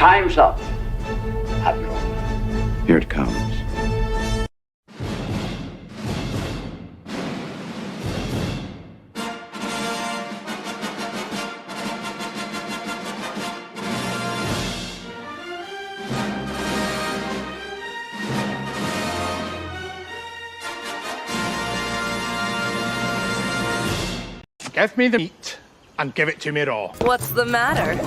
Time's up, Admiral. Here it comes. Give me the meat and give it to me raw. What's the matter?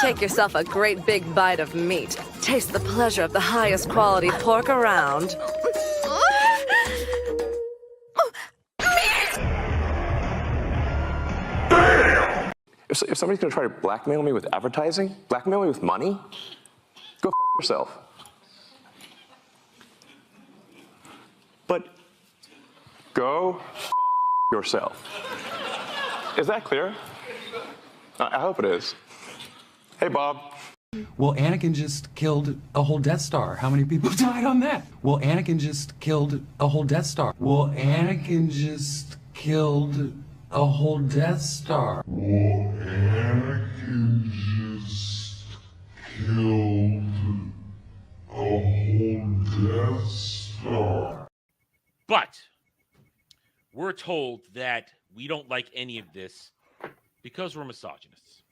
Take yourself a great big bite of meat. Taste the pleasure of the highest quality pork around. If somebody's gonna try to blackmail me with advertising, blackmail me with money, go f yourself. But go f yourself. Is that clear? I hope it is. Hey, Bob. Well, Anakin just killed a whole Death Star. How many people died on that? Well, Anakin just killed a whole Death Star. Well, Anakin just killed a whole Death Star. Well, Anakin just killed a whole Death Star. But we're told that we don't like any of this because we're misogynists.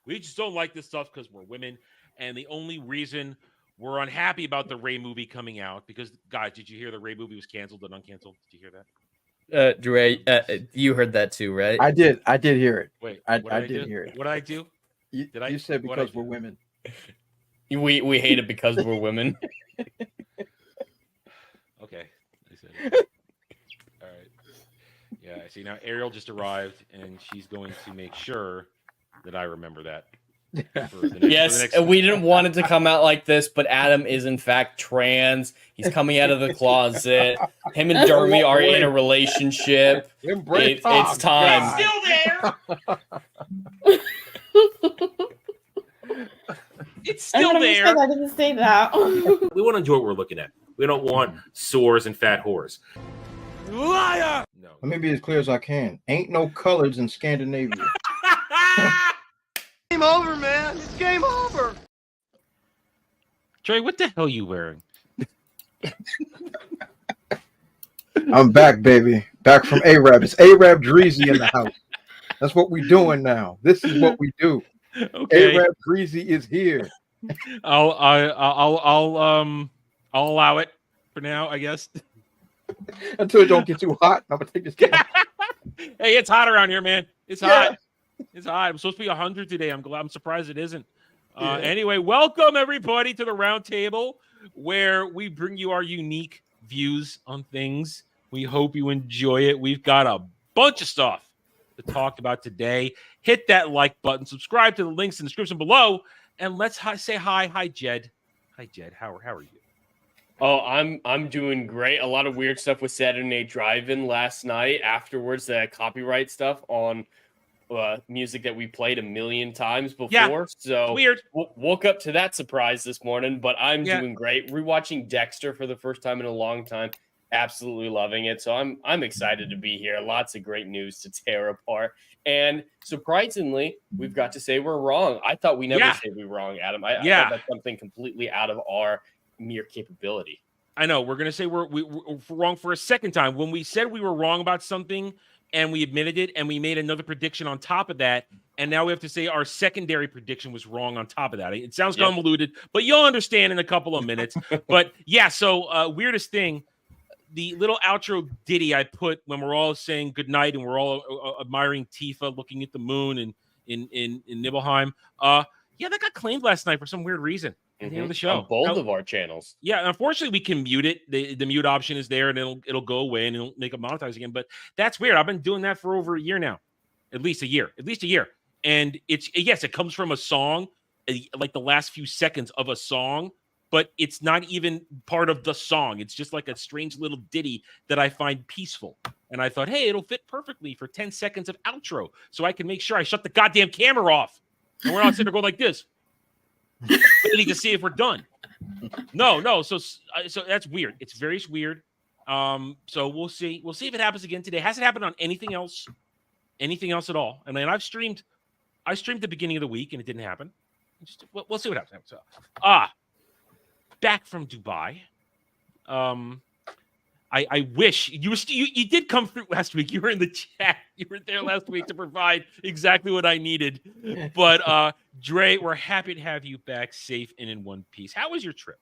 We just don't like this stuff because we're women. And the only reason we're unhappy about the Rey movie coming out, because, guys, did you hear the Rey movie was canceled and uncanceled? Did you hear that? Dre, you heard that too, right? I did hear it. Wait, I did hear it. What did I do? You said because we're women. We hate it because we're women. Okay. I said it. All right. Yeah, I see. Now Ariel just arrived, and she's going to make sure that I remember that. Yes, we didn't want it to come out like this, but Adam is in fact trans. He's coming out of the closet. Him and Dermy are in a relationship. It's time. It's still there. It's still there. I didn't say that. We want to enjoy what we're looking at. We don't want sores and fat whores. Liar! No. Let me be as clear as I can. Ain't no colors in Scandinavia. Game over, man. It's game over. Trey, what the hell are you wearing? I'm back, baby. Back from Arab. It's Arab Dreezy in the house. That's what we're doing now. This is what we do. Okay. Arab Dreezy is here. I'll allow it for now, I guess. Until it don't get too hot. I'm gonna take this. Hey, it's hot around here, man. It's hot. It's hot. I'm supposed to be 100 today. I'm surprised it isn't. Anyway, welcome everybody to the round table where we bring you our unique views on things. We hope you enjoy it. We've got a bunch of stuff to talk about today. Hit that like button, subscribe to the links in the description below, and let's say hi. Hi, Jed. Hi, Jed. How are you? Oh, I'm doing great. A lot of weird stuff with Saturday Night Drive-In last night. Afterwards, the copyright stuff on music that we played a million times before. Yeah, so weird. Woke up to that surprise this morning, but I'm doing great. Rewatching Dexter for the first time in a long time. Absolutely loving it. So I'm excited to be here. Lots of great news to tear apart. And surprisingly, we've got to say we're wrong. I thought we never say we were wrong, Adam. I thought that's something completely out of our mere capability. I know. We're going to say we're wrong for a second time. When we said we were wrong about something and we admitted it and we made another prediction on top of that, and now we have to say our secondary prediction was wrong on top of that. It sounds convoluted, but you'll understand in a couple of minutes. But yeah, so weirdest thing, the little outro ditty I put when we're all saying goodnight and we're all admiring Tifa looking at the moon and in Nibelheim. That got claimed last night for some weird reason. At the end of the show, on both of our channels. Yeah, unfortunately, we can mute it. The mute option is there, and it'll go away, and it'll make it monetize again. But that's weird. I've been doing that for over a year now, at least a year. And it comes from a song, like the last few seconds of a song, but it's not even part of the song. It's just like a strange little ditty that I find peaceful. And I thought, hey, it'll fit perfectly for 10 seconds of outro, so I can make sure I shut the goddamn camera off, and we're not sitting there going like this. Waiting to see if we're done. No. So that's weird. It's very weird. So we'll see. We'll see if it happens again today. Hasn't happened on anything else at all. I mean, I streamed the beginning of the week and it didn't happen. We'll see what happens. So, back from Dubai. I wish you did come through last week. You were in the chat. You were there last week to provide exactly what I needed. But Dre, we're happy to have you back safe and in one piece. How was your trip?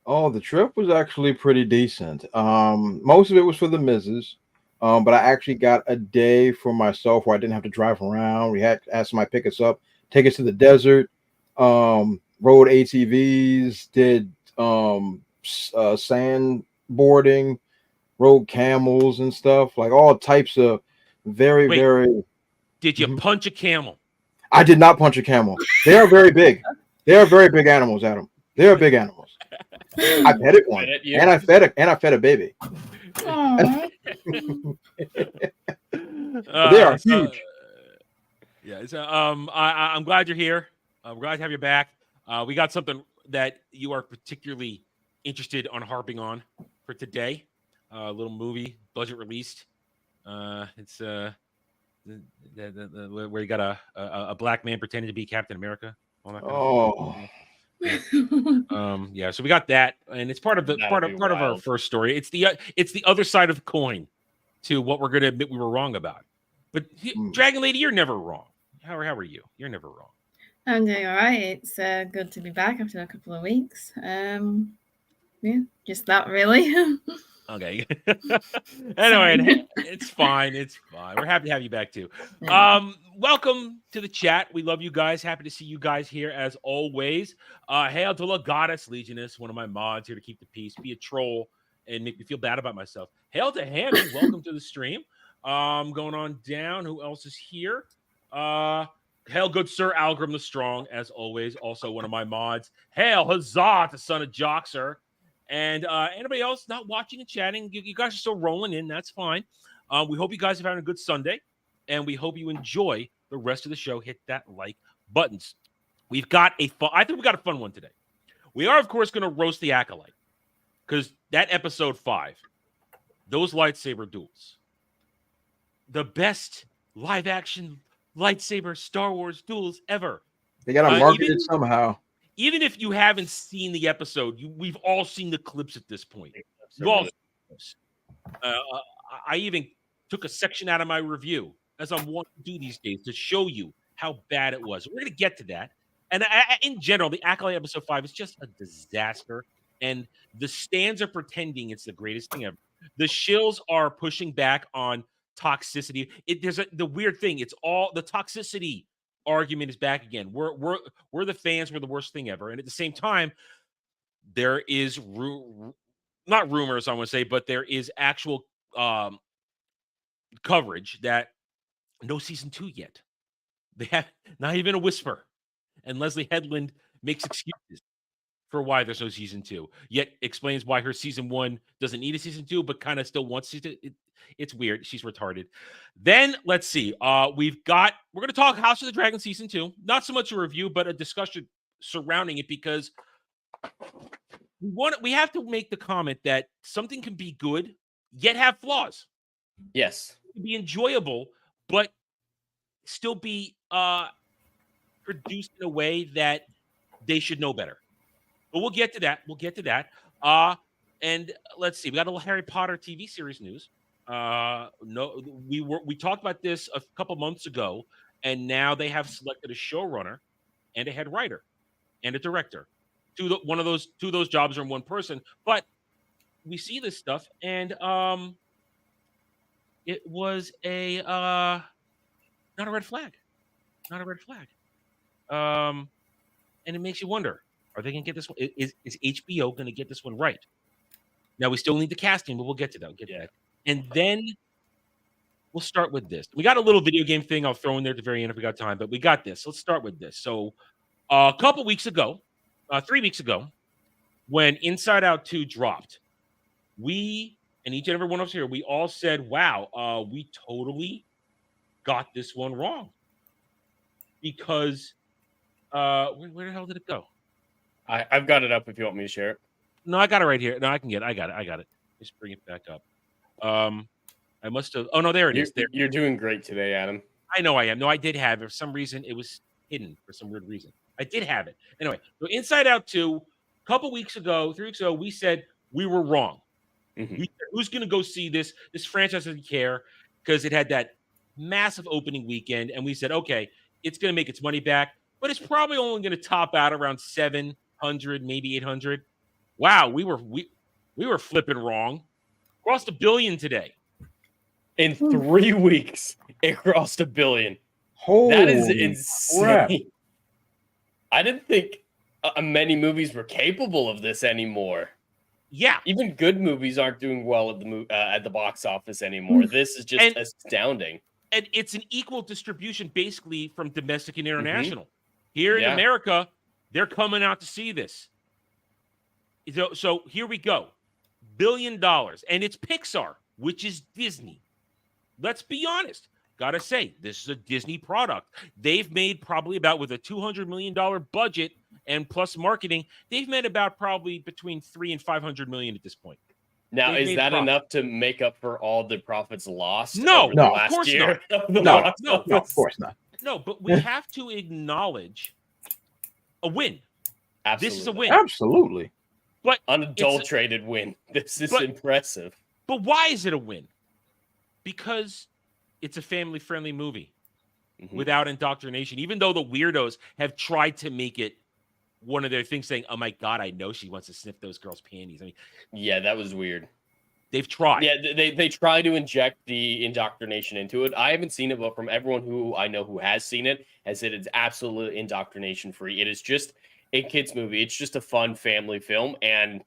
Oh, the trip was actually pretty decent. Most of it was for the missus. But I actually got a day for myself where I didn't have to drive around. We had somebody pick us up, take us to the desert, rode ATVs, did sandboarding, rode camels and stuff, like all types of very. Did you punch a camel? I did not punch a camel. They are very big. They are very big animals, Adam. They are big animals. I petted one, and I fed a baby. They are huge. I'm glad you're here. I'm glad to have you back. We got something that you are particularly interested on harping on for today. A little movie, budget released. It's where you got a black man pretending to be Captain America. Yeah, so we got that, and it's part of our first story. It's the other side of the coin to what we're going to admit we were wrong about. But Dragon Lady, you're never wrong. How are you? You're never wrong. I'm doing all right. It's good to be back after a couple of weeks. Yeah, just that really. Okay. Anyway, it's fine. It's fine. We're happy to have you back too. Welcome to the chat. We love you guys. Happy to see you guys here as always. Hail to La Goddess Legionist, one of my mods here to keep the peace, be a troll, and make me feel bad about myself. Hail to Hammy. Welcome to the stream. Going on down. Who else is here? Hail, good sir, Algrim the Strong, as always. Also one of my mods. Hail, huzzah to son of Joxer. And anybody else not watching and chatting, you guys are still rolling in. That's fine. We hope you guys have had a good Sunday, and we hope you enjoy the rest of the show. Hit that like buttons. I think we got a fun one today. We are, of course, going to roast the Acolyte because that episode 5, those lightsaber duels, the best live action lightsaber Star Wars duels ever. They got to market it somehow. Even if you haven't seen the episode, we've all seen the clips at this point. You've all seen the clips. I even took a section out of my review, as I'm wanting to do these days, to show you how bad it was. We're going to get to that. And in general, the Acolyte episode 5 is just a disaster. And the stands are pretending it's the greatest thing ever. The shills are pushing back on toxicity. The weird thing. It's all the toxicity argument is back again. We're the fans. We're the worst thing ever. And at the same time, there is not rumors, I want to say, but there is actual coverage that no season 2 yet. They have not even a whisper. And Leslie Headland makes excuses for why there's no season 2, yet explains why her season 1 doesn't need a season 2, but kind of still wants season. It's weird. She's retarded. Then let's see. We're going to talk House of the Dragon season 2. Not so much a review, but a discussion surrounding it, because we have to make the comment that something can be good yet have flaws. Yes, it can be enjoyable, but still be produced in a way that they should know better. But we'll get to that. And let's see. We got a little Harry Potter TV series news. We talked about this a couple months ago, and now they have selected a showrunner and a head writer and a director. Two of those jobs are in one person. But we see this stuff, and it was not a red flag. Not a red flag. And it makes you wonder, are they going to get this one? Is HBO going to get this one right? Now, we still need the casting, but we'll get to that. That. And then we'll start with this. We got a little video game thing I'll throw in there at the very end if we got time, but we got this. Let's start with this. So a couple weeks ago, 3 weeks ago, when Inside Out 2 dropped, we, and each and every one of us here, we all said, wow, we totally got this one wrong. Because where the hell did it go? I've got it up if you want me to share it. No, I got it right here. No, I can get it. I got it. Just bring it back up. I must have. Oh no, there it is. There. You're doing great today, Adam. I know I am. No, I did have it. For some reason, it was hidden for some weird reason. I did have it. Anyway, so Inside Out 2, a couple weeks ago, 3 weeks ago, we said we were wrong. Mhm. We said, who's going to go see this? This franchise doesn't care because it had that massive opening weekend. And we said, okay, it's going to make its money back, but it's probably only going to top out around 700, maybe 800. Wow, we were flipping wrong. Crossed $1 billion today. In 3 weeks, it crossed $1 billion. Holy That is insane. crap. I didn't think many movies were capable of this anymore. Yeah, Even good movies aren't doing well at the box office anymore. This is just astounding. and it's an equal distribution basically from domestic and international. Here in Yeah. America, they're coming out to see this. So here we go. $1 billion. And it's Pixar, which is Disney. Let's be honest. Gotta say, this is a Disney product. They've made probably about, with a $200 million budget and plus marketing, they've made about probably between $300 and $500 million at this point. Now, They've is made that profit. enough to make up for all the profits lost? No, over the no, of last course year? not. The No, box no, No, of office? course not. No, but we have to acknowledge a win. Absolutely. This is a win. Absolutely. But Unadulterated win. This is But- impressive. But why is it a win? Because it's a family-friendly movie without indoctrination. Even though the weirdos have tried to make it one of their things, saying, "Oh my God, I know she wants to sniff those girls' panties." I mean, Yeah, that was weird. they've tried. Yeah, they try to inject the indoctrination into it. I haven't seen it, but from everyone who I know who has seen it, has said it's absolutely indoctrination free. It is just a kids movie. It's just a fun family film, and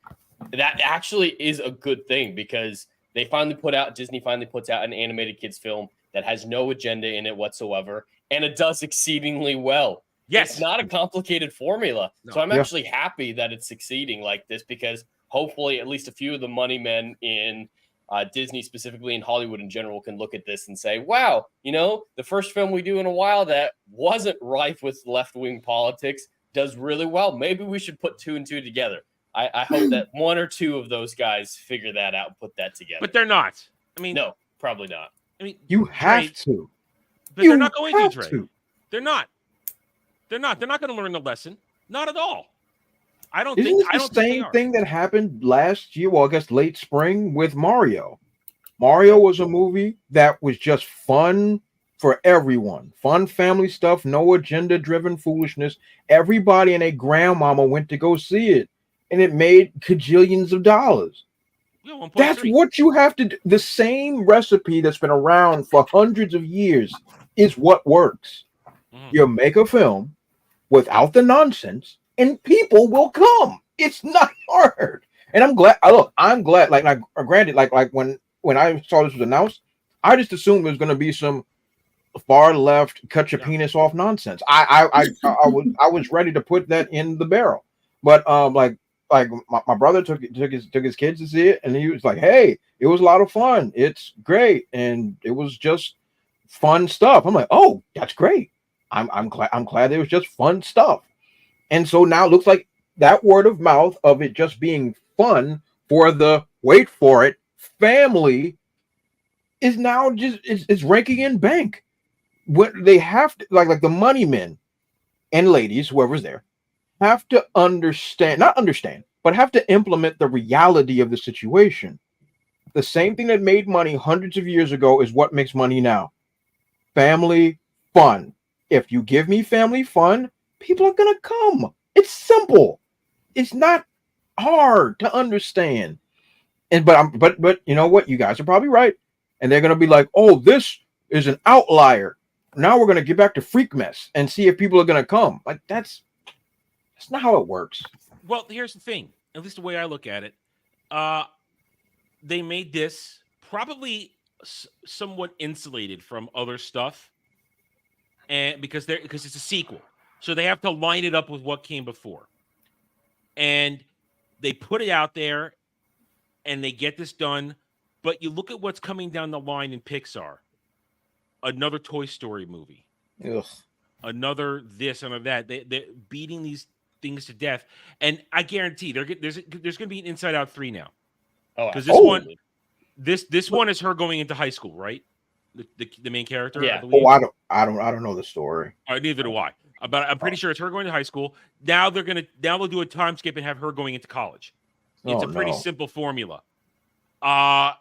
that actually is a good thing because Disney finally puts out an animated kids film that has no agenda in it whatsoever, and it does exceedingly well. Yes. It's not a complicated formula. No. So I'm Yeah. actually happy that it's succeeding like this because hopefully at least a few of the money men in Disney, specifically in Hollywood in general, can look at this and say, wow, the first film we do in a while that wasn't rife with left-wing politics does really well. Maybe we should put 2 and 2 together. I hope that 1 or 2 of those guys figure that out and put that together. But they're not. I mean, no, probably not. I mean, You have Trey, to. but You they're not going to, have Trey. to. They're not. They're not. They're not going to learn the lesson. Not at all. I don't Isn't think. this I the don't think they same are. thing that happened last year? Well, I guess late spring with Mario. Mario was a movie that was just fun for everyone. Fun family stuff, no agenda-driven foolishness. Everybody and a grandmama went to go see it, and it made cajillions of dollars. Yeah, 1.3. That's what you have to do. The same recipe that's been around for hundreds of years is what works. You make a film without the nonsense, and people will come. It's not hard. And I'm glad. I'm glad. Like granted, like when I saw this was announced, I just assumed there was going to be some far left cut your penis off nonsense. I was ready to put that in the barrel, but like my brother took his kids to see it, and he was like, "Hey, it was a lot of fun. It's great, and it was just fun stuff." I'm like, "Oh, that's great. I'm glad it was just fun stuff." And so now it looks like that word of mouth of it just being fun for the wait for it family is now just it's ranking in bank. What they have to like the money men and ladies, whoever's there, have to not understand, but have to implement the reality of the situation. The same thing that made money hundreds of years ago is what makes money now. Family fun. If you give me family fun, people are gonna come. It's simple. It's not hard to understand. And but you know what? You guys are probably right. And they're gonna be like, oh, this is an outlier. Now we're gonna get back to freak mess and see if people are gonna come. Like that's not how it works. Well, here's the thing. At least the way I look at it, they made this probably somewhat insulated from other stuff, and because it's a sequel, so they have to line it up with what came before, and they put it out there, and they get this done. But you look at what's coming down the line in Pixar, another Toy Story movie, Ugh. another this and that. They're beating these things to death, and I guarantee there's going to be an Inside Out 3 now. Oh, Because absolutely. this one is her going into high school, right? The main character. Yeah. I believe. Oh, I don't know the story. Neither do I. But I'm pretty sure it's her going to high school. Now they'll do a time skip and have her going into college. It's a pretty simple formula. I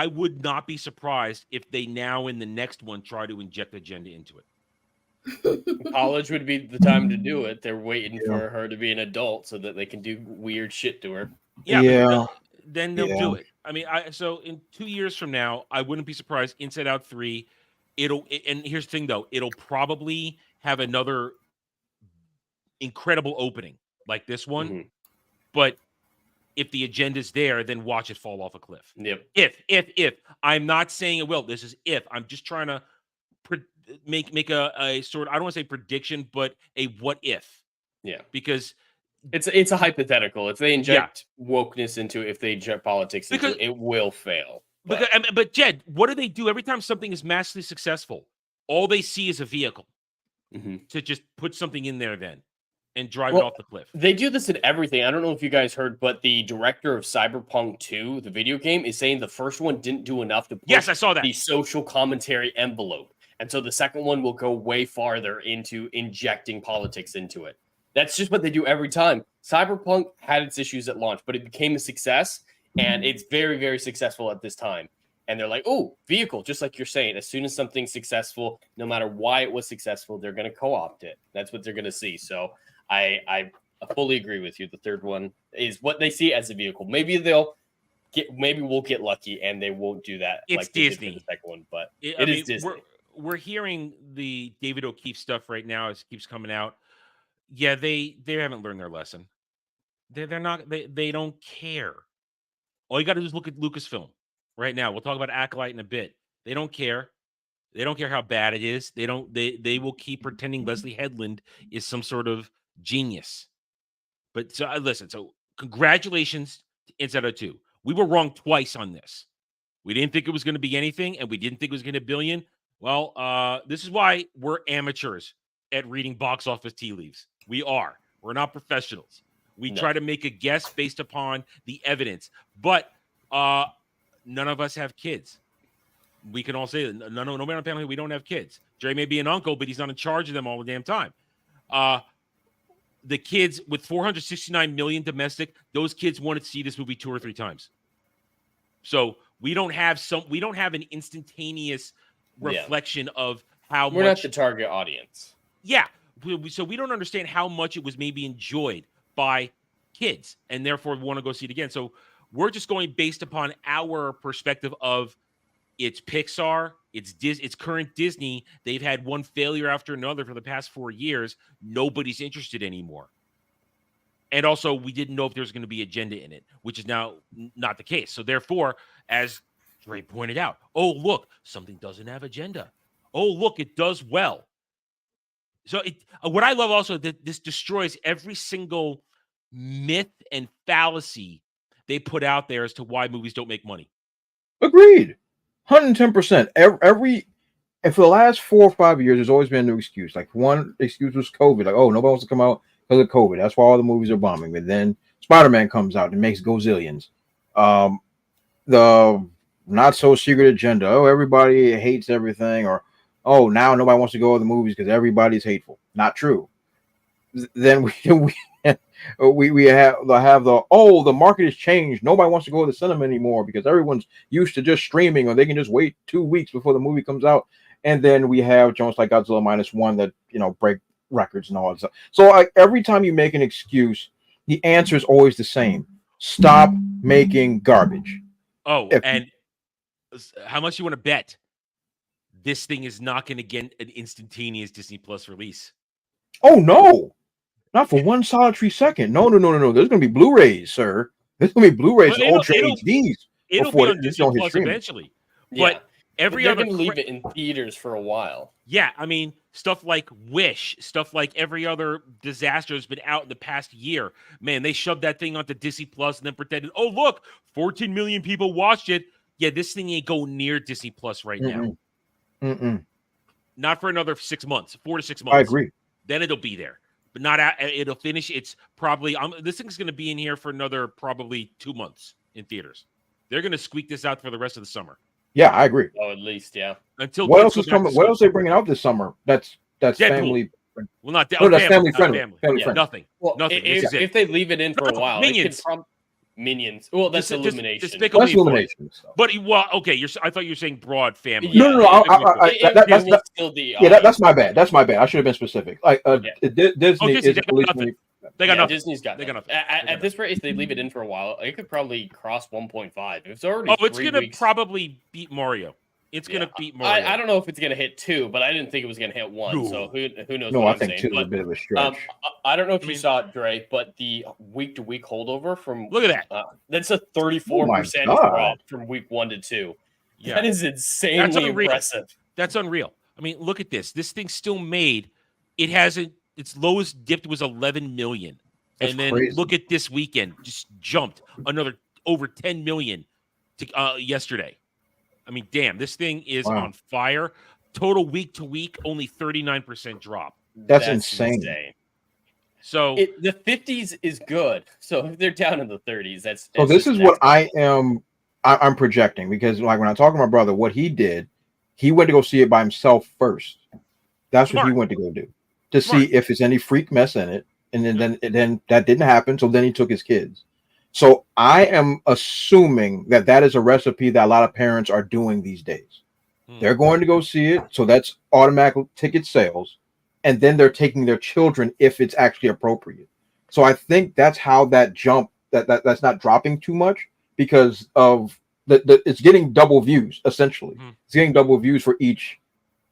would not be surprised if they now in the next one try to inject agenda into it. College would be the time to do it. They're waiting for her to be an adult so that they can do weird shit to her. Yeah. Then they'll do it. I mean, so in 2 years from now, I wouldn't be surprised. Inside Out 3, and here's the thing though, it'll probably have another incredible opening like this one. Mm-hmm. But if the agenda's there, then watch it fall off a cliff. Yep. If I'm not saying it will. This is if. I'm just trying to make a sort of, I don't want to say prediction, but a what if. Yeah. Because it's a hypothetical. If they inject wokeness into it, if they inject politics into it, it will fail. But Jed, what do they do every time something is massively successful? All they see is a vehicle to just put something in there then and drive it off the cliff. They do this in everything. I don't know if you guys heard, but the director of Cyberpunk 2, the video game, is saying the first one didn't do enough to push I saw that. The social commentary envelope. And so the second one will go way farther into injecting politics into it. That's just what they do every time. Cyberpunk had its issues at launch, but it became a success, and it's very, very successful at this time. And they're like, oh, vehicle, just like you're saying. As soon as something's successful, no matter why it was successful, they're going to co-opt it. That's what they're going to see. So I fully agree with you. The third one is what they see as a vehicle. Maybe we'll get lucky and they won't do that. It's like Disney. The second one, but it is Disney. We're hearing the David O'Keefe stuff right now as it keeps coming out. Yeah, they haven't learned their lesson. They're not. They don't care. All you got to do is look at Lucasfilm right now. We'll talk about Acolyte in a bit. They don't care. They don't care how bad it is. They don't. They will keep pretending Leslie Headland is some sort of genius. But so listen. So congratulations to Inside Out 2. We were wrong twice on this. We didn't think it was going to be anything, and we didn't think it was going to be $1 billion. Well, this is why we're amateurs at reading box office tea leaves. We are. We're not professionals. We try to make a guess based upon the evidence. But none of us have kids. We can all say that. Nobody on the panel here, we don't have kids. Jerry may be an uncle, but he's not in charge of them all the damn time. The kids with 469 million domestic, those kids wanted to see this movie 2 or 3 times. So we don't have an instantaneous reflection of how we're much not the target audience. Yeah. So we don't understand how much it was maybe enjoyed by kids and therefore we want to go see it again. So we're just going based upon our perspective of it's Pixar, it's current Disney. They've had one failure after another for the past 4 years. Nobody's interested anymore. And also we didn't know if there's going to be agenda in it, which is now not the case. So therefore, as Dre pointed out, oh, look, something doesn't have agenda. Oh, look, it does well. So what I love also that this destroys every single myth and fallacy they put out there as to why movies don't make money. Agreed. 110%. And for the last 4 or 5 years, there's always been a new excuse. Like one excuse was COVID. Like, oh, nobody wants to come out because of COVID. That's why all the movies are bombing. But then Spider-Man comes out and makes gazillions. The not so secret agenda. Oh, everybody hates everything. Or, oh, now nobody wants to go to the movies because everybody's hateful. Not true. Then we have the market has changed. Nobody wants to go to the cinema anymore because everyone's used to just streaming, or they can just wait 2 weeks before the movie comes out. And then we have Jones like Godzilla -1 that break records and all that stuff. So every time you make an excuse, the answer is always the same: stop making garbage. Oh, and how much you want to bet this thing is not going to get an instantaneous Disney Plus release? Oh no. Not for one solitary second. No. There's going to be Blu-rays, sir. There's going to be Blu-rays and Ultra HDs. It'll be on Disney Plus eventually. But they're going to leave it in theaters for a while. Yeah, I mean, stuff like Wish, stuff like every other disaster has been out in the past year. Man, they shoved that thing onto Disney Plus and then pretended, oh, look, 14 million people watched it. Yeah, this thing ain't going near Disney Plus right now. Not for another 6 months, 4 to 6 months. I agree. Then it'll be there. But not it'll finish. It's probably this thing's going to be in here for another probably 2 months in theaters. They're going to squeak this out for the rest of the summer. Yeah, I agree. Oh, at least, yeah. Until What kids else go is back coming? to What school. else are they bringing out this summer? That's Deadpool. family. Well, not No, that's family not friendly. family. Family Yeah, friendly. nothing. Well, Nothing. This is it. if they leave it in for a while, Minions. it could Minions. Well, that's Illumination. Despicable That's Me boys. Illumination. So. But okay, I thought you were saying broad family. No, no, no. That's still the That's my bad. That's my bad. I should have been specific. Like Disney Disney, is they got releasing. nothing. They got nothing. Disney's got They got nothing. nothing. At this rate, if they leave it in for a while, it could probably cross 1.5. It's already. It's 3 gonna weeks. probably beat Mario. It's gonna beat Mario. I don't know if it's gonna hit 2, but I didn't think it was gonna hit 1. No. So who knows? No, what I I'm think saying. 2 is a But, bit of a stretch. I don't know if you saw it, Dre, but the week-to-week holdover from Look at that. That's a 34% God. drop from week 1 to 2. Yeah. That is insanely impressive. That's unreal. I mean, look at this. This thing still made. It hasn't. Its lowest dipped was 11 million, That's and then crazy. look at this weekend, just jumped another over 10 million to yesterday. I mean, damn, this thing is on fire. Total week to week, only 39% drop. That's insane. So The 50s is good. So if they're down in the 30s, that's So this is what I'm projecting, because like when I talk to my brother, what he did, he went to go see it by himself first. That's what he went to go do, to see if there's any freak mess in it, and then that didn't happen. So then he took his kids. So I am assuming that is a recipe that a lot of parents are doing these days. They're going to go see it, so that's automatic ticket sales, and then they're taking their children if it's actually appropriate. So I think that's how that jump that's not dropping too much, because of it's getting double views essentially. It's getting double views for each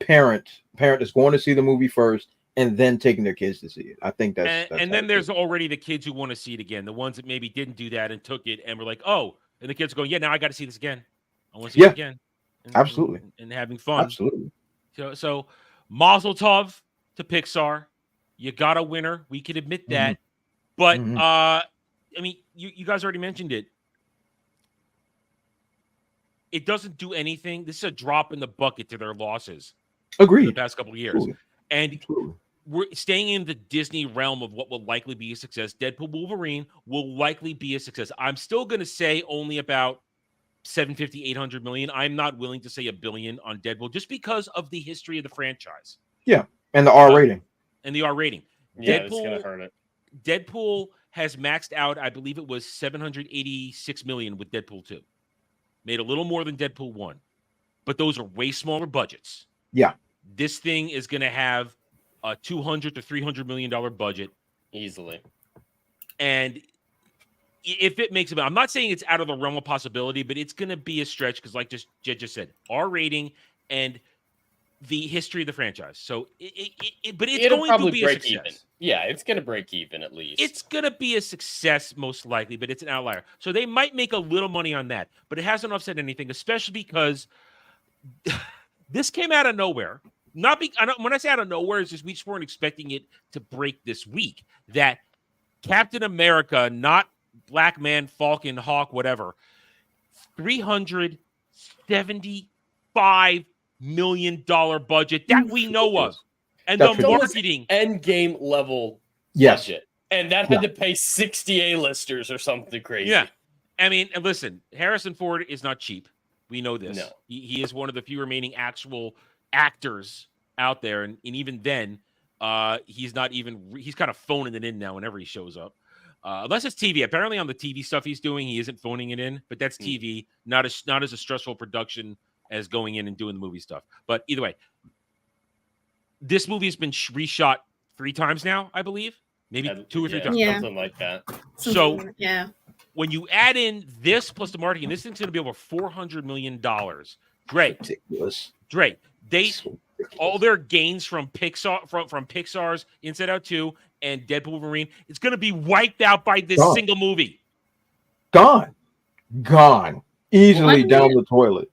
parent is going to see the movie first and then taking their kids to see it. I think that's and then there's already the kids who want to see it again, the ones that maybe didn't do that and took it and were like, oh, and the kids are going, yeah, now I got to see this again. I want to see it again. Absolutely. And having fun. Absolutely. So Mazel Tov to Pixar. You got a winner. We can admit that. But I mean, you guys already mentioned it. It doesn't do anything. This is a drop in the bucket to their losses. Agreed. For the past couple of years. And we're staying in the Disney realm of what will likely be a success. Deadpool Wolverine will likely be a success. I'm still going to say only about 750, 800 million. I'm not willing to say $1 billion on Deadpool just because of the history of the franchise. Yeah, and the R rating. And the R rating. Yeah, it's going to hurt it. Deadpool has maxed out, I believe it was 786 million with Deadpool 2. Made a little more than Deadpool 1. But those are way smaller budgets. Yeah. This thing is going to have a $200 to $300 million budget. Easily. And if it makes it, I'm not saying it's out of the realm of possibility, but it's going to be a stretch because, like Jed just said, R rating and the history of the franchise. So, but it'll going to be a success. Even. Yeah, it's going to break even at least. It's going to be a success most likely, but it's an outlier. So they might make a little money on that, but it hasn't offset anything, especially because this came out of nowhere. When I say out of nowhere, it's just we just weren't expecting it to break this week. That Captain America, not Black Man, Falcon, Hawk, whatever, $375 million budget that we know of, and the marketing end game level budget, and that had to pay 60 A-listers or something crazy. Yeah, I mean, and listen, Harrison Ford is not cheap. We know this. No. He is one of the few remaining actual actors out there, and even then, he's kind of phoning it in now whenever he shows up. Unless it's TV. Apparently on the TV stuff he's doing, he isn't phoning it in, but that's TV, not as a stressful production as going in and doing the movie stuff. But either way, this movie has been reshot 3 times now, I believe. Maybe 2 or 3 times. Yeah, something like that. So when you add in this plus the marketing, this thing's going to be over $400 million. Great. Ridiculous. Great. All their gains from Pixar from Pixar's Inside Out 2 and Deadpool Wolverine, it's going to be wiped out by this single movie. Gone. Easily down the toilet.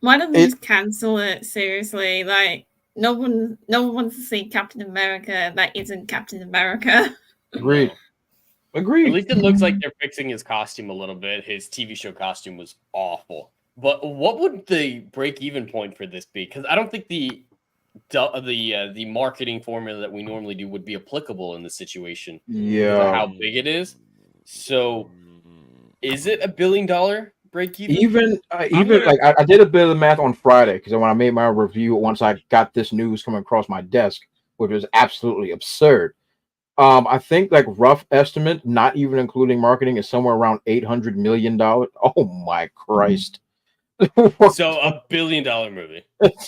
Why don't they just cancel it? Seriously, like no one wants to see Captain America that isn't Captain America. Agreed. At least it looks like they're fixing his costume a little bit. His TV show costume was awful. But what would the break-even point for this be? Because I don't think the marketing formula that we normally do would be applicable in this situation. Yeah, how big it is. So, is it $1 billion break even? Even like I did a bit of the math on Friday because when I made my review, once I got this news coming across my desk, which was absolutely absurd. I think like rough estimate, not even including marketing, is somewhere around $800 million. Oh my Christ! So $1 billion movie.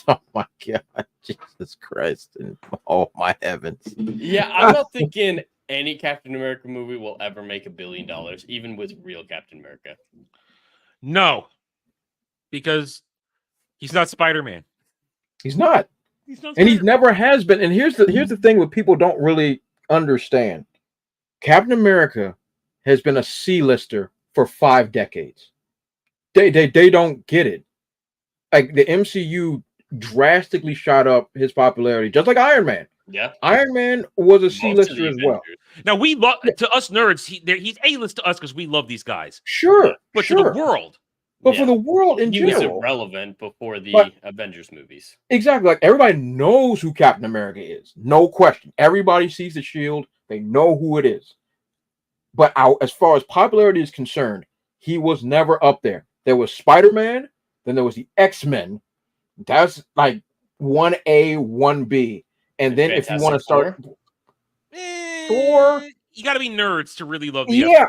Oh my God, Jesus Christ! And oh my heavens! Yeah, I'm not thinking any Captain America movie will ever make $1 billion, even with real Captain America. No, because he's not Spider-Man. He's not. He's not And he Spider-Man. never has been. And here's the thing: what people don't really understand. Captain America has been a C-lister for 5 decades. They don't get it. Like the MCU drastically shot up his popularity, just like Iron Man. Yeah, Iron Man was a C-lister as well. Now we love to us nerds. He's A-list to us because we love these guys. Sure, but sure. to the world, but for the world in general, he was irrelevant before the Avengers movies. Exactly. Like everybody knows who Captain America is, no question. Everybody sees the shield; they know who it is. But as far as popularity is concerned, he was never up there. There was Spider-Man, then there was the X-Men. That's like 1A, 1B. And then if you want to start Thor, you got to be nerds to really love the yeah,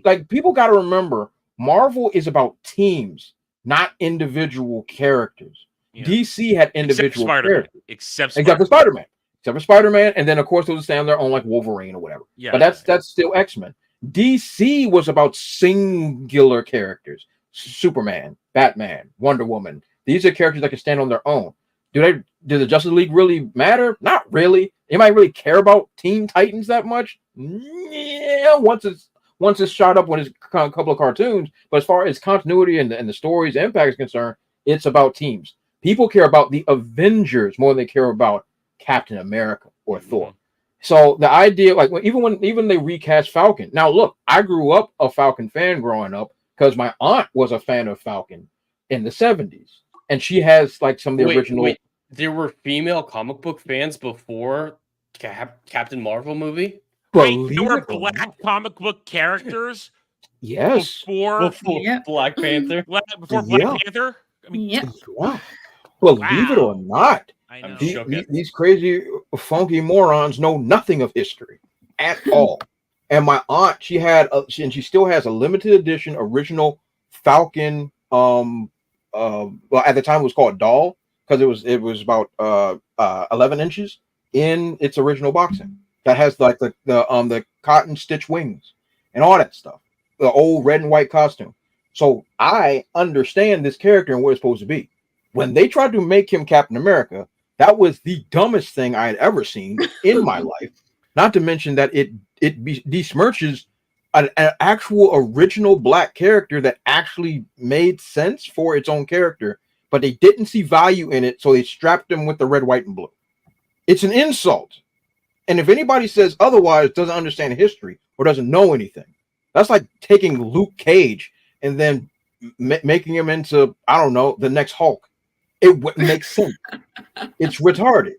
like people got to remember, Marvel is about teams, not individual characters. Yeah. DC had individual characters. Except for Spider-Man. Except for Spider-Man, and then of course those stand on their own like Wolverine or whatever. Yeah, but that's still X-Men. DC was about singular characters. Superman, Batman, Wonder Woman. These are characters that can stand on their own. Do the Justice League really matter? Not really. Anybody really care about Teen Titans that much? Yeah, once it's shot up with a couple of cartoons. But as far as continuity and the story's impact is concerned, it's about teams. People care about the Avengers more than they care about Captain America or Thor. So the idea, like even they recast Falcon. Now look, I grew up a Falcon fan growing up because my aunt was a fan of Falcon in the 70s. And she has like some of the original. Wait. There were female comic book fans before Captain Marvel movie? Wait, there were black comic book characters? Yes. Before Black Panther? Before Black Panther? I mean, wow. Believe it or not, these crazy, funky morons know nothing of history at all. And my aunt, she still has a limited edition original Falcon. Well, at the time it was called doll because it was about 11 inches in its original boxing. That has like the cotton stitch wings and all that stuff. The old red and white costume. So I understand this character and what it's supposed to be. When they tried to make him Captain America, that was the dumbest thing I had ever seen in my life. Not to mention that it besmirches an actual original black character that actually made sense for its own character, but they didn't see value in it, so they strapped him with the red, white, and blue. It's an insult. And if anybody says otherwise, doesn't understand history or doesn't know anything, that's like taking Luke Cage and then making him into, I don't know, the next Hulk. It wouldn't make sense. It's retarded.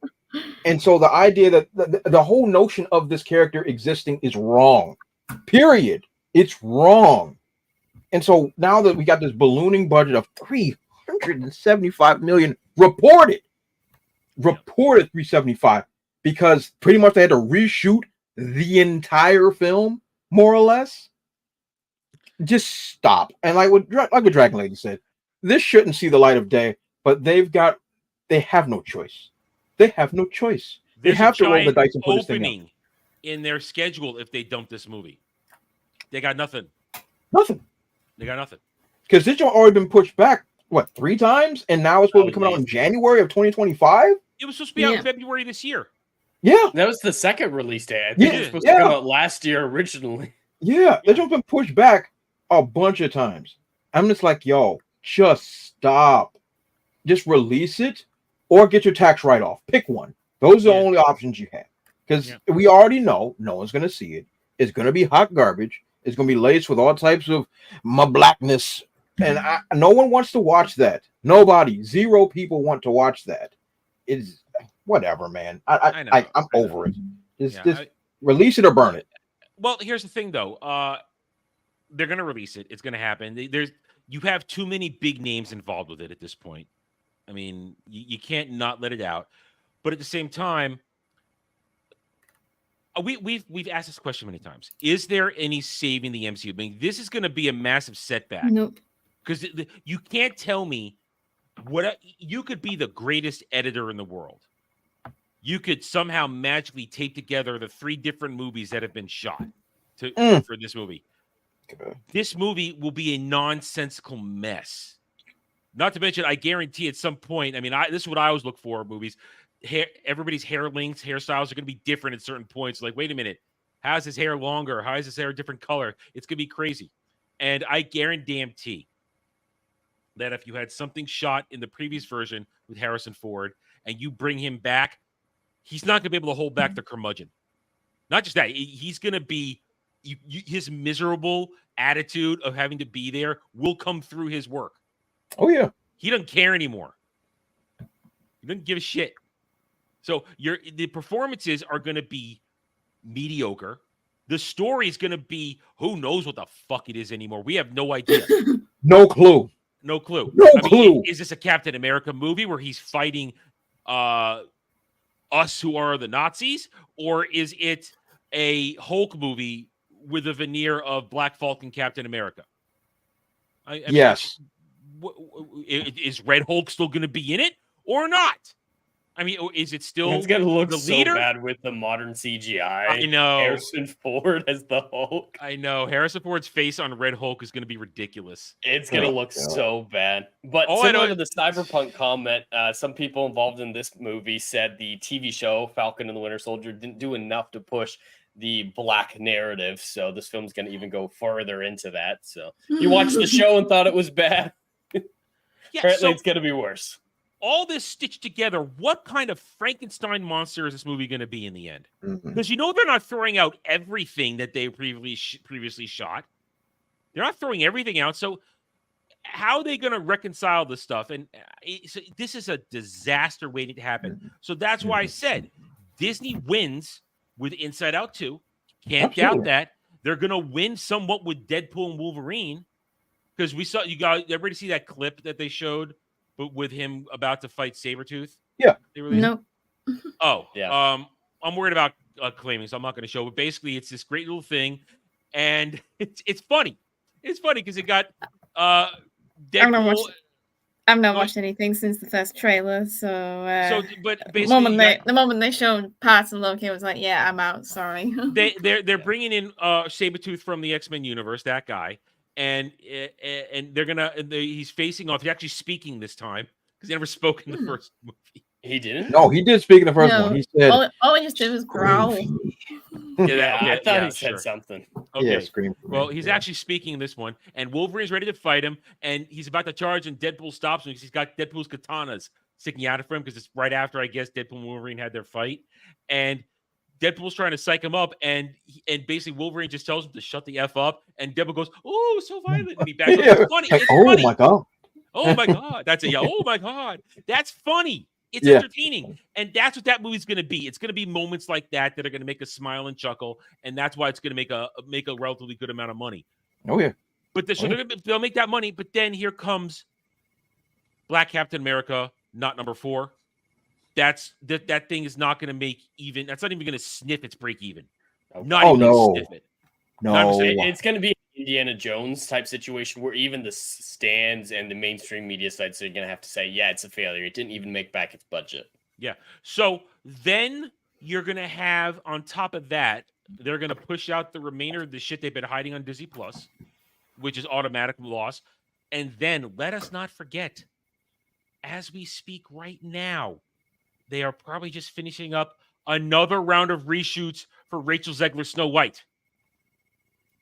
And so the idea that the whole notion of this character existing is wrong. Period. It's wrong. And so now that we got this ballooning budget of $375 million reported 375, because pretty much they had to reshoot the entire film, more or less. Just stop. And like what Dragon Lady said, this shouldn't see the light of day, but they have no choice. They have no choice. They have to roll the dice and put this thing out. In their schedule if they dump this movie. They got nothing. Nothing. They got nothing. Because this has already been pushed back, 3 times? And now it's supposed to be coming out in January of 2025? It was supposed to be out in February this year. Yeah. That was the second release day. I think it was supposed to come out last year originally. Yeah. It's just been pushed back a bunch of times. I'm just like, yo, just stop. Just release it or get your tax write-off. Pick one. Those are the only options you have. Because we already know no one's going to see it. It's going to be hot garbage. It's going to be laced with all types of my blackness. And no one wants to watch that. Nobody. 0 people want to watch that. It's whatever, man. I'm over it. Just release it or burn it. Well, here's the thing, though. They're going to release it. It's going to happen. you have too many big names involved with it at this point. I mean, you can't not let it out. But at the same time, we've asked this question many times. Is there any saving the MCU? I mean, this is going to be a massive setback. Nope. Because you can't tell me you could be the greatest editor in the world. You could somehow magically tape together the 3 different movies that have been shot for this movie. Okay. This movie will be a nonsensical mess. Not to mention, I guarantee at some point, I mean, this is what I always look for in movies. Everybody's hair lengths, hairstyles are going to be different at certain points. Like, wait a minute, how's his hair longer? How is his hair a different color? It's going to be crazy. And I guarantee that if you had something shot in the previous version with Harrison Ford and you bring him back, he's not going to be able to hold back the curmudgeon. Not just that, he's going to be, his miserable attitude of having to be there will come through his work. Oh, yeah. He doesn't care anymore. He doesn't give a shit. So the performances are going to be mediocre. The story is going to be, who knows what the fuck it is anymore. We have no idea. No clue. No clue. No I mean, clue. Is this a Captain America movie where he's fighting us who are the Nazis? Or is it a Hulk movie with a veneer of Black Falcon Captain America? I mean, Yes. Is Red Hulk still going to be in it or not? I mean, is it still It's gonna look the so leader? bad with the modern CGI. I know. Harrison Ford as the Hulk. I know. Harrison Ford's face on Red Hulk is going to be ridiculous. It's gonna look so bad. But All I similar know- to the Cyberpunk comment, some people involved in this movie said the TV show Falcon and the Winter Soldier didn't do enough to push the black narrative. So this film's gonna even go further into that. So you watched the show and thought it was bad. Yeah, Apparently, so it's gonna be worse. all this stitched together, what kind of Frankenstein monster is this movie going to be in the end? Because they're not throwing out everything that they previously shot. They're not throwing everything out. So how are they going to reconcile this stuff? And this is a disaster waiting to happen. So that's why I said Disney wins with Inside Out 2. Can't doubt that. They're going to win somewhat with Deadpool and Wolverine. Because everybody see that clip that they showed, but with him about to fight Sabretooth? Yeah. Nope. Oh, yeah. I'm worried about claiming, so I'm not going to show. But basically, it's this great little thing, and it's funny. It's funny because it got Deadpool. I've not watched anything since the first trailer, so. But the basically, moment they showed parts of Loki, I was like, "Yeah, I'm out. Sorry." they're bringing in Sabretooth from the X-Men universe, that guy. And he's facing off. He's actually speaking this time because he never spoke in the first movie. He didn't? No, he did speak in the first one. He said, all he just did was growl. I thought he said something. Okay. Yeah, scream. Well, he's actually speaking in this one, and Wolverine's ready to fight him, and he's about to charge, and Deadpool stops him because he's got Deadpool's katanas sticking out of him because it's right after, I guess, Deadpool and Wolverine had their fight. And Deadpool's trying to psych him up, and basically Wolverine just tells him to shut the F up, and Deadpool goes, "Oh, so violent," and he backs up. It's funny. Like, It's oh funny. my god. Oh my god. That's a oh my god. That's funny. It's Yeah. entertaining. And that's what that movie's gonna be. It's gonna be moments like that that are gonna make us smile and chuckle, and that's why it's gonna make a relatively good amount of money. Oh yeah. But they'll make that money, but then here comes Black Captain America, not number 4. That thing is not going to make even. That's not even going to sniff its break even. Not even no. sniff it. No. It's going to be an Indiana Jones type situation where even the stands and the mainstream media sites are going to have to say, yeah, it's a failure. It didn't even make back its budget. Yeah. So then you're going to have, on top of that, they're going to push out the remainder of the shit they've been hiding on Disney Plus, which is automatic loss. And then let us not forget, as we speak right now, they are probably just finishing up another round of reshoots for Rachel Zegler's Snow White.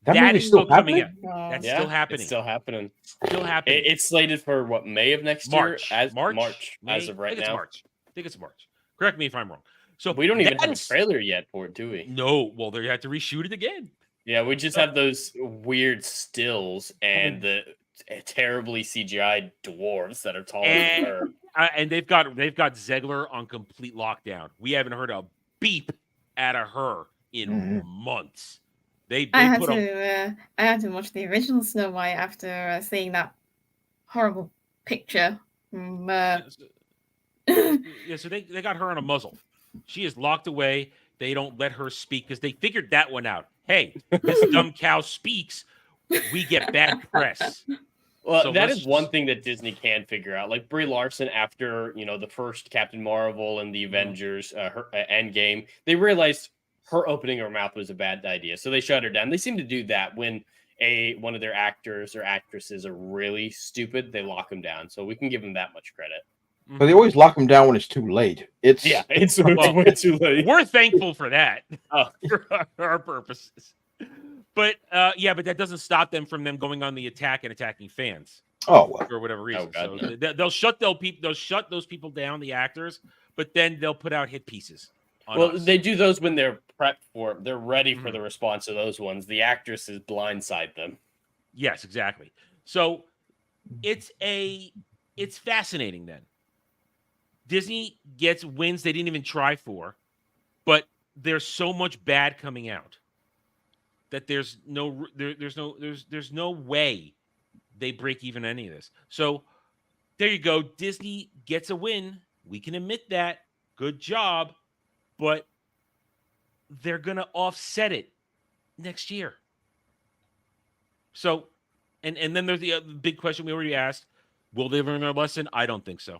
That movie's is still coming happening? out. That's Yeah, still happening. It's still happening. Still happening. It's slated for what, May of next March. year? March. May? As of right I think now. I think it's March. Correct me if I'm wrong. So We don't even have a that's- trailer yet for it, do we? No. Well, they have to reshoot it again. Yeah, we just have those weird stills and the terribly CGI dwarves that are taller than her. And they've got Zegler on complete lockdown. We haven't heard a beep out of her in months. They I had put to watch the original Snow White after seeing that horrible picture. Yeah, so they got her on a muzzle. She is locked away. They don't let her speak because they figured that one out. Hey, this dumb cow speaks, we get bad press. Well, So that let's is one thing that Disney can figure out. Like Brie Larson, after the first Captain Marvel and the Avengers her Endgame, they realized her opening her mouth was a bad idea, so they shut her down. They seem to do that when one of their actors or actresses are really stupid. They lock them down, so we can give them that much credit. But they always lock them down when it's too late. It's Way too late. We're thankful for that for our purposes. But but that doesn't stop them from them going on the attack and attacking fans. Oh, well. For whatever reason. God, so they'll shut those people down, the actors, but then they'll put out hit pieces. Well, they do those when they're prepped for it. They're ready for the response of those ones. The actresses blindside them. Yes, exactly. So it's fascinating then. Disney gets wins they didn't even try for, but there's so much bad coming out that there's no way they break even any of this. So there you go. Disney gets a win. We can admit that. Good job. But they're going to offset it next year. So, and then there's the big question we already asked. Will they learn their lesson? I don't think so.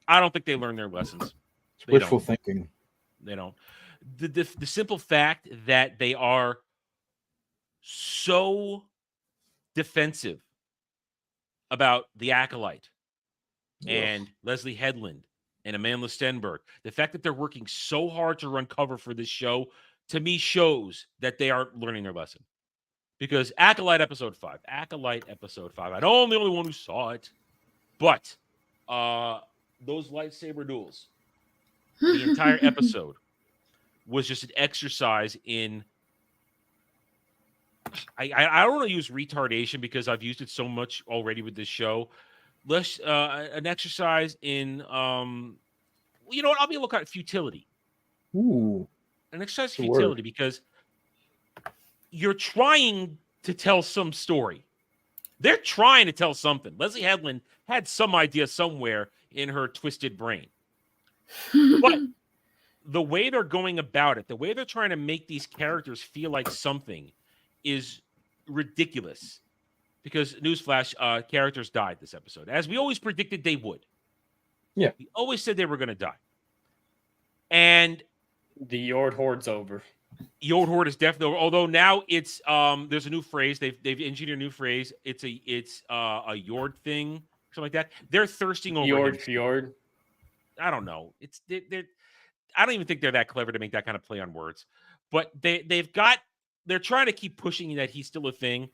I don't think they learn their lessons. It's wishful thinking. They don't. The simple fact that they are so defensive about the Acolyte and Leslie Headland and Amanda Stenberg, the fact that they're working so hard to run cover for this show, to me shows that they are learning their lesson. Because Acolyte episode 5, I know I'm the only one who saw it, but those lightsaber duels, the entire episode was just an exercise in, I don't want to use retardation because I've used it so much already with this show. An exercise in, you know what? I'll be looking at futility. Ooh. An exercise in futility because you're trying to tell some story. They're trying to tell something. Leslie Headland had some idea somewhere in her twisted brain. But the way they're going about it, the way they're trying to make these characters feel like something is ridiculous. Because, newsflash, characters died this episode. As we always predicted they would. Yeah. We always said they were going to die. And the Yord Horde's over. Yord Horde is definitely over. Although now it's there's a new phrase. They've engineered a new phrase. It's a Yord thing, something like that. They're thirsting over Yord Fjord. I don't know. I don't even think they're that clever to make that kind of play on words. But they're trying to keep pushing that he's still a thing.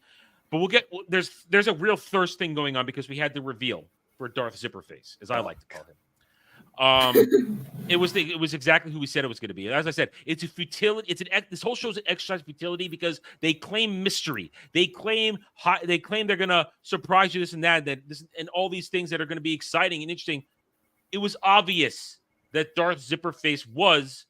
But there's a real thirst thing going on because we had the reveal for Darth Zipperface, as I like to call him. It was exactly who we said it was going to be. As I said, it's a futility. This whole show's an exercise in futility because they claim mystery. They claim they're going to surprise you this and that, and all these things that are going to be exciting and interesting. It was obvious that Darth Zipperface was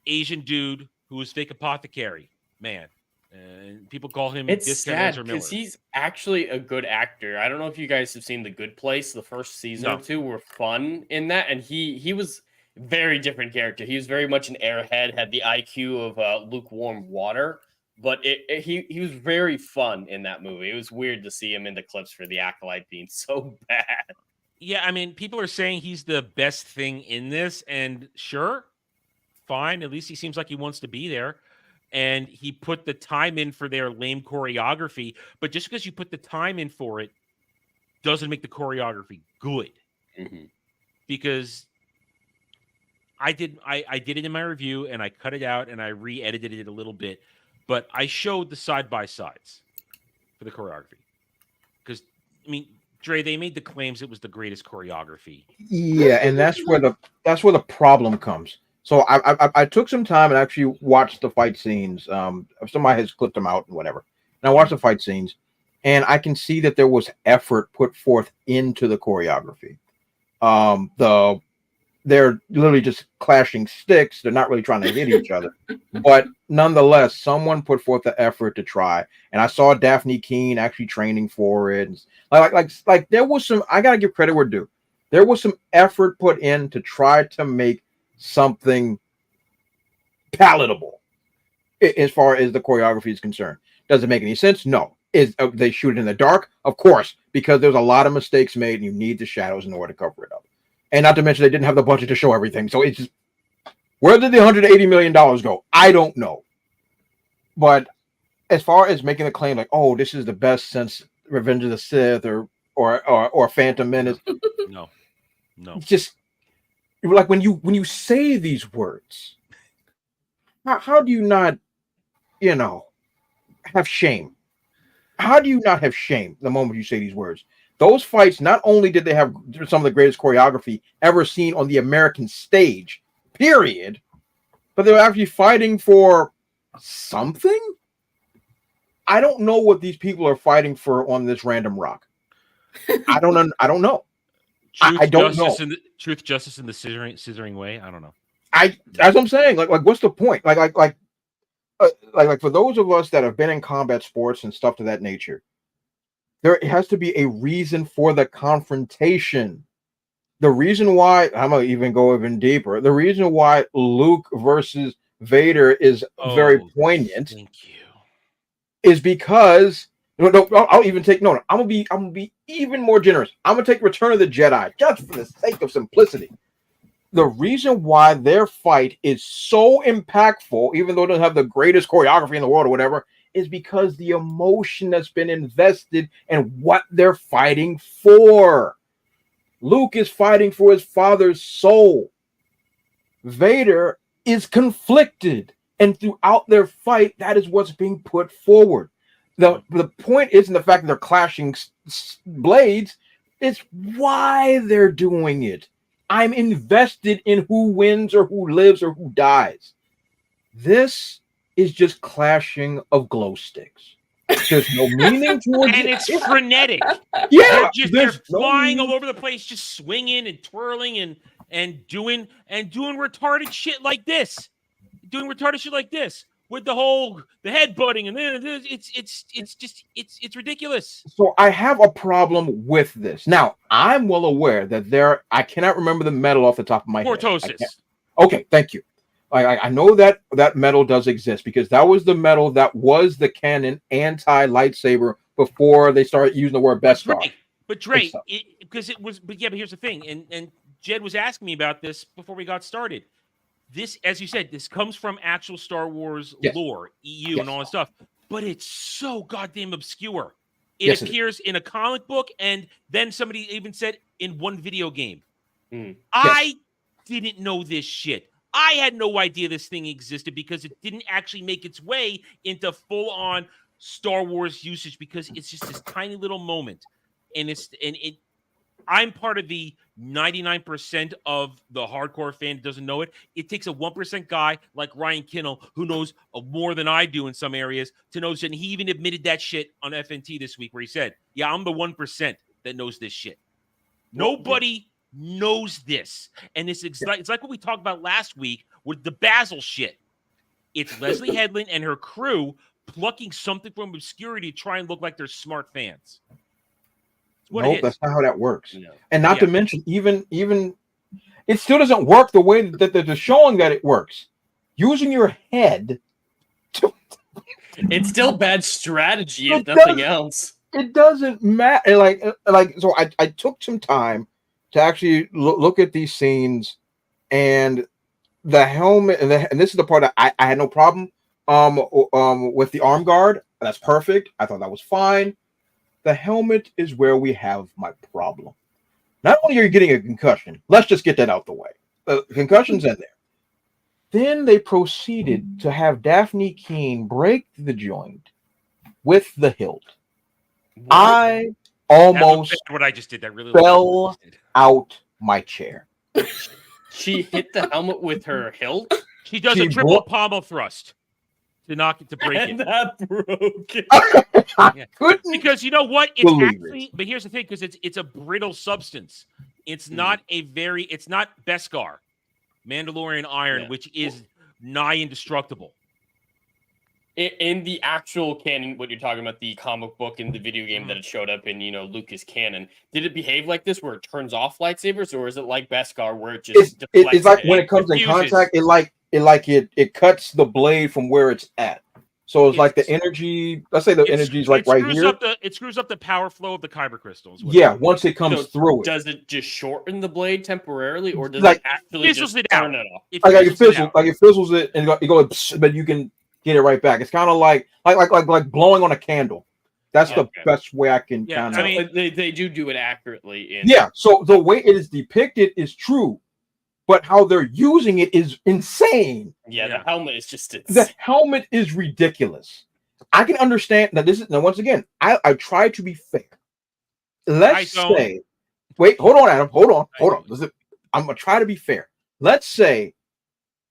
Asian dude who was fake apothecary man. And people call him It's sad because he's actually a good actor. I don't know if you guys have seen The Good Place. The first season or two were fun in that, and he was very different character. He was very much an airhead, had the IQ of lukewarm water, but he was very fun in that movie. It was weird to see him in the clips for the Acolyte being so bad. Yeah, I mean, people are saying he's the best thing in this, and sure, fine. At least he seems like he wants to be there. And he put the time in for their lame choreography. But just because you put the time in for it doesn't make the choreography good. Mm-hmm. Because I did it in my review, and I cut it out, and I re-edited it a little bit. But I showed the side-by-sides for the choreography. Because, I mean, Dre, they made the claims it was the greatest choreography. Yeah, and that's where the problem comes. So I took some time and actually watched the fight scenes. Somebody has clipped them out and whatever. And I watched the fight scenes, and I can see that there was effort put forth into the choreography. they're literally just clashing sticks. They're not really trying to hit each other. But nonetheless, someone put forth the effort to try. And I saw Daphne Keene actually training for it. Like there was some, I gotta give credit where due. There was some effort put in to try to make something palatable as far as the choreography is concerned. Does it make any sense? No. Is they shoot it in the dark? Of course, because there's a lot of mistakes made and you need the shadows in order to cover it up. And not to mention they didn't have the budget to show everything. So it's just, where did the $180 million go? I don't know. But as far as making a claim like, oh, this is the best since Revenge of the Sith or Phantom Menace. No. Just like when you say these words, how do you not, have shame? How do you not have shame the moment you say these words? Those fights, not only did they have some of the greatest choreography ever seen on the American stage, period, but they were actually fighting for something. I don't know what these people are fighting for on this random rock. I don't know. I don't know. Truth, justice, in the scissoring way. I don't know. That's what I'm saying. Like, what's the point? Like for those of us that have been in combat sports and stuff to that nature, there has to be a reason for the confrontation. The reason why, I'm going to even go even deeper, the reason why Luke versus Vader is very poignant is because, I'll even take, I'm going to be even more generous. I'm going to take Return of the Jedi just for the sake of simplicity. The reason why their fight is so impactful, even though it doesn't have the greatest choreography in the world or whatever, is because the emotion that's been invested in what they're fighting for. Luke is fighting for his father's soul. Vader is conflicted. And throughout their fight, that is what's being put forward. The point isn't the fact that they're clashing blades. It's why they're doing it. I'm invested in who wins or who lives or who dies. This is just clashing of glow sticks. There's no meaning towards it. And it's frenetic. Yeah. They're flying all over the place, just swinging and twirling and doing retarded shit like this. With the headbutting and then it's ridiculous. So I have a problem with this. Now, I'm well aware that I cannot remember the medal off the top of my head. Cortosis. Okay, thank you. I know that medal does exist because that was the medal that was the canon anti-lightsaber before they started using the word Beskar. Right. But Dre, but here's the thing, and Jed was asking me about this before we got started. This, as you said, this comes from actual Star Wars lore, EU, and all that stuff, but it's so goddamn obscure. It appears in a comic book, and then somebody even said in one video game. I didn't know this shit. I had no idea this thing existed because it didn't actually make its way into full-on Star Wars usage because it's just this tiny little moment, I'm part of the 99% of the hardcore fan that doesn't know it. It takes a 1% guy like Ryan Kinnell, who knows more than I do in some areas, to know shit. And he even admitted that shit on FNT this week where he said, yeah, I'm the 1% that knows this shit. Nobody knows this. And it's like what we talked about last week with the Basil shit. It's Leslie Headland and her crew plucking something from obscurity to try and look like they're smart fans. Nope, that's not how that works. No. And not to mention, even it still doesn't work the way that they're showing that it works. Using your head. It's still bad strategy if nothing else. It doesn't matter. So I took some time to actually look at these scenes, and the helmet, and this is the part that I had no problem with the arm guard. That's perfect. I thought that was fine. The helmet is where we have my problem. Not only are you getting a concussion, let's just get that out the way. The concussion's in there. Then they proceeded to have Daphne Keene break the joint with the hilt. What? I almost what I just did. That really fell out my chair. She hit the helmet with her hilt? She does a triple pommel thrust. To knock it, to break and it. That broke it. Because you know what? It's actually, but here's the thing, because it's a brittle substance It's not it's not Beskar, Mandalorian Iron, which is nigh indestructible. In the actual canon, what you're talking about, the comic book and the video game that it showed up in, Lucas canon, did it behave like this where it turns off lightsabers, or is it like Beskar where it just it's like when it comes in contact, it cuts the blade from where it's at. So it's like the energy. Let's say the energy is like right here. It screws up the power flow of the kyber crystals. Yeah, once it comes through it. Does it just shorten the blade temporarily, or does Like, it actually just turn it off? It fizzles it, and you go, but you can get it right back. It's kind of like blowing on a candle. That's the best way I can kind of. I mean, they do it accurately. So the way it is depicted is true, but how they're using it is insane. Yeah, the helmet is just the helmet is ridiculous. I can understand that this is now once again. I try to be fair. Let's say, wait, hold on, Adam, hold on. Listen, I'm gonna try to be fair. Let's say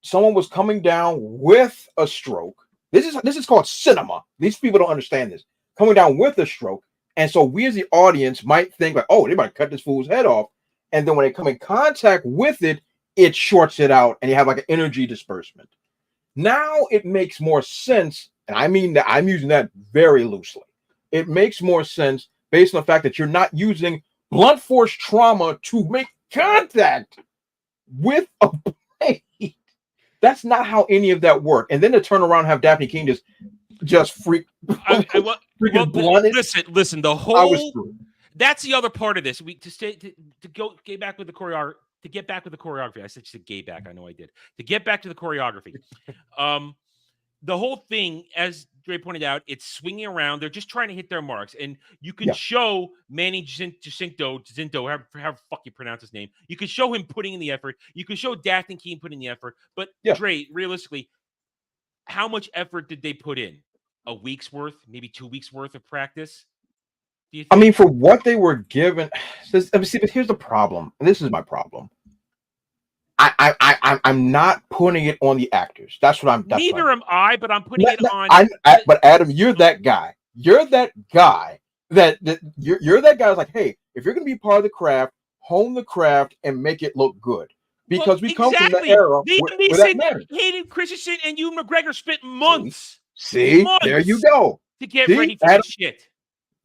someone was coming down with a stroke. This is called cinema. These people don't understand this. Coming down with a stroke, and so we as the audience might think like, oh, they might cut this fool's head off, and then when they come in contact with it, it shorts it out, and you have like an energy disbursement. Now it makes more sense, and I mean that I'm using that very loosely. It makes more sense based on the fact that you're not using blunt force trauma to make contact with a blade. That's not how any of that worked. And then to turn around and have Daphne King just freaking blunt it. Listen. The whole that's the other part of this. To get back with the choreography. To get back with the choreography, I said gay back. I know I did. To get back to the choreography, the whole thing, as Dre pointed out, it's swinging around. They're just trying to hit their marks, and you can show Manny Jacinto, however fuck you pronounce his name. You can show him putting in the effort. You can show Daphne Keane putting in the effort. But Dre, realistically, how much effort did they put in? A week's worth, maybe 2 weeks worth of practice? I mean, for what they were given, but here's the problem, and this is my problem. I'm not putting it on the actors. That's what I'm. Neither am I, but I'm putting it on. But Adam, you're that guy. You're that guy you're that guy who's like, hey, if you're going to be part of the craft, hone the craft and make it look good. Because we come from the era where that matters. Hayden Christensen and Ewan McGregor spent months. Months there you go. To get ready for this shit.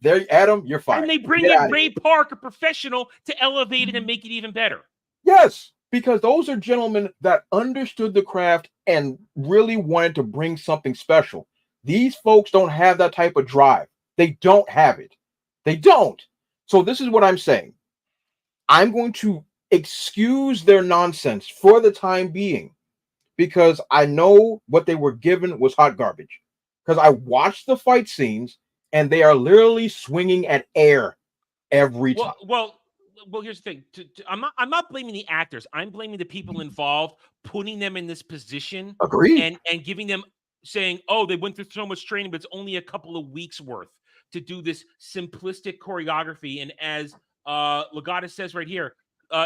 There, Adam, you're fine. And they bring in Ray Park, a professional, to elevate it and make it even better. Yes, because those are gentlemen that understood the craft and really wanted to bring something special. These folks don't have that type of drive. They don't have it. They don't. So this is what I'm saying. I'm going to excuse their nonsense for the time being because I know what they were given was hot garbage. Because I watched the fight scenes and they are literally swinging at air every time. Well, here's the thing. I'm not blaming the actors. I'm blaming the people involved, putting them in this position. Agreed. And giving them, saying, oh, they went through so much training, but it's only a couple of weeks worth to do this simplistic choreography. And as Legata says right here,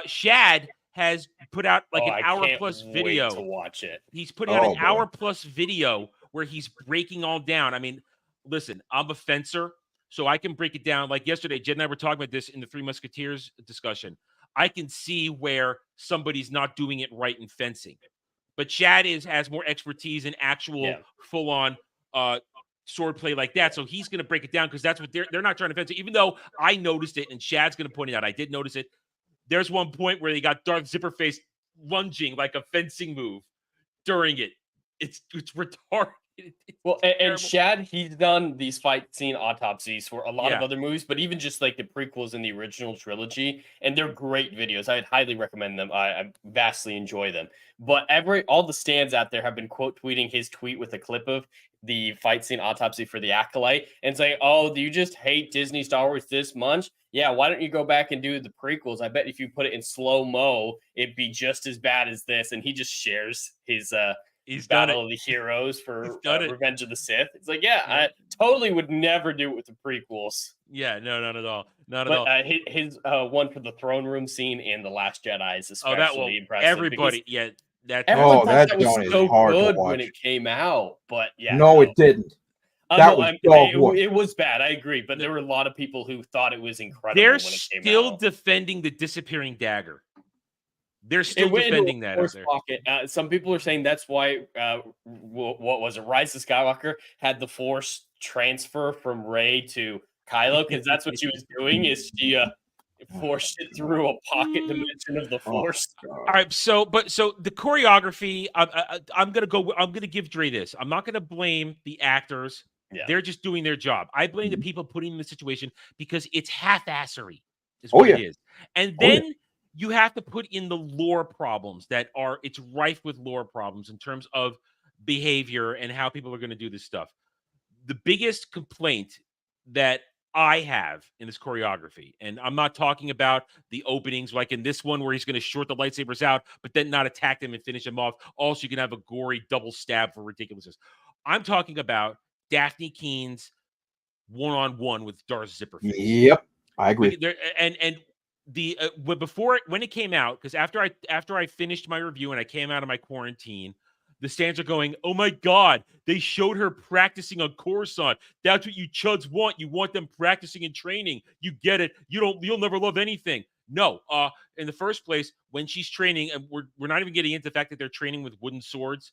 Shad has put out like an hour-plus video to watch it. He's putting out an hour-plus video where he's breaking all down. I mean, listen, I'm a fencer, so I can break it down. Like yesterday, Jed and I were talking about this in the Three Musketeers discussion. I can see where somebody's not doing it right in fencing. But Shad has more expertise in actual full-on sword play like that. So he's going to break it down because that's what they're not trying to fence it. Even though I noticed it, and Shad's going to point it out, I did notice it. There's one point where they got Darth Zipperface lunging like a fencing move during it. It's retarded. Well, and Shad, he's done these fight scene autopsies for a lot of other movies, but even just like the prequels in the original trilogy, and they're great videos. I'd highly recommend them. I vastly enjoy them. But all the stands out there have been quote tweeting his tweet with a clip of the fight scene autopsy for the Acolyte and saying, "Oh, do you just hate Disney Star Wars this much? Yeah, why don't you go back and do the prequels? I bet if you put it in slow-mo, it'd be just as bad as this." And he just shares his Battle of the Heroes for Revenge of the Sith. It's like, I totally would never do it with the prequels. Yeah, no, not at all. Not at all. His one for the throne room scene and The Last Jedi is especially impressive. Everybody, everyone thought that was so good when it came out. But no, it didn't. It was bad. I agree, but there were a lot of people who thought it was incredible They're when it came still out. defending the disappearing dagger. They're still defending that out there. Pocket. Some people are saying that's why. What was it? Rise of Skywalker had the Force transfer from Rey to Kylo because that's what she was doing. Is she forced it through a pocket dimension of the Force? All right. So the choreography. I'm gonna give Dre this. I'm not gonna blame the actors. Yeah. They're just doing their job. I blame the people putting in the situation because it's half-assery. Is what it is. And then you have to put in the lore problems it's rife with lore problems in terms of behavior and how people are going to do this stuff. The biggest complaint that I have in this choreography, and I'm not talking about the openings like in this one where he's going to short the lightsabers out, but then not attack them and finish them off. Also, you can have a gory double stab for ridiculousness. I'm talking about Daphne Keen's one-on-one with Darth Zipperface. Yep, I agree. When it came out, because after I finished my review and I came out of my quarantine, the stands are going, oh my God, they showed her practicing on Coruscant. That's what you chuds want. You want them practicing and training. You get it. You'll never love anything. No, in the first place, when she's training, and we're not even getting into the fact that they're training with wooden swords.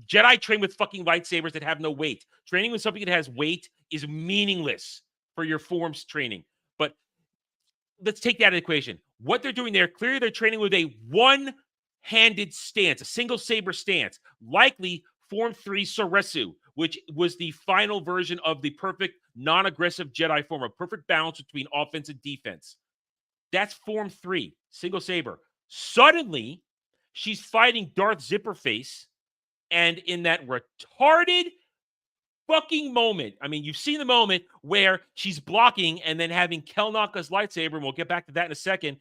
Jedi train with fucking lightsabers that have no weight. Training with something that has weight is meaningless for your forms training. But let's take that out of the equation. What they're doing there, clearly they're training with a one-handed stance, a single saber stance, likely Form 3 Soresu, which was the final version of the perfect non-aggressive Jedi form, a perfect balance between offense and defense. That's Form 3, single saber. Suddenly, she's fighting Darth Zipperface, and in that retarded fucking moment, I mean, you've seen the moment where she's blocking and then having Kelnaka's lightsaber, and we'll get back to that in a second,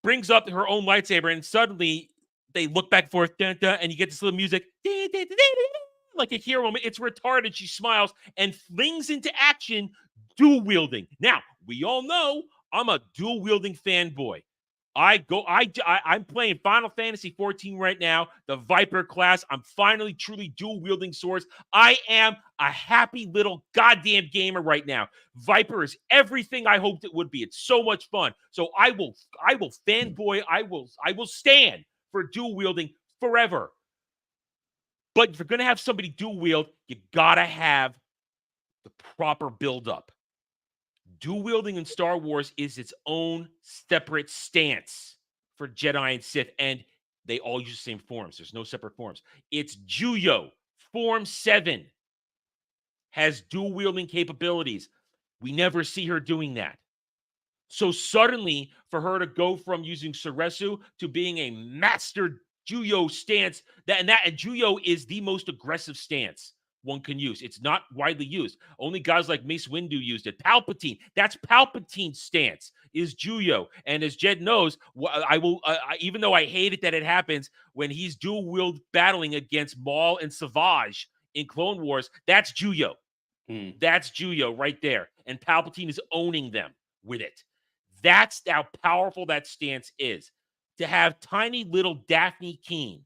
brings up her own lightsaber, and suddenly they look back and forth, dun, dun, and you get this little music, like a hero moment. It's retarded. She smiles and flings into action dual wielding. Now, we all know I'm a dual wielding fanboy. I'm playing Final Fantasy 14 right now, the Viper class. I'm finally truly dual wielding swords. I am a happy little goddamn gamer right now. Viper is everything I hoped it would be. It's so much fun. So I will fanboy. I will stand for dual wielding forever. But if you're going to have somebody dual wield, you got to have the proper build up. Dual wielding in Star Wars is its own separate stance for Jedi and Sith, and they all use the same forms. There's no separate forms. It's Juyo. Form 7 has dual wielding capabilities. We never see her doing that. So suddenly, for her to go from using Soresu to being a master Juyo stance, and Juyo is the most aggressive stance one can use. It's not widely used. Only guys like Mace Windu used it. Palpatine, that's Palpatine's stance, is Juyo. And as Jed knows, I will, even though I hate it that it happens, when he's dual wield battling against Maul and Savage in Clone Wars, that's Juyo. That's Juyo right there. And Palpatine is owning them with it. That's how powerful that stance is. To have tiny little Daphne Keen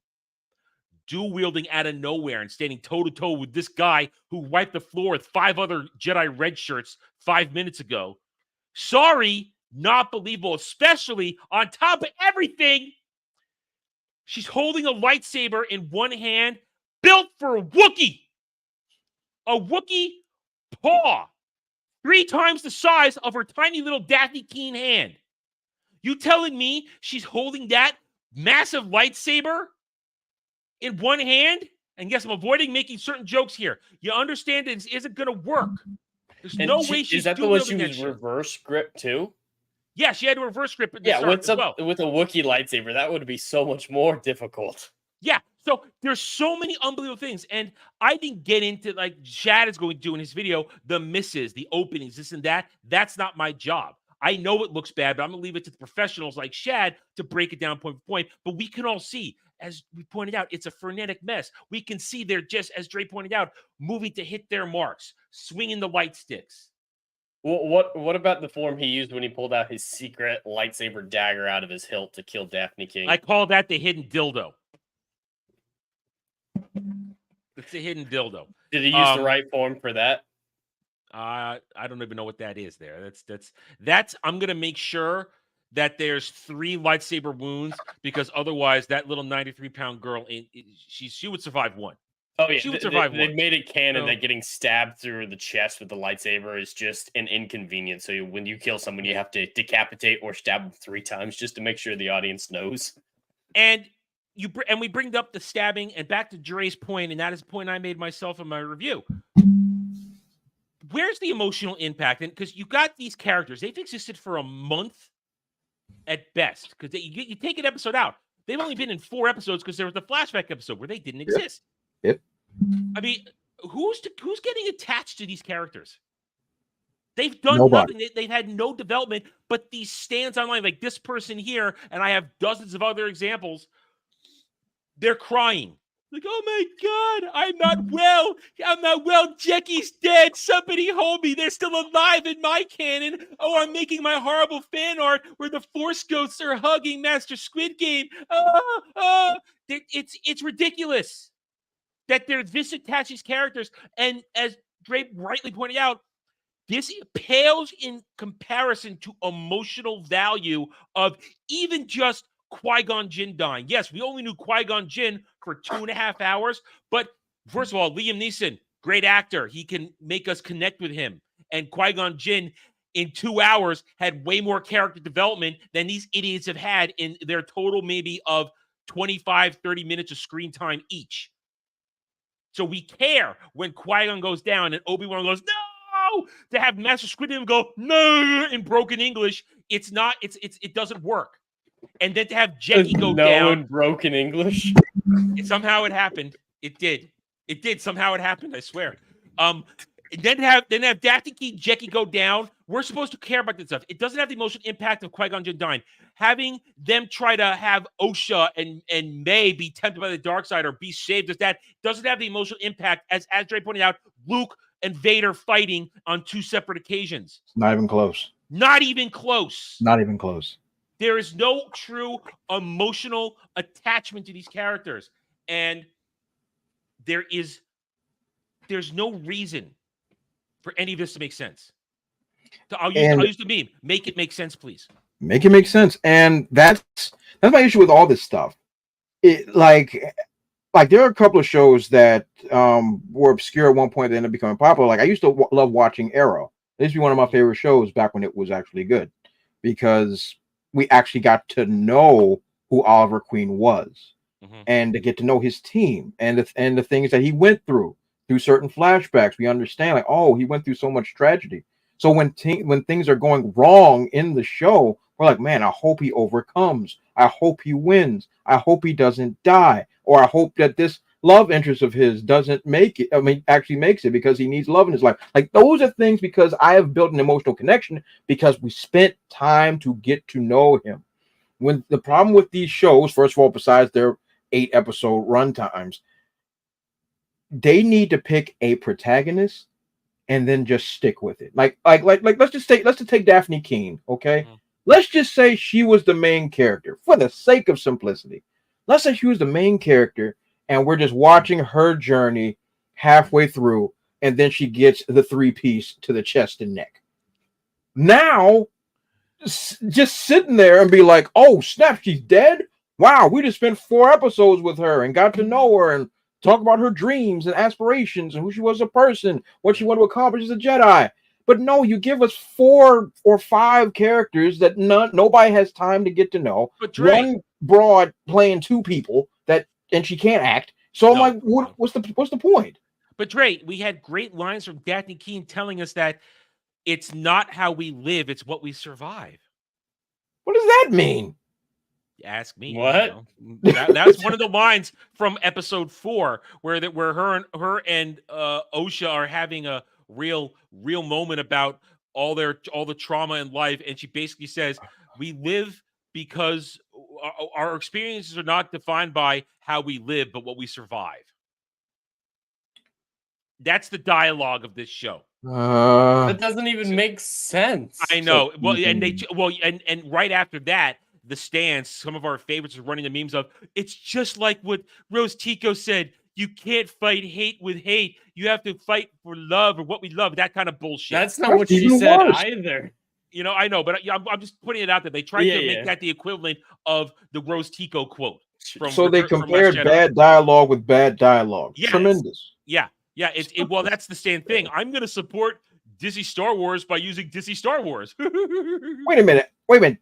dual wielding out of nowhere and standing toe to toe with this guy who wiped the floor with 5 other Jedi red shirts 5 minutes ago. Sorry, not believable, especially on top of everything. She's holding a lightsaber in one hand, built for a Wookiee. A Wookiee paw, 3 times the size of her tiny little Daphne Keen hand. You telling me she's holding that massive lightsaber in one hand? And yes, I'm avoiding making certain jokes here. You understand this isn't going to work. There's no way she's is that the one she was reverse grip too? Yeah, she had to reverse grip. With a Wookiee lightsaber, that would be so much more difficult. Yeah, so there's so many unbelievable things, and I didn't get into, like Shad is going to do in his video, the misses, the openings, this and that. That's not my job. I know it looks bad, but I'm going to leave it to the professionals like Shad to break it down point for point. But we can all see, as we pointed out, it's a frenetic mess. We can see they're just, as Dre pointed out, moving to hit their marks, swinging the light sticks. What about the form he used when he pulled out his secret lightsaber dagger out of his hilt to kill Daphne King? I call that the hidden dildo. It's a hidden dildo. Did he use the right form for that? I don't even know what that is there. That's I'm gonna make sure that there's 3 lightsaber wounds, because otherwise that little 93-pound girl she would survive one. Oh yeah, She would survive they one. made it canon So- that getting stabbed through the chest with the lightsaber is just an inconvenience. So when you kill someone, you have to decapitate or stab them 3 times just to make sure the audience knows. And we bring up the stabbing, and back to Dre's point, and that is the point I made myself in my review. Where's the emotional impact? And because you got these characters, they've existed for a month at best. Because you take an episode out, they've only been in 4 episodes because there was the flashback episode where they didn't exist. Yep. I mean, who's getting attached to these characters? They've done Nobody. nothing. They've had no development, but these stands online, like this person here, and I have dozens of other examples. They're crying. Like, oh my God, I'm not well. I'm not well. Jackie's dead. Somebody hold me. They're still alive in my canon. Oh, I'm making my horrible fan art where the Force Ghosts are hugging Master Squid Game. It's ridiculous that they're this attached to these characters. And as Dre rightly pointed out, this pales in comparison to emotional value of even just Qui-Gon Jinn dying. Yes, we only knew Qui-Gon Jinn for 2.5 hours, but first of all, Liam Neeson, great actor. He can make us connect with him. And Qui-Gon Jinn in 2 hours had way more character development than these idiots have had in their total maybe of 25, 30 minutes of screen time each. So we care when Qui-Gon goes down and Obi-Wan goes, no! To have Master Squid Game go, no, in broken English, it doesn't work. And then to have Jackie go down in broken English. Somehow it happened. It did. It did. Somehow it happened. I swear. Then have Daphne Key, Jackie go down. We're supposed to care about this stuff. It doesn't have the emotional impact of Qui-Gon Jinn dying. Having them try to have Osha and May be tempted by the dark side or be saved as that doesn't have the emotional impact as Dre pointed out. Luke and Vader fighting on 2 separate occasions. Not even close. Not even close. Not even close. There is no true emotional attachment to these characters. And there's no reason for any of this to make sense. So I'll use the meme. Make it make sense, please. Make it make sense. And that's my issue with all this stuff. Like there are a couple of shows that were obscure at one point that ended up becoming popular. Like I used to love watching Arrow. It used to be one of my favorite shows back when it was actually good, because we actually got to know who Oliver Queen was, and to get to know his team and the things that he went through certain flashbacks. We understand, like, oh, he went through so much tragedy. So when things are going wrong in the show, we're like, man, I hope he overcomes. I hope he wins. I hope he doesn't die. Or I hope that this love interest of his doesn't make it. I mean, actually makes it, because he needs love in his life. Like, those are things, because I have built an emotional connection because we spent time to get to know him. When the problem with these shows, first of all, besides their 8-episode runtimes, they need to pick a protagonist and then just stick with it. Like let's just take Daphne Keene, okay? Let's just say she was the main character for the sake of simplicity. Let's say she was the main character and we're just watching her journey halfway through, and then she gets the 3-piece to the chest and neck. Now, just sitting there and be like, oh, snap, she's dead? Wow, we just spent 4 episodes with her and got to know her and talk about her dreams and aspirations and who she was as a person, what she wanted to accomplish as a Jedi. But no, you give us 4 or 5 characters that nobody has time to get to know. But Dre, one broad playing 2 people and she can't act. So I'm like, what's the point? But Dre, we had great lines from Daphne Keene telling us that it's not how we live, it's what we survive. What does that mean? Ask me. What? You know? That's one of the lines from episode 4, where her and Osha are having a real moment about all the trauma in life, and she basically says, we live because our experiences are not defined by how we live, but what we survive. That's the dialogue of this show. That doesn't even make sense. I know. And right after that, the stands, some of our favorites are running the memes of, it's just like what Rose Tico said. You can't fight hate with hate. You have to fight for love or what we love. That kind of bullshit. That's not what she said either. You know, I know, but I'm just putting it out there. They tried to make that the equivalent of the Rose Tico quote. So they compared bad dialogue with bad dialogue. Yes. Tremendous. Yeah. Well, that's the same thing. I'm going to support Disney Star Wars by using Disney Star Wars. Wait a minute.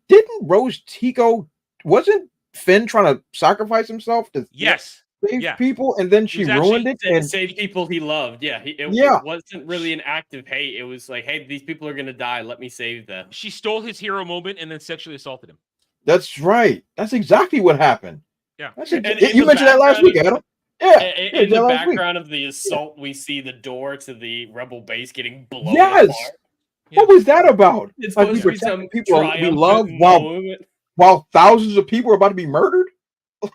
Didn't Rose Tico, wasn't Finn trying to sacrifice himself to save people, and then she ruined it and save people he loved? Yeah, it wasn't really an act of hate. It was like, hey, these people are gonna die. Let me save them. She stole his hero moment and then sexually assaulted him. That's right. That's exactly what happened. Yeah, you mentioned that last week, Adam. Yeah. In the background of the assault, we see the door to the rebel base getting blown apart. What was that about? It's like supposed to be some people we love moment. while thousands of people are about to be murdered.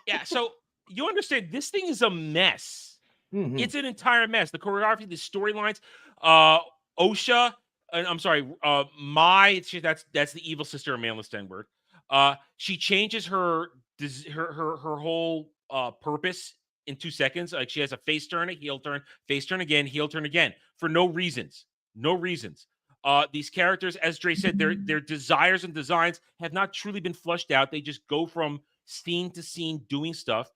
Yeah, so you understand this thing is a mess. It's an entire mess. The choreography, the storylines, Osha, I'm sorry, that's the evil sister of Malin Stenberg. She changes her whole purpose in 2 seconds. Like she has a face turn, a heel turn, face turn again, heel turn again for no reasons. These characters, as Dre said, their desires and designs have not truly been flushed out. They just go from scene to scene doing stuff.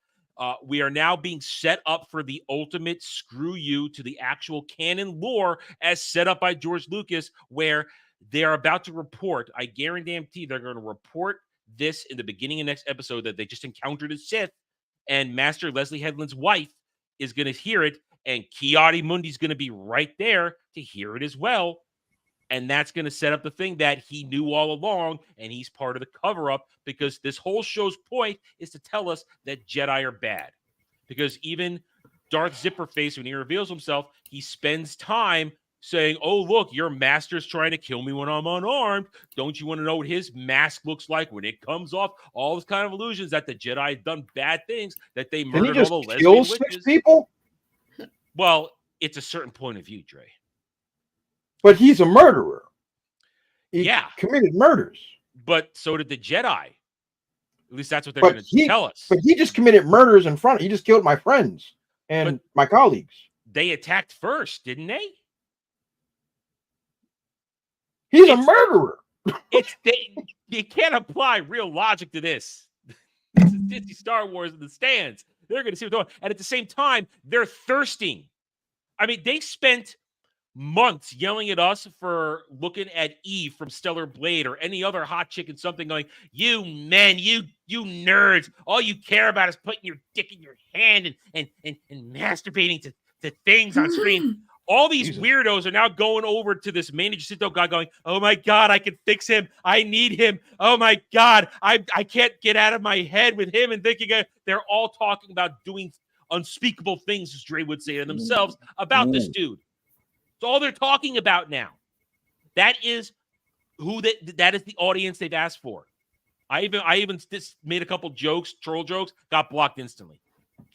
We are now being set up for the ultimate screw you to the actual canon lore as set up by George Lucas, where they are about to report. I guarantee they're going to report this in the beginning of next episode that they just encountered a Sith, and Master Leslie Headland's wife is going to hear it, and Ki-Adi-Mundi's going to be right there to hear it as well. And that's going to set up the thing that he knew all along, and he's part of the cover-up, because this whole show's point is to tell us that Jedi are bad. Because even Darth Zipperface, when he reveals himself, he spends time saying, oh, look, your master's trying to kill me when I'm unarmed. Don't you want to know what his mask looks like when it comes off? All those kind of illusions that the Jedi have done bad things, that they murdered all the lesbian witches. 6 people? Well, it's a certain point of view, Dre. But he's a murderer. He committed murders. But so did the Jedi. At least that's what they're going to tell us. But he just committed murders in front. He just killed my friends and my colleagues. They attacked first, didn't they? He's a murderer. You can't apply real logic to this. This is Disney Star Wars in the stands. They're going to see what's going on. And at the same time, they're thirsting. I mean, they spent months yelling at us for looking at Eve from Stellar Blade or any other hot chick and something, going, you men, you nerds, all you care about is putting your dick in your hand and masturbating to things on screen. All these weirdos are now going over to this Manny Jacinto guy going, oh my God, I can fix him. I need him. Oh my God, I can't get out of my head with him, and thinking they're all talking about doing unspeakable things, as Dre would say to themselves, about this dude. It's all they're talking about now. That is that is the audience they've asked for. I even made a couple jokes, troll jokes, got blocked instantly.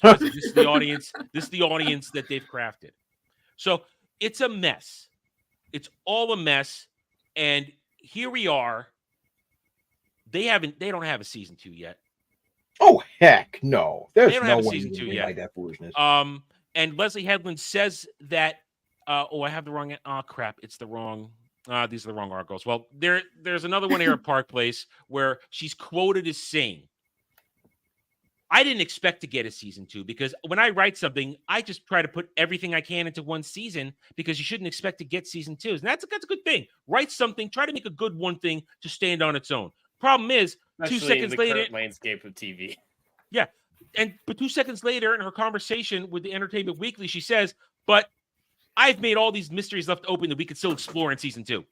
This is the audience. This is the audience that they've crafted. So it's a mess. It's all a mess. And here we are. They don't have a season 2 yet. Oh heck no. There's they don't no have a one season 2 yet. Like that foolishness. And Leslie Headland says that I have the wrong crap. It's the wrong these are the wrong articles. Well, there's another one here at Park Place where she's quoted as saying, I didn't expect to get a season 2, because when I write something, I just try to put everything I can into one season, because you shouldn't expect to get season 2s. And that's a good thing. Write something, try to make a good one thing to stand on its own. Problem is, especially 2 seconds in the later, current landscape of TV. Yeah. But 2 seconds later in her conversation with the Entertainment Weekly, she says, but I've made all these mysteries left open that we could still explore in season 2.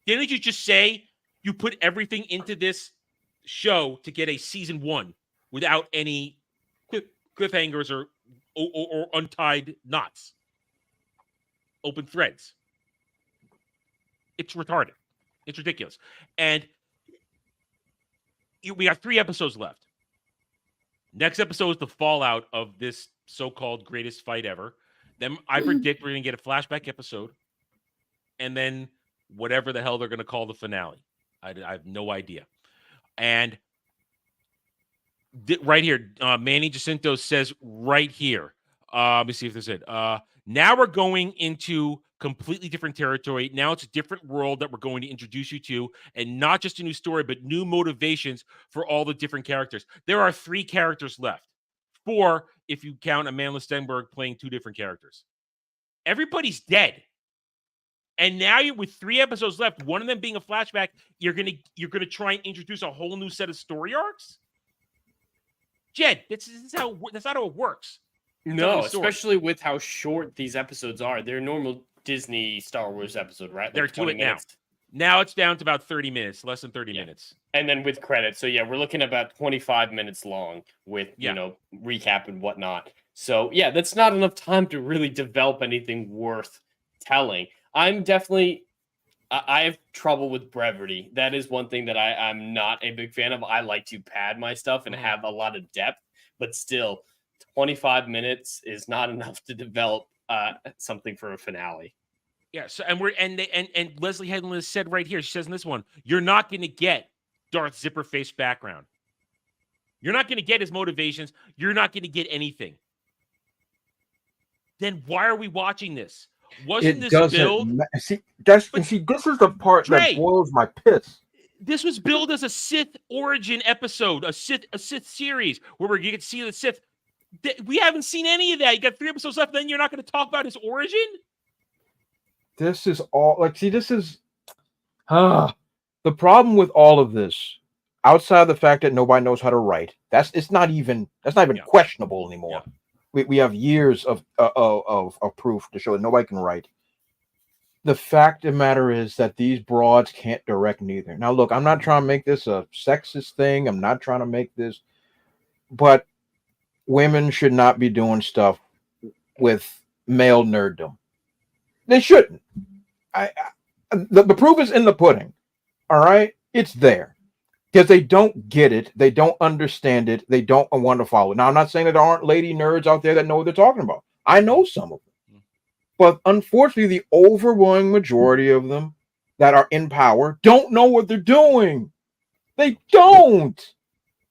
Didn't you just say you put everything into this show to get a season 1 without any cliffhangers or untied knots, open threads? It's retarded. It's ridiculous. And we got 3 episodes left. Next episode is the fallout of this so-called greatest fight ever. Then I predict we're going to get a flashback episode, and then whatever the hell they're going to call the finale. I have no idea. And Right here, Manny Jacinto says right here. Let me see if this is it. Now we're going into completely different territory. Now it's a different world that we're going to introduce you to, and not just a new story, but new motivations for all the different characters. There are 3 characters left. 4 if you count Amanda Stenberg playing 2 different characters. Everybody's dead. And now you're with 3 episodes left, one of them being a flashback, you're gonna try and introduce a whole new set of story arcs? Jed, that's not how it works. No, especially with how short these episodes are. They're normal Disney Star Wars episode, right? Like They're doing it now. minutes. Now it's down to about 30 minutes, less than 30 minutes. And then with credits. So yeah, we're looking at about 25 minutes long with, you know, recap and whatnot. So yeah, that's not enough time to really develop anything worth telling. I'm definitely, I have trouble with brevity. That is one thing that I'm not a big fan of. I like to pad my stuff and have a lot of depth, but still 25 minutes is not enough to develop something for a finale. Yeah. So and Leslie Headland has said right here. She says in this one, you're not going to get Darth Zipperface background. You're not going to get his motivations. You're not going to get anything. Then why are we watching this? Wasn't this build? See, this is the part that boils my piss. This was billed as a Sith origin episode, a Sith series where you can see the Sith. We haven't seen any of that. You got 3 episodes left. Then you're not going to talk about his origin. This is all like. See, this is the problem with all of this. Outside of the fact that nobody knows how to write, that's not even questionable anymore. Yeah. We have years of proof to show that nobody can write. The fact of the matter is that these broads can't direct neither. Now, look, I'm not trying to make this a sexist thing. I'm not trying to make this, but women should not be doing stuff with male nerddom. They shouldn't. The proof is in the pudding. All right, it's there. Because they don't get it, they don't understand it, they don't want to follow it. Now, I'm not saying that there aren't lady nerds out there that know what they're talking about. I know some of them. But unfortunately, the overwhelming majority of them that are in power don't know what they're doing. They don't.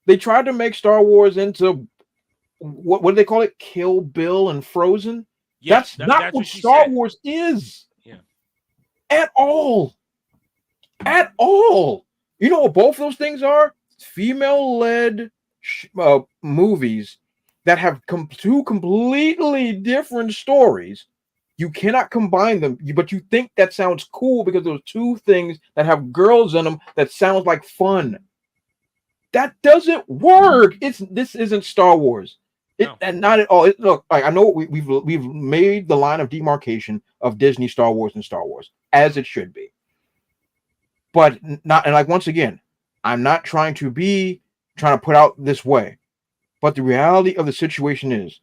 They tried to make Star Wars into, what do they call it? Kill Bill and Frozen? Yes, that's not what Star Wars is. Yeah. At all. At all. You know what both those things are? Female-led movies that have 2 completely different stories. You cannot combine them, but you think that sounds cool because those 2 things that have girls in them that sounds like fun. That doesn't work. This isn't Star Wars. And not at all. Look, I know we've made the line of demarcation of Disney, Star Wars, and Star Wars as it should be. But not, and like once again, I'm not trying to put out this way. But the reality of the situation is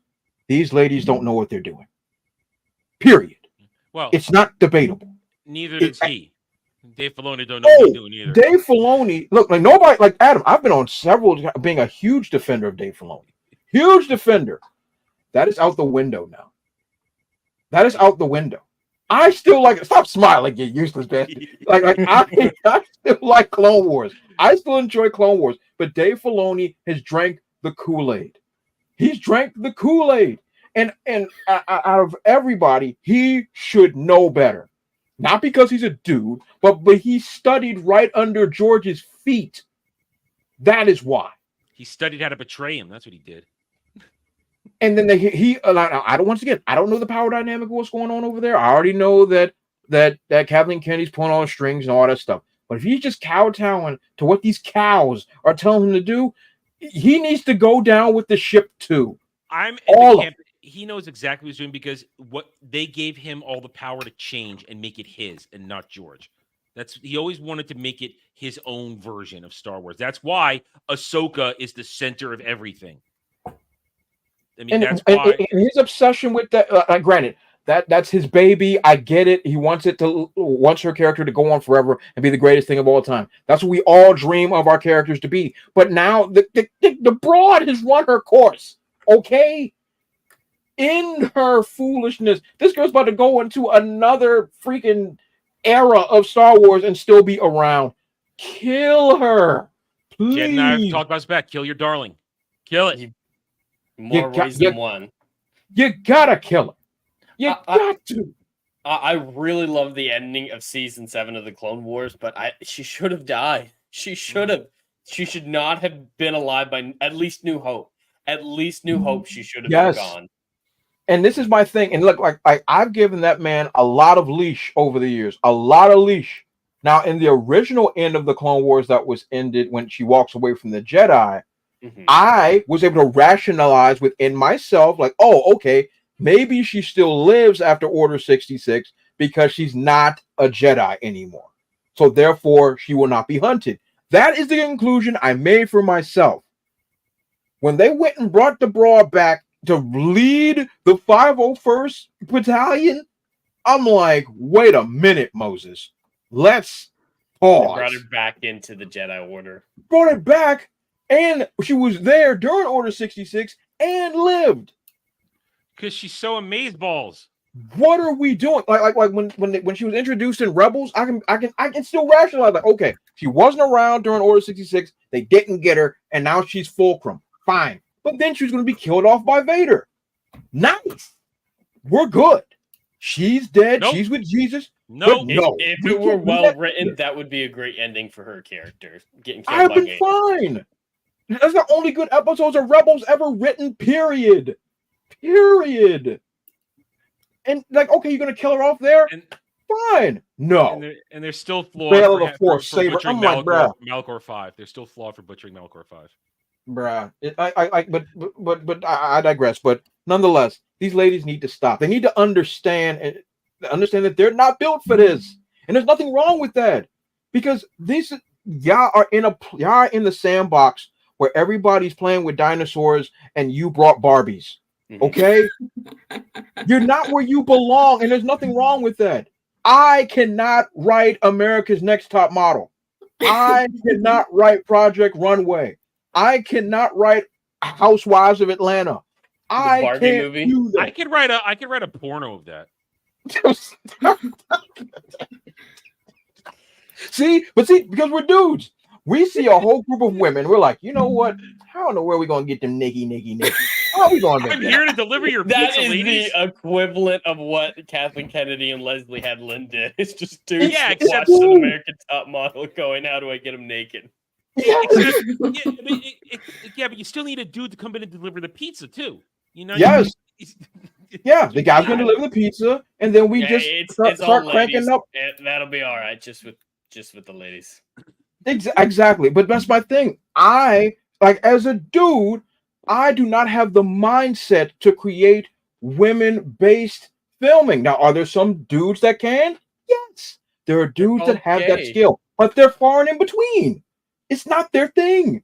these ladies don't know what they're doing. Period. Well, it's not debatable. Neither does he. Dave Filoni don't know what he's doing either. Dave Filoni, look, like nobody, like Adam, I've been on several, being a huge defender of Dave Filoni. Huge defender. That is out the window now. That is out the window. I still like it. Stop smiling, you useless bastard. I still like Clone Wars. I still enjoy Clone Wars. But Dave Filoni has drank the Kool-Aid. He's drank the Kool-Aid. And out of everybody, he should know better. Not because he's a dude, but he studied right under George's feet. That is why. He studied how to betray him. That's what he did. And then I don't, once again, I don't know the power dynamic of what's going on over there. I already know that Kathleen Kennedy's pulling all the strings and all that stuff. But if he's just kowtowing to what these cows are telling him to do, he needs to go down with the ship too. I'm in the camp. He knows exactly what he's doing because what they gave him all the power to change and make it his and not George. He always wanted to make it his own version of Star Wars. That's why Ahsoka is the center of everything. I mean, that's why. And his obsession with that, granted, that's his baby. I get it. He wants her character to go on forever and be the greatest thing of all time. That's what we all dream of our characters to be. But now the broad has run her course. Okay? In her foolishness, this girl's about to go into another freaking era of Star Wars and still be around. Kill her. Please. Jed and I have talked about this back. Kill your darling. Kill it. More ways than one. You gotta kill her. You got to. I really love the ending of season 7 of the Clone Wars, but she should have died. She should have. She should not have been alive by at least New Hope. At least New Hope, she should have been gone. And this is my thing. And look, like I've given that man a lot of leash over the years, a lot of leash. Now, in the original end of the Clone Wars that was ended when she walks away from the Jedi, I was able to rationalize within myself, like, oh, okay, maybe she still lives after Order 66 because she's not a Jedi anymore. So therefore, she will not be hunted. That is the conclusion I made for myself. When they went and brought the broad back to lead the 501st Battalion, I'm like, wait a minute, Moses. Let's pause. They brought her back into the Jedi Order. Brought it back, and she was there during Order 66 and lived. Because she's so amazeballs. What are we doing? Like when she was introduced in Rebels, I can still rationalize, like, okay, she wasn't around during Order 66, they didn't get her, and now she's Fulcrum. Fine. But then she was going to be killed off by Vader. Nice. We're good. She's dead. Nope. She's with Jesus. No. If it were well written, that would be a great ending for her character. Getting killed I've by been Vader. fine. That's the only good episodes of Rebels ever written, period. Period. And like, okay, you're going to kill her off there? Fine. No. And they're still flawed Veil of the Force, for Saber. butchering I'm like, bruh. Malachor 5. They're still flawed for butchering Malachor 5. Bruh, but I digress. But nonetheless, these ladies need to stop. They need to understand that they're not built for this, and there's nothing wrong with that, because y'all are in the sandbox where everybody's playing with dinosaurs, and you brought Barbies. Okay, you're not where you belong, and there's nothing wrong with that. I cannot write America's Next Top Model. I cannot write Project Runway. I cannot write Housewives of Atlanta. I can't do that. I could write a porno of that. See, because we're dudes, we see a whole group of women. We're like, you know what? I don't know where we're gonna get them Nikki. How are we gonna I'm here to deliver your That pizza, is ladies. the equivalent of what Kathleen Kennedy and Leslie Headland did. It's just dudes except watching an American Top Model going, how do I get them naked? But you still need a dude to come in and deliver the pizza too. You know? Yes. Yeah, the guy's gonna deliver the pizza, and then we just start cranking up. That'll be all right, just with the ladies. Exactly, but that's my thing. As a dude, I do not have the mindset to create women-based filming. Now, are there some dudes that can? Yes, there are dudes that have that skill, but they're far and in between. It's not their thing.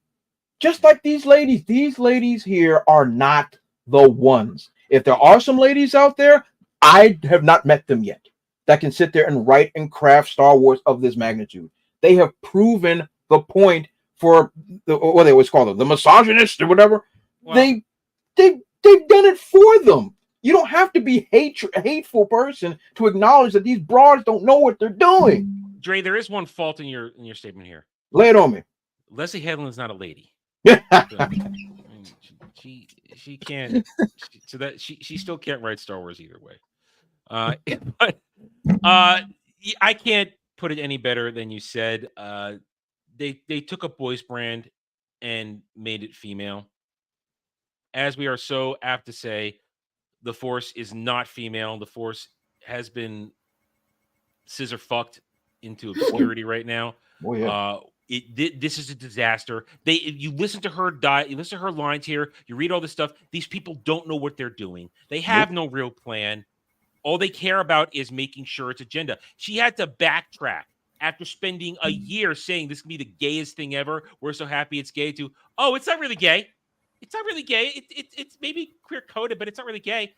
Just like these ladies here are not the ones. If there are some ladies out there, I have not met them yet, that can sit there and write and craft Star Wars of this magnitude. They have proven the point for what they always call them, the misogynist or whatever. Wow. They've done it for them. You don't have to be a hateful person to acknowledge that these broads don't know what they're doing. Dre, there is one fault in your statement here. Lay it on me. Leslie Headland's not a lady. She can't. She still can't write Star Wars either way. But I can't put it any better than you said. They took a boys brand and made it female. As we are so apt to say, the Force is not female. The Force has been scissor fucked into obscurity right now. Oh yeah. This is a disaster. You listen to her you listen to her lines here, you read all this stuff. These people don't know what they're doing. They have no real plan. All they care about is making sure it's agenda. She had to backtrack after spending a year saying this can be the gayest thing ever. We're so happy it's gay to, oh, it's not really gay. It's not really gay. It's maybe queer coded, but it's not really gay.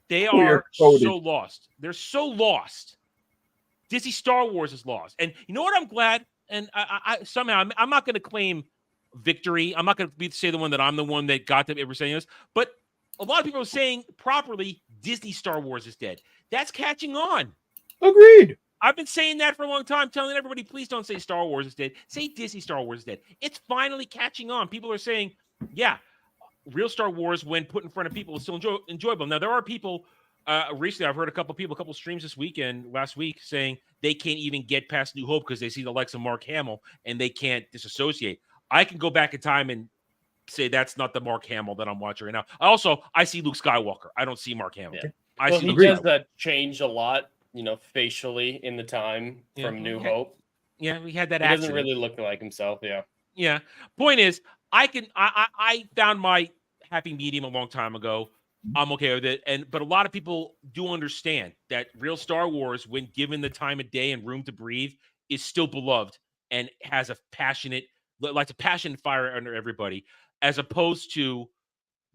They are so lost. They're so lost. Disney Star Wars is lost. And you know what? I'm glad. And I somehow I'm not going to claim victory. I'm not going to say the one that I'm the one that got them ever saying this. But a lot of people are saying properly Disney Star Wars is dead. That's catching on. Agreed. I've been saying that for a long time, telling everybody, please don't say Star Wars is dead. Say Disney Star Wars is dead. It's finally catching on. People are saying, yeah, real Star Wars, when put in front of people, is still enjoyable. Now, there are people, recently, I've heard a couple streams last week, saying they can't even get past New Hope because they see the likes of Mark Hamill and they can't disassociate. I can go back in time and say that's not the Mark Hamill that I'm watching right now. I see Luke Skywalker. I don't see Mark Hamill. Yeah. He does change a lot, facially in the time from New Hope. Yeah, we had that. He doesn't really look like himself. Yeah. Yeah. Point is, I found my happy medium a long time ago. I'm okay with it. But a lot of people do understand that real Star Wars, when given the time of day and room to breathe, is still beloved and has a passionate fire under everybody, as opposed to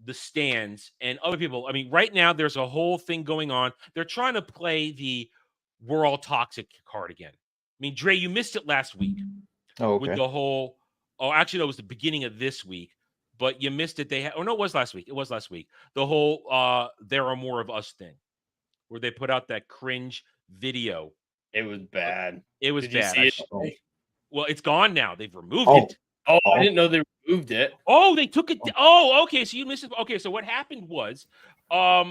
the stands and other people. I mean, right now there's a whole thing going on. They're trying to play the "we're all toxic" card again. I mean, Dre, you missed it last week. Oh, okay. With the whole, actually, that was the beginning of this week, but you missed it. It was last week. It was last week. The whole "there are more of us" thing, where they put out that cringe video. It was bad. It was Did you bad. see it? Well, it's gone now. They've removed it. Oh, I didn't know they removed it. Oh, they took it. Oh, okay. So you missed it. Okay, so what happened was, a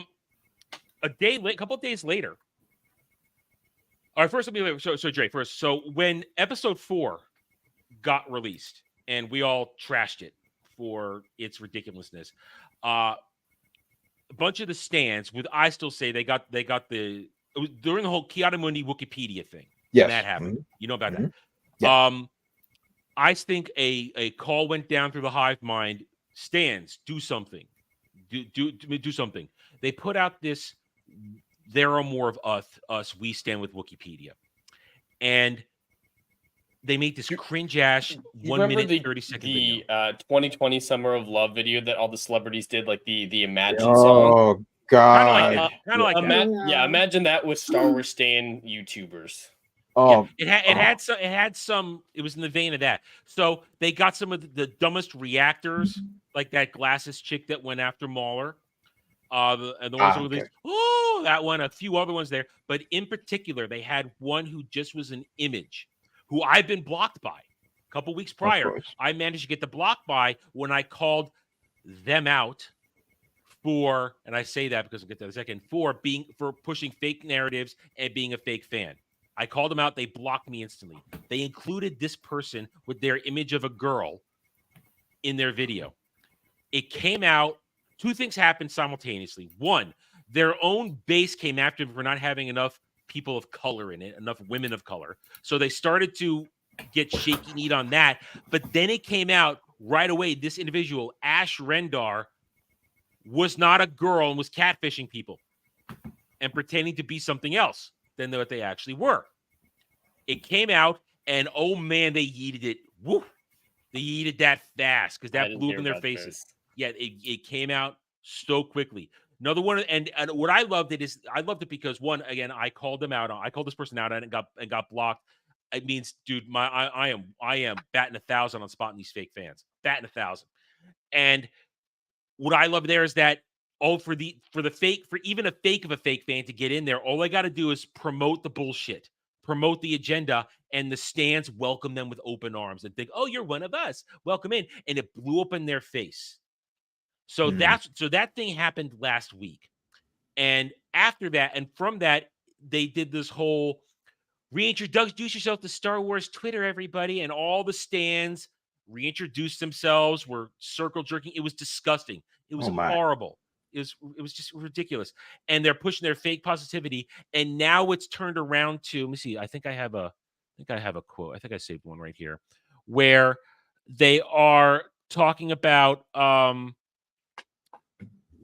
couple of days later. All right, first, so Dre, first. So when episode 4 got released, and we all trashed it for its ridiculousness, a bunch of the stands, I still say they got it was during the whole Kiara Mundi Wikipedia thing. Yes. When that happened. You know about that. Yeah. I think a call went down through the hive mind. Stands, do something. Do something. They put out this "there are more of us. We stand with Wikipedia," and they made this cringe-ass 1 minute 30-second video. The 2020 Summer of Love video that all the celebrities did, like the Imagine song. Oh God! Kind of like that. Yeah, imagine that with Star Wars stan YouTubers. Oh, yeah, it had some. It was in the vein of that. So they got some of the dumbest reactors, like that glasses chick that went after Mauler, and the ones who released. Oh, that one, a few other ones there, but in particular, they had one who just was an image, who I've been blocked by. A couple weeks prior, I managed to get the block by when I called them out for, and I say that because we'll get to that in a second, for pushing fake narratives and being a fake fan. I called them out. They blocked me instantly. They included this person with their image of a girl in their video. It came out. Two things happened simultaneously. One, their own base came after them for not having enough people of color in it, enough women of color. So they started to get shaky kneed on that. But then it came out right away. This individual, Ash Rendar, was not a girl and was catfishing people and pretending to be something else than what they actually were. It came out, and oh man, they yeeted it. Woo! They yeeted that fast because that blew up in their faces. This. Yeah, it came out so quickly. Another one, and what I loved it because one, again, I called them out. I called this person out and got blocked. It means, dude, I am batting 1,000 on spotting these fake fans. Batting 1,000. And what I love there is that for even a fake of a fake fan to get in there, all I got to do is promote the bullshit, promote the agenda, and the stands welcome them with open arms and think, "Oh, you're one of us. Welcome in." And it blew up in their face. So that thing happened last week. And after that, and from that, they did this whole reintroduce yourself to Star Wars Twitter, everybody, and all the stands reintroduced themselves, were circle jerking. It was disgusting. It was horrible. It was just ridiculous. And they're pushing their fake positivity. And now it's turned around to, let me see, I think I have a quote. I think I saved one right here where they are talking about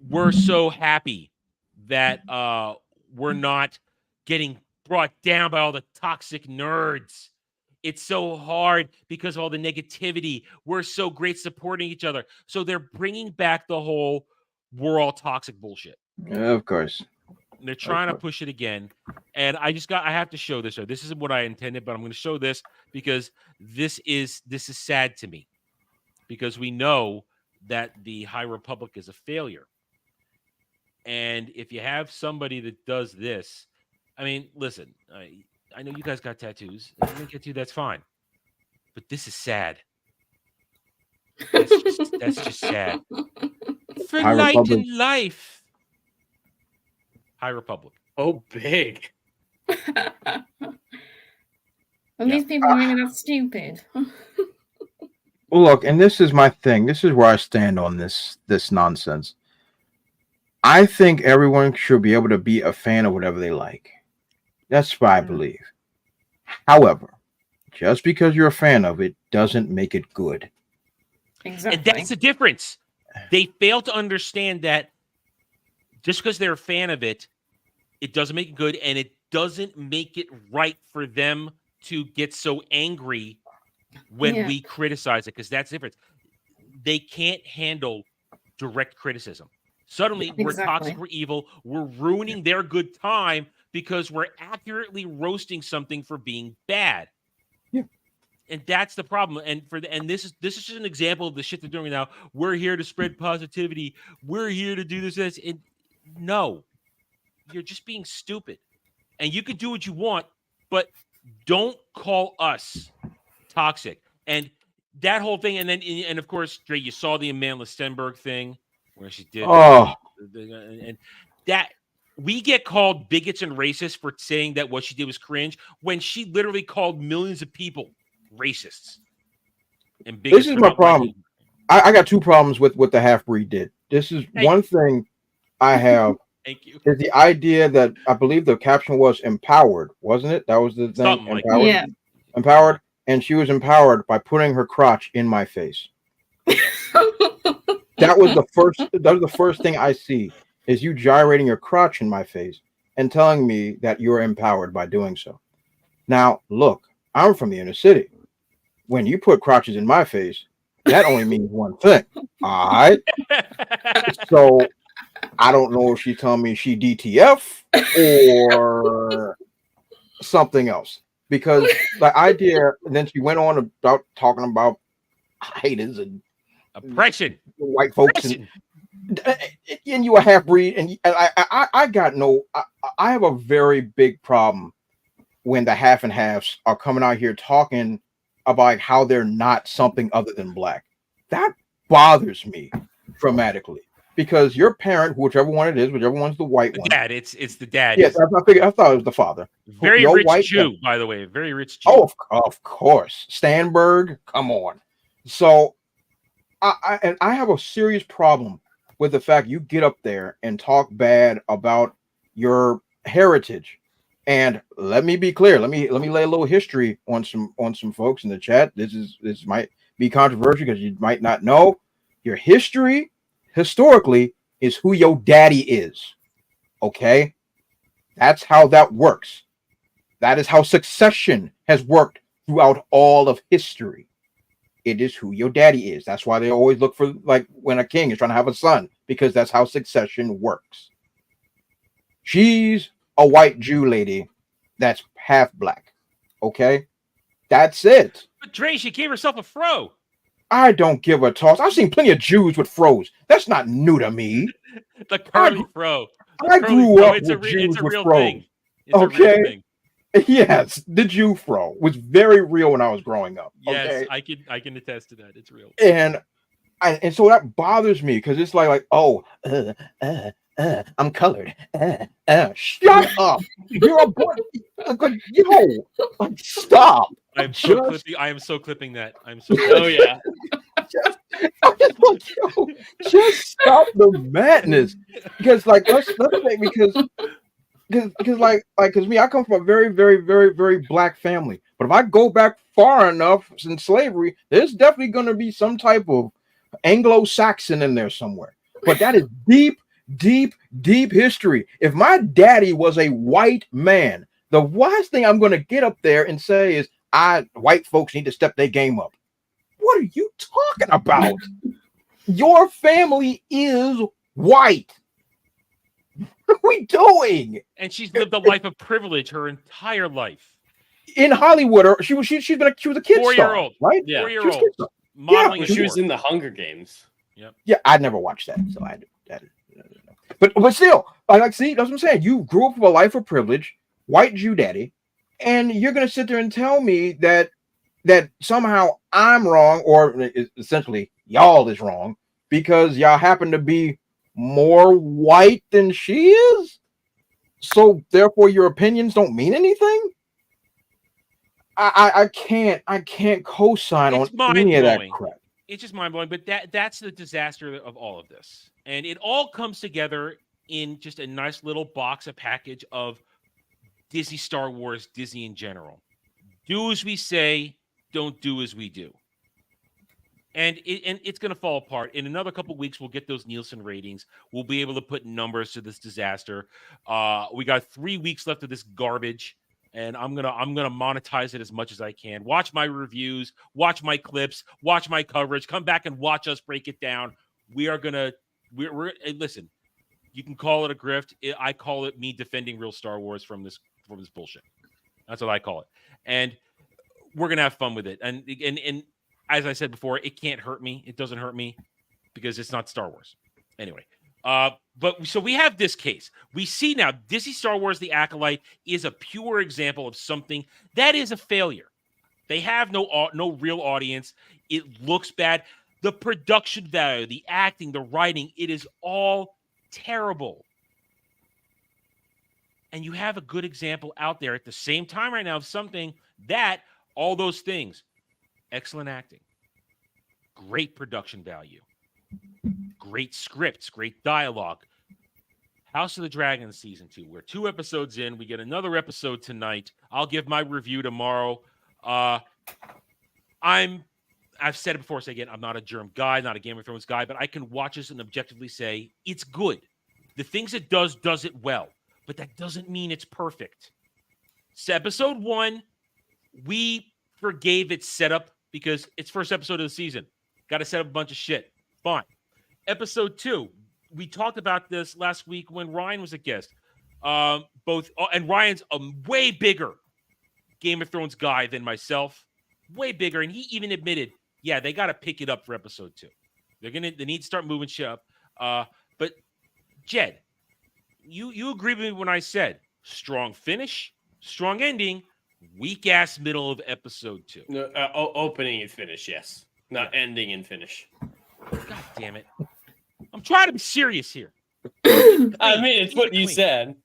we're so happy that we're not getting brought down by all the toxic nerds. It's so hard because of all the negativity. We're so great supporting each other. So they're bringing back the whole we're all toxic bullshit. Yeah, of course. And they're trying to push it again. And I have to show this. This isn't what I intended, but I'm going to show this because this is sad to me. Because we know that the High Republic is a failure. And if you have somebody that does this, I mean, listen, I know you guys got tattoos. If you don't get to, that's fine. But this is sad. That's just sad. for High light Republic. and life. High Republic. Oh, big. Are these people really that stupid? Well, look, and this is my thing. This is where I stand on this nonsense. I think everyone should be able to be a fan of whatever they like. That's what I believe. However, just because you're a fan of it doesn't make it good. Exactly. And that's the difference. They fail to understand that just because they're a fan of it, it doesn't make it good, and it doesn't make it right for them to get so angry when we criticize it, because that's the difference. They can't handle direct criticism. Suddenly, we're toxic, we're evil, we're ruining their good time because we're accurately roasting something for being bad. Yeah. And that's the problem. And this is just an example of the shit they're doing now. We're here to spread positivity. We're here to do this. And no, you're just being stupid. And you can do what you want, but don't call us toxic. And that whole thing, and of course, Dre, you saw the Amanda Stenberg thing where she did. And that we get called bigots and racists for saying that what she did was cringe when she literally called millions of people racists and bigots. This is my problem. I got two problems with what the half-breed did. This is one thing I have. Thank you. Is the idea that I believe the caption was empowered, wasn't it? That was the thing. Something like empowered. Yeah. Empowered, and she was empowered by putting her crotch in my face. That was the first thing I see, is you gyrating your crotch in my face and telling me that you're empowered by doing so. Now, look, I'm from the inner city. When you put crotches in my face, that only means one thing. All right. So I don't know if she's telling me she DTF or something else. Because the idea, and then she went on about talking about haters and oppression, white folks, and you a half breed, and I got no. I have a very big problem when the half and halves are coming out here talking about how they're not something other than black. That bothers me dramatically. Because your parent, whichever one it is, whichever one's the white one. Dad, it's the dad. Yes, I thought it was the father. Very Your rich white Jew, one. by the way. Very rich Jew. Oh, of course. Stanberg, come on. So, I have a serious problem with the fact you get up there and talk bad about your heritage. And let me be clear. Let me lay a little history on some folks in the chat. This might be controversial because you might not know your history. Historically, is who your daddy is. Okay? That's how that works. That is how succession has worked throughout all of history. It is who your daddy is. That's why they always look for, like, when a king is trying to have a son, because that's how succession works. She's a white Jew lady that's half black. Okay? That's it. But Dre, she gave herself a fro. I don't give a toss. I've seen plenty of Jews with fros. That's not new to me. The curly fro. I grew up with Jews it's a with real fros. thing. It's a real Okay. thing. Yes, the Jew fro was very real when I was growing up. Yes, Okay? I can attest to that. It's real. And so that bothers me because it's like, oh, I'm colored. Shut up. You're a boy. Yo, stop. I am so clipping that. I'm so Oh yeah. Just stop the madness. Because like let's say because me, I come from a very, very, very, very black family. But if I go back far enough since slavery, there's definitely going to be some type of Anglo-Saxon in there somewhere. But that is deep, deep, deep history. If my daddy was a white man, the last thing I'm going to get up there and say is, white folks need to step their game up. What are you talking about? Your family is white. What are we doing? And she's lived a life of privilege her entire life. In Hollywood, or she was a kid 4-year-old, star, right? Yeah. 4-year-old. Modeling. She was in the Hunger Games. Yep. Yeah, I never watched that, so I but still, see, that's what I'm saying. You grew up with a life of privilege, white Jew daddy, and you're gonna sit there and tell me that somehow I'm wrong, or essentially y'all is wrong because y'all happen to be more white than she is? So therefore your opinions don't mean anything? I can't co-sign on any of that crap. It's just mind-blowing, but that's the disaster of all of this. And it all comes together in just a nice little box, a package of Disney, Star Wars, Disney in general. Do as we say, don't do as we do. And it's going to fall apart. In another couple of weeks, we'll get those Nielsen ratings. We'll be able to put numbers to this disaster. We got 3 weeks left of this garbage, and I'm gonna monetize it as much as I can. Watch my reviews, watch my clips, watch my coverage. Come back and watch us break it down. We're listen. You can call it a grift. I call it me defending real Star Wars from this bullshit. That's what I call it. And we're gonna have fun with it. And as I said before, it can't hurt me. It doesn't hurt me because it's not Star Wars. Anyway, but so we have this case. We see now Disney Star Wars The Acolyte is a pure example of something that is a failure. They have no real audience. It looks bad. The production value, the acting, the writing, it is all terrible. And you have a good example out there at the same time right now of something that all those things. Excellent acting, great production value, great scripts, great dialogue. House of the Dragon Season 2. We're 2 episodes in. We get another episode tonight. I'll give my review tomorrow. I've said it before, say again, I'm not a germ guy, not a Game of Thrones guy, but I can watch this and objectively say it's good. The things it does it well, but that doesn't mean it's perfect. So episode 1, we forgave its setup because it's first episode of the season. Got to set up a bunch of shit. Fine. Episode 2, we talked about this last week when Ryan was a guest. And Ryan's a way bigger Game of Thrones guy than myself. Way bigger. And he even admitted, yeah, they got to pick it up for episode 2. They need to start moving shit up. But Jed, you agree with me when I said strong finish, strong ending, weak ass middle of episode 2. No, opening and finish, yes. Not ending and finish. God damn it. I'm trying to be serious here. I mean, it's what you said.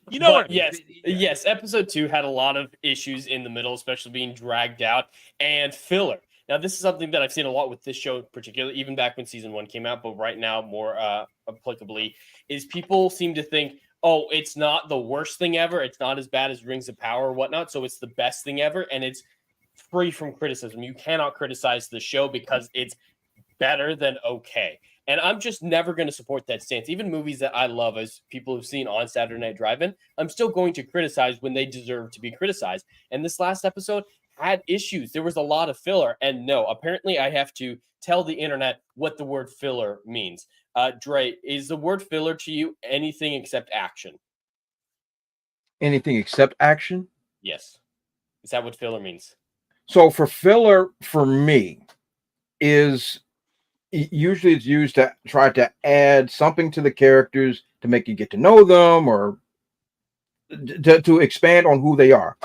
You know what? Yes. Episode 2 had a lot of issues in the middle, especially being dragged out and filler. Now, this is something that I've seen a lot with this show, particularly even back when season 1 came out, but right now more applicably, is people seem to think, oh, it's not the worst thing ever. It's not as bad as Rings of Power or whatnot. So it's the best thing ever. And it's free from criticism. You cannot criticize the show because it's better than okay. And I'm just never going to support that stance. Even movies that I love, as people have seen on Saturday Night Drive-In, I'm still going to criticize when they deserve to be criticized. And this last episode had issues. There was a lot of filler. And no, apparently I have to tell the internet what the word filler means. Dre, is the word filler to you anything except action? Anything except action? Yes. Is that what filler means? So for filler, for me, is usually it's used to try to add something to the characters to make you get to know them or to expand on who they are.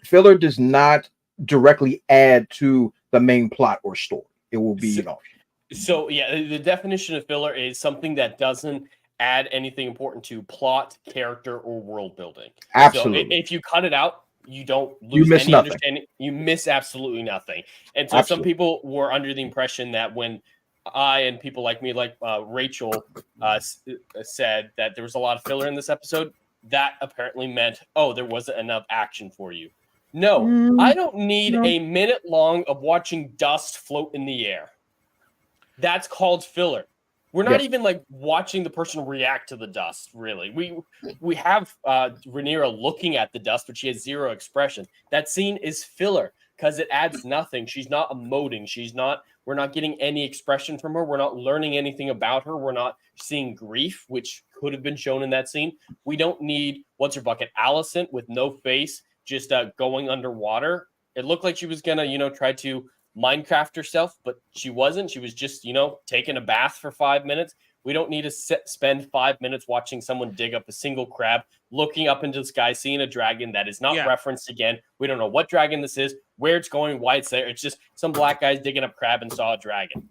Filler does not directly add to the main plot or story. It will be an option. So, yeah, the definition of filler is something that doesn't add anything important to plot, character, or world building. Absolutely. So if you cut it out, you don't lose any understanding. You miss absolutely nothing. And so some people were under the impression that when I and people like me, like Rachel, said that there was a lot of filler in this episode, that apparently meant, oh, there wasn't enough action for you. No, I don't need a minute long of watching dust float in the air. That's called filler. We're not even like watching the person react to the dust, really. We have Rhaenyra looking at the dust, but she has zero expression. That scene is filler because it adds nothing. She's not emoting. We're not getting any expression from her. We're not learning anything about her. We're not seeing grief, which could have been shown in that scene. We don't need, what's her bucket, Alicent with no face, just going underwater. It looked like she was going to, try to Minecraft herself, but she wasn't. She was just, taking a bath for 5 minutes. We don't need to spend 5 minutes watching someone dig up a single crab, looking up into the sky, seeing a dragon that is not referenced again. We don't know what dragon this is, where it's going, why it's there. It's just some black guys digging up crab and saw a dragon.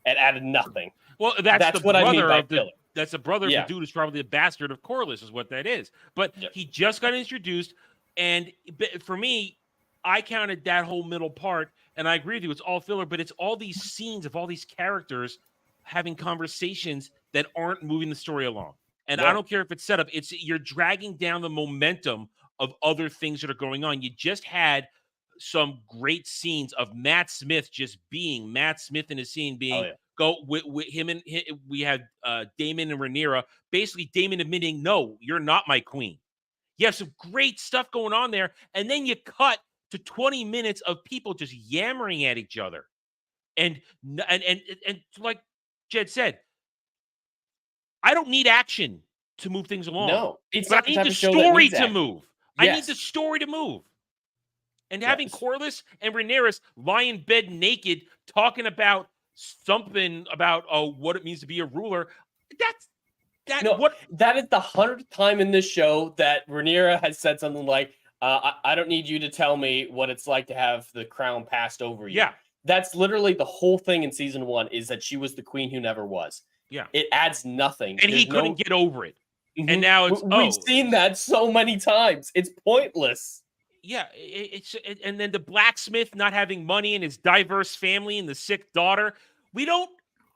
It added nothing. Well, that's what I mean by filler. That's a brother of Yeah. the dude who's probably the bastard of Corliss, is what that is. But he just got introduced, and for me, I counted that whole middle part, and I agree with you. It's all filler, but it's all these scenes of all these characters having conversations that aren't moving the story along. And I don't care if it's set up. You're dragging down the momentum of other things that are going on. You just had some great scenes of Matt Smith just being Matt Smith in his scene being go with him, and we had Damon and Rhaenyra. Basically, Damon admitting, "No, you're not my queen." You have some great stuff going on there, and then you cut to 20 minutes of people just yammering at each other, and like Jed said, I don't need action to move things along. No, it's but not I the need type the of show that story needs to action. move. Yes. I need the story to move. And having Corliss and Rhaenyra lie in bed naked, talking about something about what it means to be a ruler. That is the 100th time in this show that Rhaenyra has said something like, I don't need you to tell me what it's like to have the crown passed over you. Yeah. That's literally the whole thing in season 1, is that she was the queen who never was. Yeah. It adds nothing. And he couldn't get over it. Mhm. And now it's, we've seen that so many times. It's pointless. Yeah, and then the blacksmith not having money and his diverse family and the sick daughter. We don't.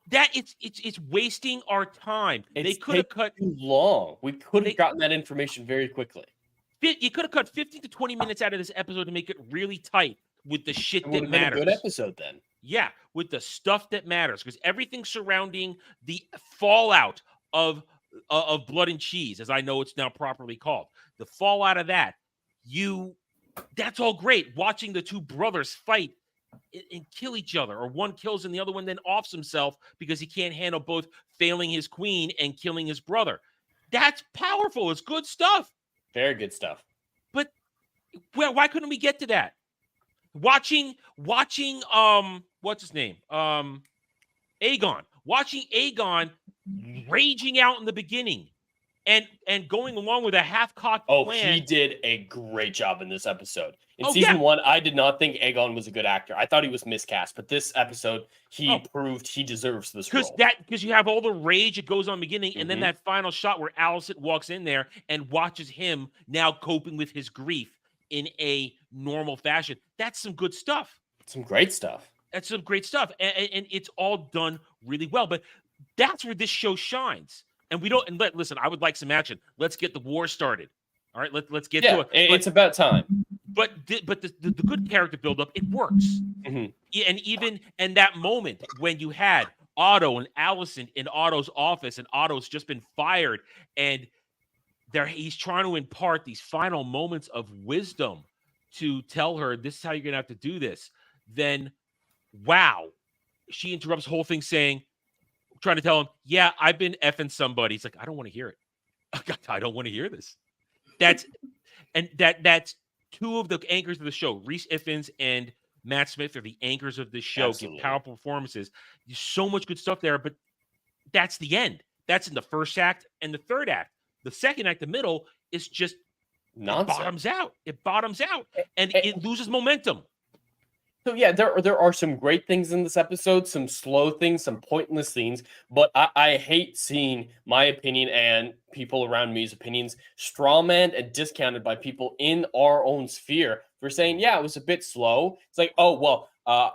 That it's wasting our time. They could have cut too long. We could have gotten that information very quickly. You could have cut 15 to 20 minutes out of this episode to make it really tight with the shit It would that have been matters. a good episode then. Yeah, with the stuff that matters, because everything surrounding the fallout of Blood and Cheese, as I know it's now properly called, the fallout of that, that's all great. Watching the two brothers fight and kill each other, or one kills and the other one then offs himself because he can't handle both failing his queen and killing his brother. That's powerful. It's good stuff. Very good stuff. But why couldn't we get to that? Watching what's his name? Aegon. Watching Aegon raging out in the beginning and going along with a half-cocked plan. He did a great job in this episode. In Oh, season yeah. 1, I did not think Aegon was a good actor. I thought he was miscast, but this episode, he proved he deserves this role. Because you have all the rage that goes on in the beginning, and then Mhm. that final shot where Alicent walks in there and watches him now coping with his grief in a normal fashion. That's some good stuff. Some great stuff. That's some great stuff. And it's all done really well. But that's where this show shines. And we don't, listen, I would like some action. Let's get the war started. All right, let's get to it. It's about time. But the good character buildup, it works. Mhm. And even in that moment when you had Otto and Alicent in Otto's office, and Otto's just been fired, and he's trying to impart these final moments of wisdom to tell her, this is how you're going to have to do this. Then, wow, she interrupts the whole thing saying, trying to tell him, yeah, I've been effing somebody. He's like, I don't want to hear it. I don't want to hear this. That's two of the anchors of the show. Rhys Ifans and Matt Smith are the anchors of this show. Absolutely. Give powerful performances. There's so much good stuff there, but that's the end. That's in the first act and the third act. The second act, the middle, is just nonsense. It bottoms out, and it loses momentum. So yeah, there are some great things in this episode, some slow things, some pointless things, but I hate seeing my opinion and people around me's opinions strawmanned and discounted by people in our own sphere for saying, yeah, it was a bit slow. It's like, oh, well,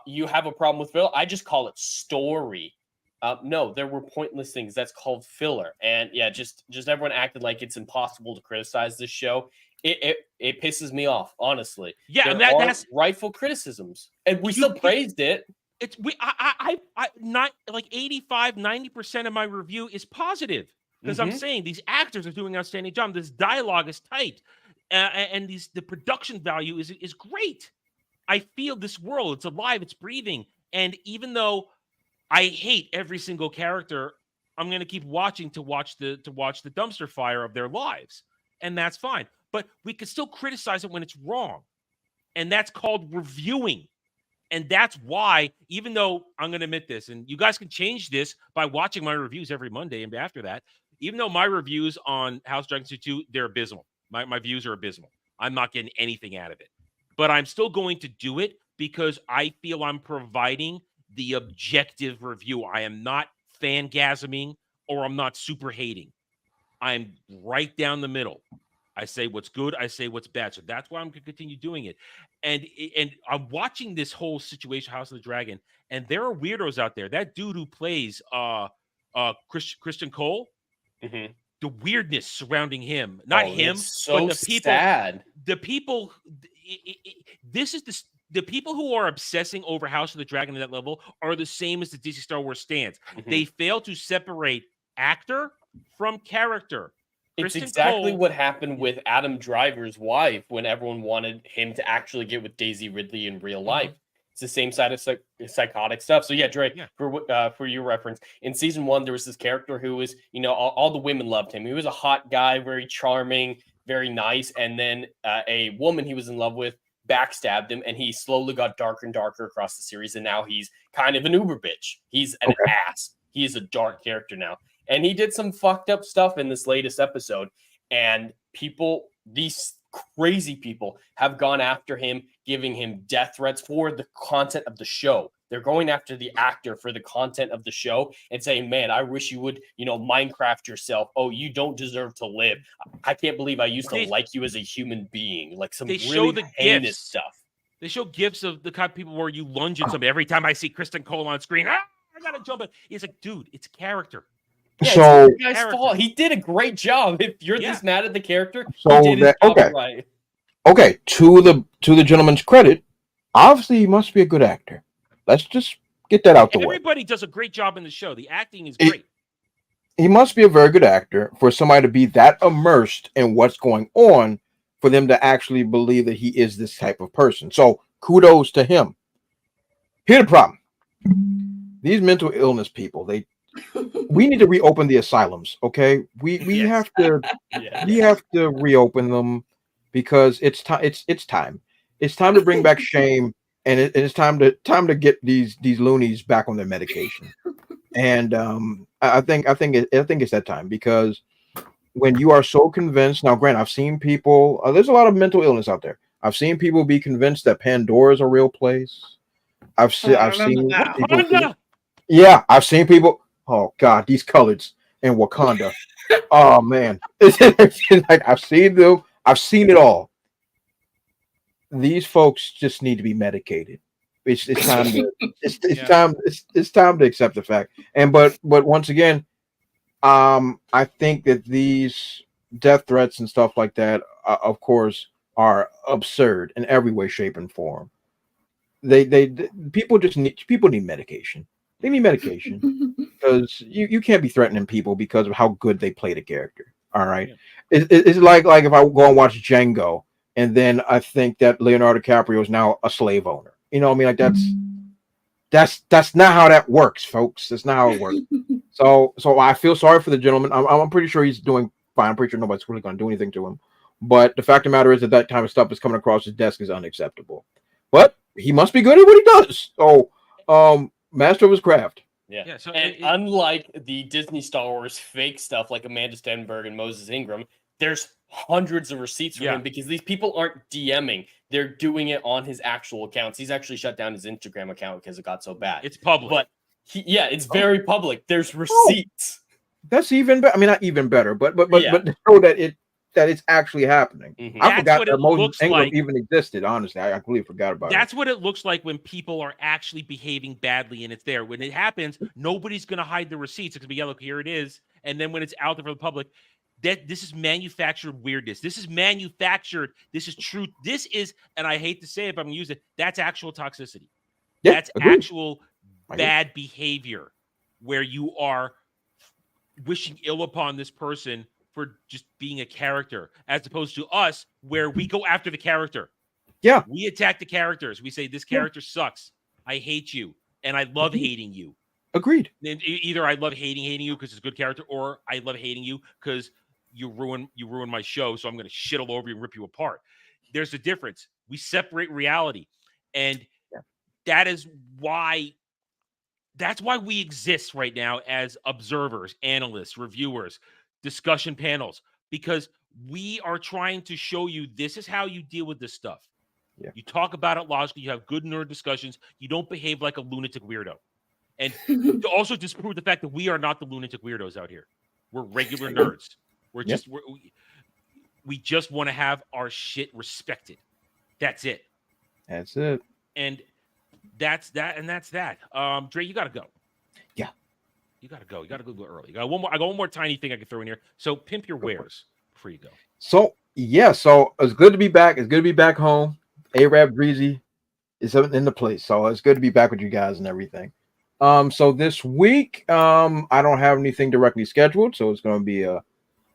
you have a problem with filler? I just call it story. No, there were pointless things. That's called filler. And yeah, just everyone acted like it's impossible to criticize this show. It pisses me off, honestly. Yeah, there and are that's rightful criticisms, and we still praised it. It's I not like 85-90% of my review is positive because I'm saying these actors are doing an outstanding job. This dialogue is tight, and the production value is great. I feel this world; it's alive, it's breathing, and even though I hate every single character, I'm going to keep watching to watch the dumpster fire of their lives, and that's fine. But we can still criticize it when it's wrong. And that's called reviewing. And that's why, even though I'm going to admit this, and you guys can change this by watching my reviews every Monday and after that, even though my reviews on House of Dragons 2, they're abysmal. My views are abysmal. I'm not getting anything out of it. But I'm still going to do it because I feel I'm providing the objective review. I am not fangasming or I'm not super hating. I'm right down the middle. I say what's good, I say what's bad. So that's why I'm going to continue doing it. And I'm watching this whole situation, House of the Dragon, and there are weirdos out there. That dude who plays Christian Cole, the weirdness surrounding him, not him, so but the people. sad. The people. This is the people who are obsessing over House of the Dragon at that level are the same as the DC Star Wars stands. They fail to separate actor from character. It's Kristen exactly Cole, what happened with Adam Driver's wife when everyone wanted him to actually get with Daisy Ridley in real life. It's the same side of psychotic stuff. So yeah, Dre, for your reference, in season 1, there was this character who was, all the women loved him. He was a hot guy, very charming, very nice. And then a woman he was in love with backstabbed him, and he slowly got darker and darker across the series. And now he's kind of an uber bitch. He's an ass. He is a dark character now. And he did some fucked up stuff in this latest episode. And these crazy people have gone after him, giving him death threats for the content of the show. They're going after the actor for the content of the show and saying, man, I wish you would, Minecraft yourself. Oh, you don't deserve to live. I can't believe I used to like you as a human being. Like some really heinous stuff. They show gifs of the kind of people where you lunge at somebody. Every time I see Kristen Cole on screen, I gotta jump in. He's like, dude, it's character. Yeah, so it's the guy's fault. He did a great job. If you're this mad at the character, so he did his job right. Okay, to the gentleman's credit, obviously he must be a good actor. Let's just get that out the way. Everybody does a great job in the show. The acting is great. He must be a very good actor for somebody to be that immersed in what's going on for them to actually believe that he is this type of person. So kudos to him. Here's the problem. These mental illness people, we need to reopen the asylums, okay? We have to reopen them because it's time. It's time. It's time to bring back shame, and it's time to get these loonies back on their medication. And I think it's that time, because when you are so convinced. Now, granted, I've seen people. There's a lot of mental illness out there. I've seen people be convinced that Pandora is a real place. I've seen people. Yeah, I've seen people. Oh God, these colors in Wakanda. Oh man, it's like I've seen them. I've seen it all. These folks just need to be medicated. It's time to it's time to accept the fact. And but once again, I think that these death threats and stuff like that, of course, are absurd in every way, shape, and form. People need medication. They need medication because you can't be threatening people because of how good they play the character. All right, it's like if I go and watch Django and then I think that Leonardo DiCaprio is now a slave owner. You know what I mean? Like that's not how that works, folks. That's not how it works. So I feel sorry for the gentleman. I'm pretty sure he's doing fine. I'm pretty sure nobody's really going to do anything to him. But the fact of the matter is that kind of stuff is coming across his desk is unacceptable. But he must be good at what he does. So master of his craft. Yeah. So unlike the Disney Star Wars fake stuff like Amanda Stenberg and Moses Ingram, there's hundreds of receipts for him because these people aren't DMing. They're doing it on his actual accounts. He's actually shut down his Instagram account because it got so bad. It's public. But it's very public. There's receipts. That's even better. I mean, not even better, but to show that it's actually happening. I forgot that Moses Ingram even existed. Honestly, I completely forgot about it. That's what it looks like when people are actually behaving badly, and it's there. When it happens, nobody's going to hide the receipts. It's going to be, look, here it is. And then when it's out there for the public, this is manufactured weirdness. This is manufactured. This is true. This is, and I hate to say it, but I'm going to use it. That's actual toxicity. Yeah, that's actual bad behavior where you are wishing ill upon this person for just being a character, as opposed to us, where we go after the character. Yeah. We attack the characters. We say, this character sucks. I hate you. And I love hating you. Agreed. And either I love hating you because it's a good character, or I love hating you because you ruin my show. So I'm going to shit all over you and rip you apart. There's a difference. We separate reality. And that's why we exist right now as observers, analysts, reviewers, discussion panels, because we are trying to show you this is how you deal with this stuff. You talk about it logically. You have good nerd discussions. You don't behave like a lunatic weirdo. and to also disprove the fact that we are not the lunatic weirdos out here. We're regular nerds. We're just we just want to have our shit respected. That's it. That's it. And that's that. And that's that. Dre, you got to go. Yeah. You got to go. You got to go early. I got one more tiny thing I can throw in here. So pimp your wares before you go. So so it's good to be back. It's good to be back home. Arab Breezy is in the place. So it's good to be back with you guys and everything. So this week, I don't have anything directly scheduled. So it's going to be a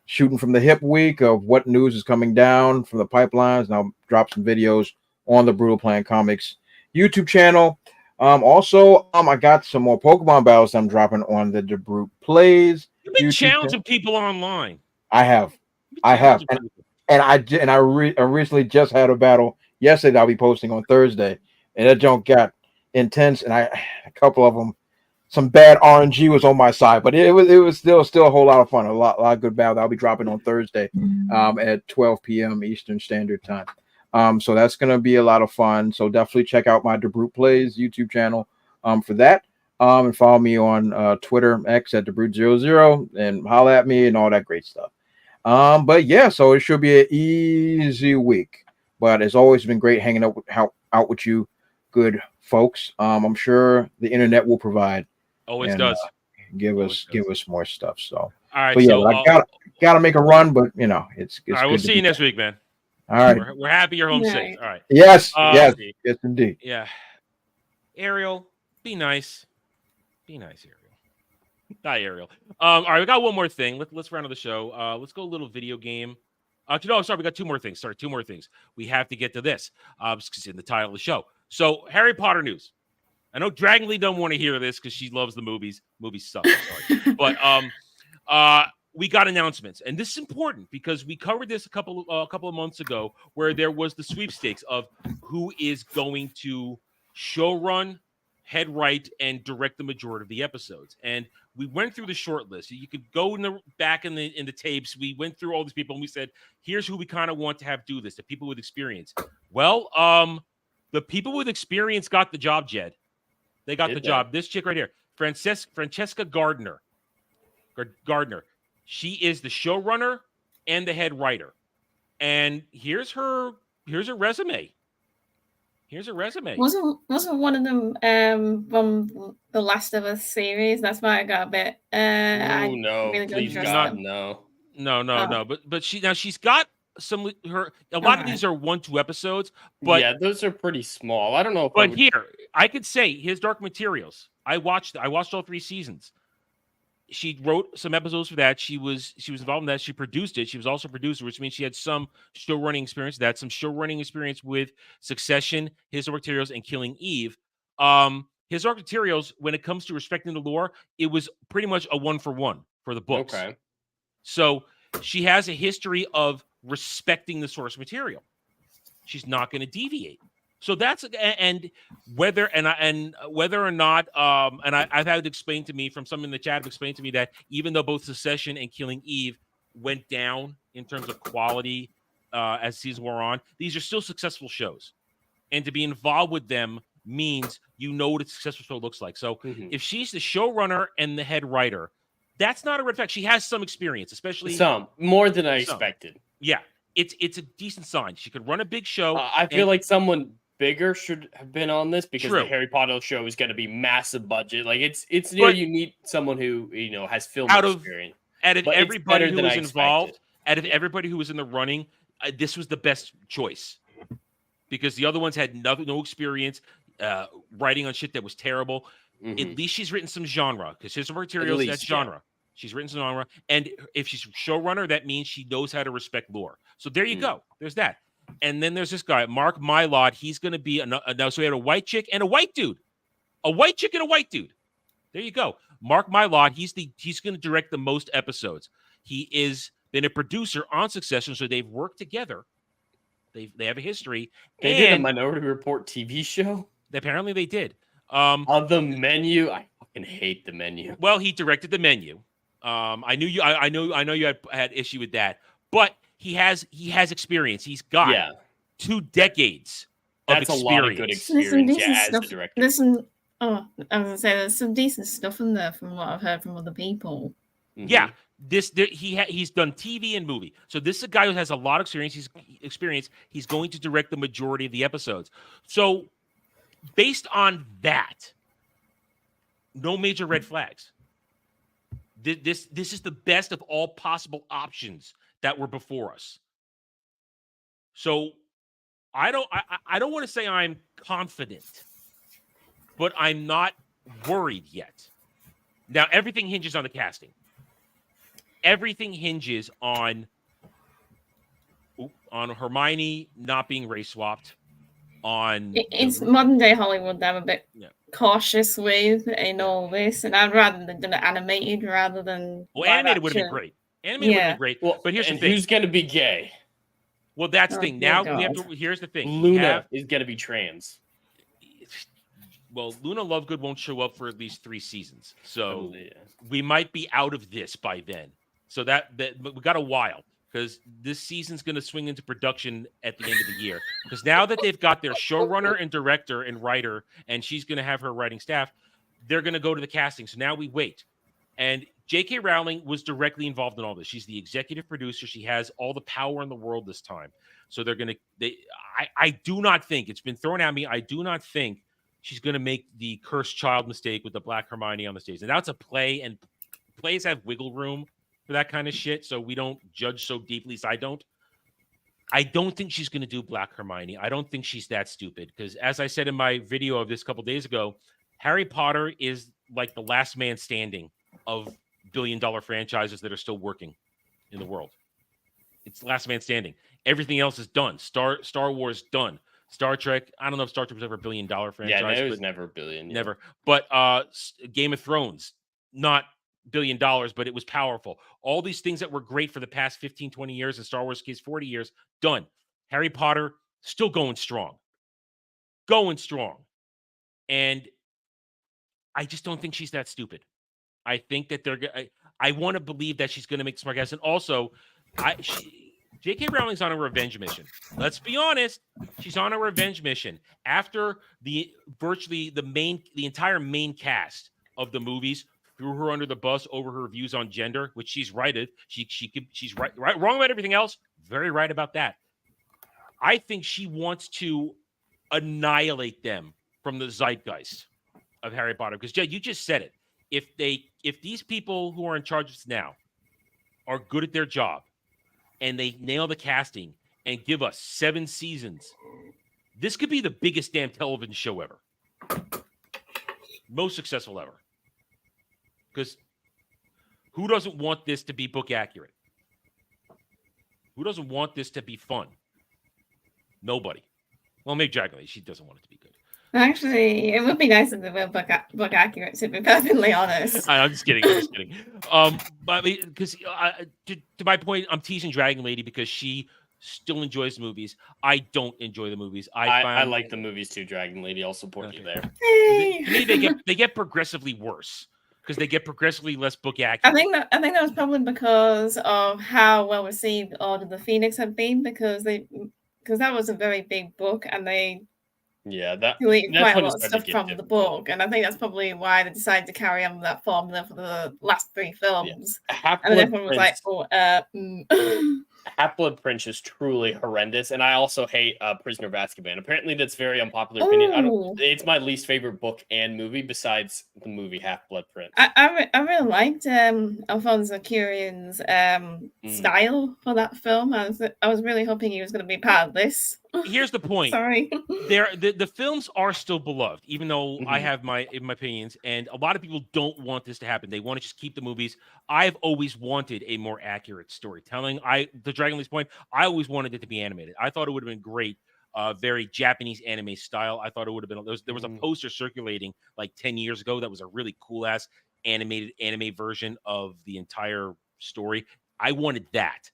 shooting from the hip week of what news is coming down from the pipelines. And I'll drop some videos on the Brutal Plan Comics YouTube channel. Also, I got some more Pokemon battles I'm dropping on the Brute Plays. You've been challenging people online. I have. And I recently just had a battle yesterday that I'll be posting on Thursday, and that junk got intense, and a couple of them, some bad RNG was on my side, but it was still a whole lot of fun, a lot of good battle. I'll be dropping on Thursday, at 12 p.m. Eastern Standard Time. So that's gonna be a lot of fun. So definitely check out my DeBrute Plays YouTube channel for that. And follow me on Twitter X at DeBrute00 and holla at me and all that great stuff. But yeah, so it should be an easy week. But it's always been great hanging out with you, good folks. I'm sure the internet will provide. Always does. Give us more stuff. So all right. But yeah, so, I gotta make a run, but it's all right. We'll see you next week, man. All right. We're happy you're home safe. All right. Yes, yes, indeed. Yeah. Ariel, be nice. Be nice, Ariel. Hi, Ariel. All right, we got one more thing. Let's round of the show. Let's go a little video game. No, sorry, we got two more things. We have to get to this. Because it's in the title of the show. So, Harry Potter news. I know Dragon Lee don't want to hear this because she loves the movies. Movies suck. Sorry. But we got announcements, and this is important because we covered this a couple of months ago, where there was the sweepstakes of who is going to showrun, head write, and direct the majority of the episodes. And we went through the short list. You could go back in the tapes. We went through all these people, and we said, here's who we kind of want to have do this, the people with experience. Well, the people with experience got the job, Jed. They got the job. This chick right here, Francesca Gardner. She is the showrunner and the head writer. And here's her resume. Wasn't one of them from the Last of Us series? That's why I got a bit. No, really please God, no. But she's got some. A lot of these are 1-2 episodes. But yeah, those are pretty small. I don't know. Here I could say his Dark Materials. I watched all 3 seasons. She wrote some episodes for that. She was involved in that. She produced it. She was also a producer, which means she had some show running experience. Some show running experience with Succession, His Dark Materials, and Killing Eve. His Dark Materials, when it comes to respecting the lore, it was pretty much a 1-for-1 for the books. Okay. So she has a history of respecting the source material. She's not going to deviate. So that's whether or not I've had it explained to me from some in the chat have explained to me that even though both Succession and Killing Eve went down in terms of quality as season wore on, these are still successful shows, and to be involved with them means you know what a successful show looks like. So if she's the showrunner and the head writer, that's not a red flag. She has some experience, especially some more than I expected. Yeah, it's a decent sign. She could run a big show. I feel like someone bigger should have been on this because True. the Harry Potter show is going to be massive budget. Like you need someone who has film experience. Out of everybody who was involved, out of everybody who was in the running, this was the best choice because the other ones had no experience writing on shit that was terrible. At least she's written some genre because His Materials, that's genre. She's written some genre, and if she's showrunner, that means she knows how to respect lore. So there you go. There's that. And then there's this guy, Mark Mylod. He's going to be now. So we had a white chick and a white dude, a white chick and a white dude. There you go. Mark Mylod. He's going to direct the most episodes. He is been a producer on Succession, so they've worked together. They have a history. They did a Minority Report TV show. Apparently, they did. On The Menu, I fucking hate The Menu. Well, he directed The Menu. I knew you. I know you had issue with that, but he has experience. He's got 2 decades of experience. That's a lot of good experience as the director. Listen, Oh, I was gonna say there's some decent stuff in there from what I've heard from other people. Yeah, he's done TV and movie, so this is a guy who has a lot of experience. He's going to direct the majority of the episodes. So, based on that, no major red flags. This is the best of all possible options that were before us. So, I don't want to say I'm confident, but I'm not worried yet. Now, everything hinges on the casting. Everything hinges on Hermione not being race swapped. It's modern day Hollywood that I'm a bit cautious with in all this, and I'd rather than done it animated rather than. Well, animated would have been great. Animated would have been great. Well, but here's the and thing: who's going to be gay? Well, that's the thing. Now we have to. Here's the thing: Luna is going to be trans. Well, Luna Lovegood won't show up for at least 3 seasons, so we might be out of this by then. So that we got a while, because this season's going to swing into production at the end of the year. Because now that they've got their showrunner and director and writer, and she's going to have her writing staff, they're going to go to the casting. So now we wait. And J.K. Rowling was directly involved in all this. She's the executive producer. She has all the power in the world this time. So they're going to. I do not think it's been thrown at me. I do not think she's going to make the cursed child mistake with the Black Hermione on the stage. And that's a play, and plays have wiggle room for that kind of shit, so we don't judge so deeply. At least I don't think she's going to do Black Hermione. I don't think she's that stupid, because as I said in my video of this a couple days ago, Harry Potter is like the last man standing of billion-dollar franchises that are still working in the world. It's the last man standing. Everything else is done. Star Wars done. Star Trek, I don't know if Star Trek was ever a billion-dollar franchise. Yeah, it was never a billion. Never. But Game of Thrones, not $1 billion, but it was powerful. All these things that were great for the past 15, 20 years, and Star Wars case 40 years, done. Harry Potter, still going strong. Going strong. And I just don't think she's that stupid. I think that I want to believe that she's going to make smart guys. And also, J.K. Rowling's on a revenge mission. Let's be honest. She's on a revenge mission. After the entire main cast of the movies threw her under the bus over her views on gender, which she's righted. She's right, wrong about everything else. Very right about that. I think she wants to annihilate them from the zeitgeist of Harry Potter. Because Jed, you just said it. If these people who are in charge of this now are good at their job, and they nail the casting and give us 7 seasons, this could be the biggest damn television show ever. Most successful ever. Because who doesn't want this to be book accurate? Who doesn't want this to be fun? Nobody. Well, maybe Dragon Lady, she doesn't want it to be good. Actually, it would be nice if they were book accurate, to be perfectly honest. I'm just kidding. But because to my point, I'm teasing Dragon Lady because she still enjoys the movies. I don't enjoy the movies. I like the movies too, Dragon Lady. I'll support you there. To me, they get progressively worse because they get progressively less book accurate. I think that was probably because of how well received Order of the Phoenix had been, because that was a very big book, and they deleted quite a lot of stuff from the book, and I think that's probably why they decided to carry on with that formula for the last 3 films. Yeah. And then everyone was like, Half-Blood Prince is truly horrendous, and I also hate Prisoner of Azkaban. Apparently, that's a very unpopular opinion. It's my least favorite book and movie besides the movie Half-Blood Prince. I really liked Alfonso Cuarón's style for that film. I was really hoping he was going to be part of this. Here's the point. Sorry. The films are still beloved, even though I have my opinions, and a lot of people don't want this to happen. They want to just keep the movies. I've always wanted a more accurate storytelling. The Dragon Lady's point, I always wanted it to be animated. I thought it would have been great, very Japanese anime style. I thought it would have been. There was a poster circulating like 10 years ago that was a really cool ass animated anime version of the entire story. I wanted that,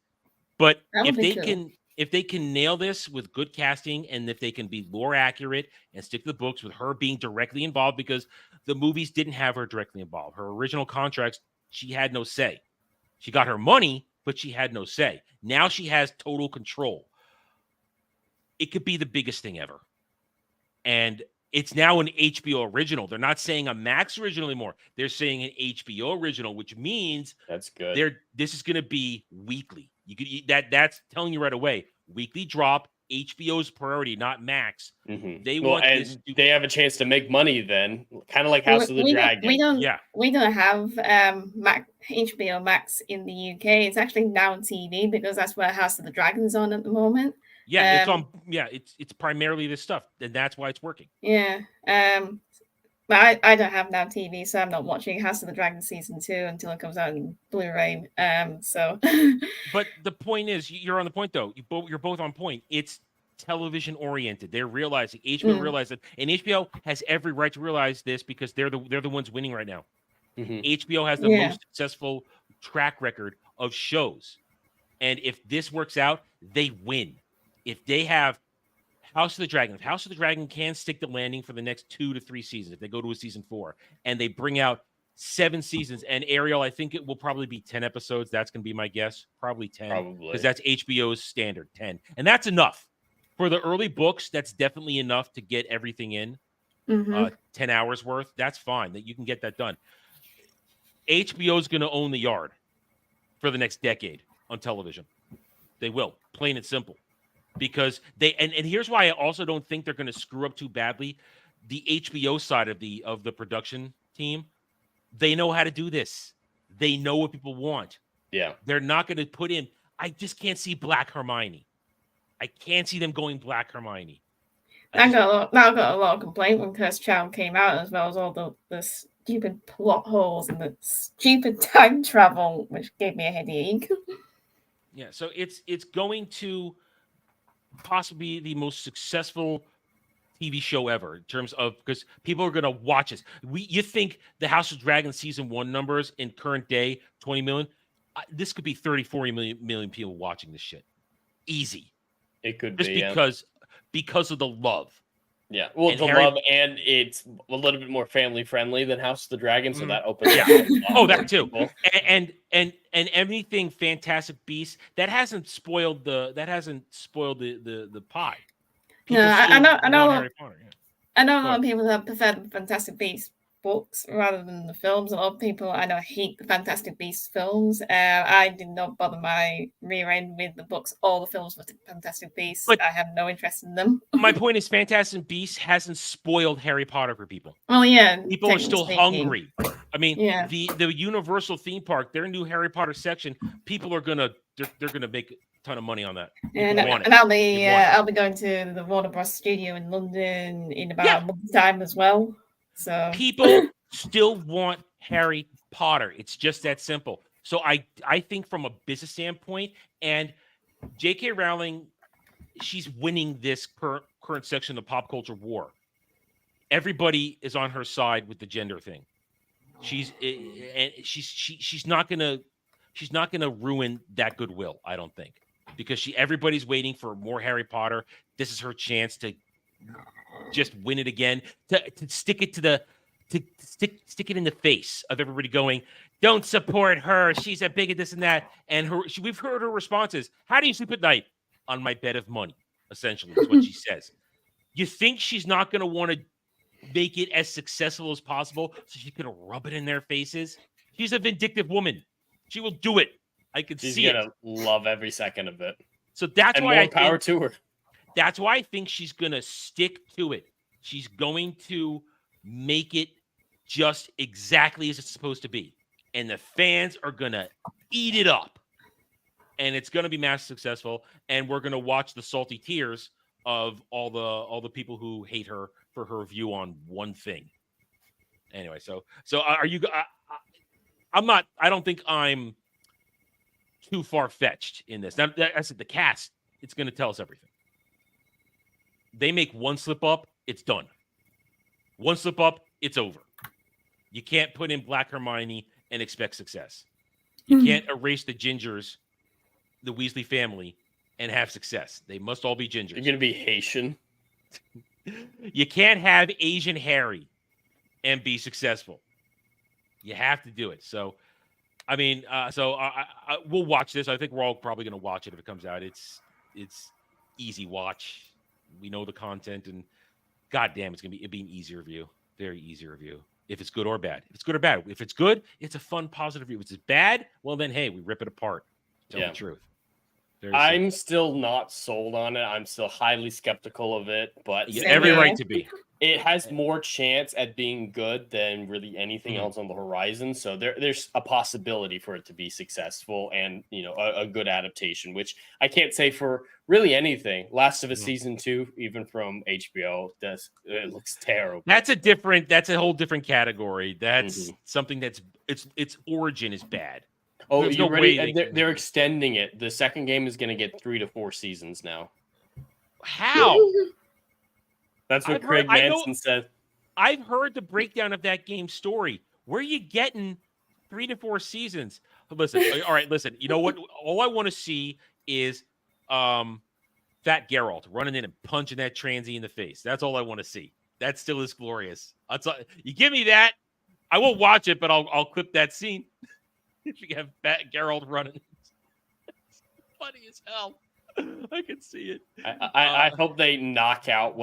but if they can nail this with good casting, and if they can be lore accurate and stick to the books with her being directly involved, because the movies didn't have her directly involved. Her original contracts, she had no say. She got her money, but she had no say. Now she has total control. It could be the biggest thing ever. And It's now an HBO original. They're not saying a Max original anymore. They're saying an HBO original, which means that's good. This is going to be weekly. That's telling you right away. Weekly drop. HBO's priority, not Max. Mm-hmm. They they have a chance to make money then, kind of like House of the Dragon. We don't have HBO Max in the UK. It's actually now on TV because that's where House of the Dragon's on at the moment. Yeah, it's on. Yeah, it's primarily this stuff, and that's why it's working. Yeah. But I don't have Now TV, so I'm not watching House of the Dragon season 2 until it comes out in Blu-ray. So. But the point is, you're on the point though. You're both on point. It's television oriented. They're realizing HBO realized that, and HBO has every right to realize this because they're the ones winning right now. Mm-hmm. HBO has the most successful track record of shows, and if this works out, they win. If they have House of the Dragon, if House of the Dragon can stick the landing for the next 2 to 3 seasons, if they go to a season 4 and they bring out 7 seasons, and Ariel, I think it will probably be 10 episodes. That's going to be my guess. Probably 10. Because that's HBO's standard, 10. And that's enough. For the early books, that's definitely enough to get everything in. 10 hours worth. That's fine. That you can get that done. HBO is going to own the yard for the next decade on television. They will. Plain and simple. Because they and here's why I also don't think they're going to screw up too badly. The HBO side of the production team, they know how to do this. They know what people want. Yeah, they're not going to put in. I just can't see Black Hermione. I can't see them going Black Hermione. That got a lot of complaint when Cursed Child came out, as well as all the stupid plot holes and the stupid time travel, which gave me a headache. Yeah, so it's going to possibly the most successful TV show ever in terms of, because people are going to watch this. You think the House of Dragon season 1 numbers in current day 20 million? This could be 30-40 million people watching this shit. Easy. It could just be because of the love. Yeah, well, and love, and it's a little bit more family friendly than House of the Dragon, so that opens. Oh, that too. And everything Fantastic Beasts that hasn't spoiled the pie. People I know a lot of people that prefer the Fantastic Beasts books rather than the films. A lot of people I know hate the Fantastic Beasts films. I did not bother my rear end with the books or the films for Fantastic Beasts. But I have no interest in them. My point is, Fantastic Beasts hasn't spoiled Harry Potter for people. Well, yeah, people are still hungry. I mean, the Universal theme park, their new Harry Potter section, people are they're gonna make a ton of money on that. And I'll be going to the Warner Bros. Studio in London in about a month's time as well. So people still want Harry Potter. It's just that simple. So I think from a business standpoint, and J.K. Rowling, she's winning this current section of the pop culture war. Everybody is on her side with the gender thing. She's not gonna ruin that goodwill, I don't think, because everybody's waiting for more Harry Potter. This is her chance to just win it again, to stick it stick it in the face of everybody going, don't support her, she's a bigot, this and that. And we've heard her responses. How do you sleep at night? On my bed of money, essentially, is what she says. You think she's not going to want to make it as successful as possible so she can rub it in their faces? She's a vindictive woman. She will do it. I can see it. She's going to love every second of it. So that's why more power to her. That's why I think she's going to stick to it. She's going to make it just exactly as it's supposed to be. And the fans are going to eat it up. And it's going to be massively successful. And we're going to watch the salty tears of all the people who hate her for her view on one thing. Anyway, so are you I don't think I'm too far-fetched in this. Now, I said the cast, it's going to tell us everything. They make one slip up, it's done. One slip up, it's over. You can't put in Black Hermione and expect success. You can't erase the Gingers, the Weasley family, and have success. They must all be Gingers. You're going to be Haitian. You can't have Asian Harry and be successful. You have to do it. So, I mean, we'll watch this. I think we're all probably going to watch it if it comes out. It's easy watch. We know the content, and God damn, it'd be an easy review. Very easy review. If it's good or bad. If it's good or bad. If it's good, it's a fun, positive review. If it's bad, well then, hey, we rip it apart. Tell the truth. I'm still not sold on it. I'm still highly skeptical of it, but every right to be. It has more chance at being good than really anything else on the horizon. So there's a possibility for it to be successful and, you know, a good adaptation, which I can't say for really anything. Last of Us season 2, even from HBO, it looks terrible. That's a whole different category. That's something that's its origin is bad. Oh, you're ready? They're extending it. The second game is going to get 3 to 4 seasons now. How? That's what Craig Manson said. I've heard the breakdown of that game's story. Where are you getting 3 to 4 seasons? Listen, all right, listen. You know what? All I want to see is Fat Geralt running in and punching that transy in the face. That's all I want to see. That still is glorious. You give me that, I won't watch it, but I'll clip that scene. If you have Fat Geralt running, it's funny as hell. I can see it. I hope they knock out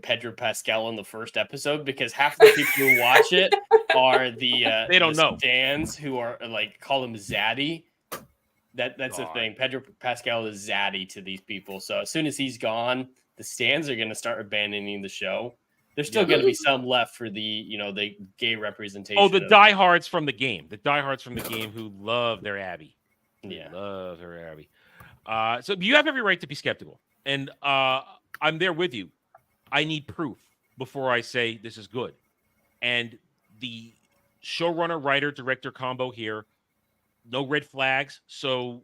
Pedro Pascal in the first episode, because half the people who watch it are they don't know stands who are call him Zaddy. That's the thing. Pedro Pascal is Zaddy to these people. So as soon as he's gone, the stands are going to start abandoning the show. There's still going to be some left for the gay representation. Oh, the diehards from the game. The diehards from the game who love their Abby. Yeah, love their Abby. So you have every right to be skeptical, and I'm there with you. I need proof before I say this is good. And the showrunner, writer, director combo here, no red flags. So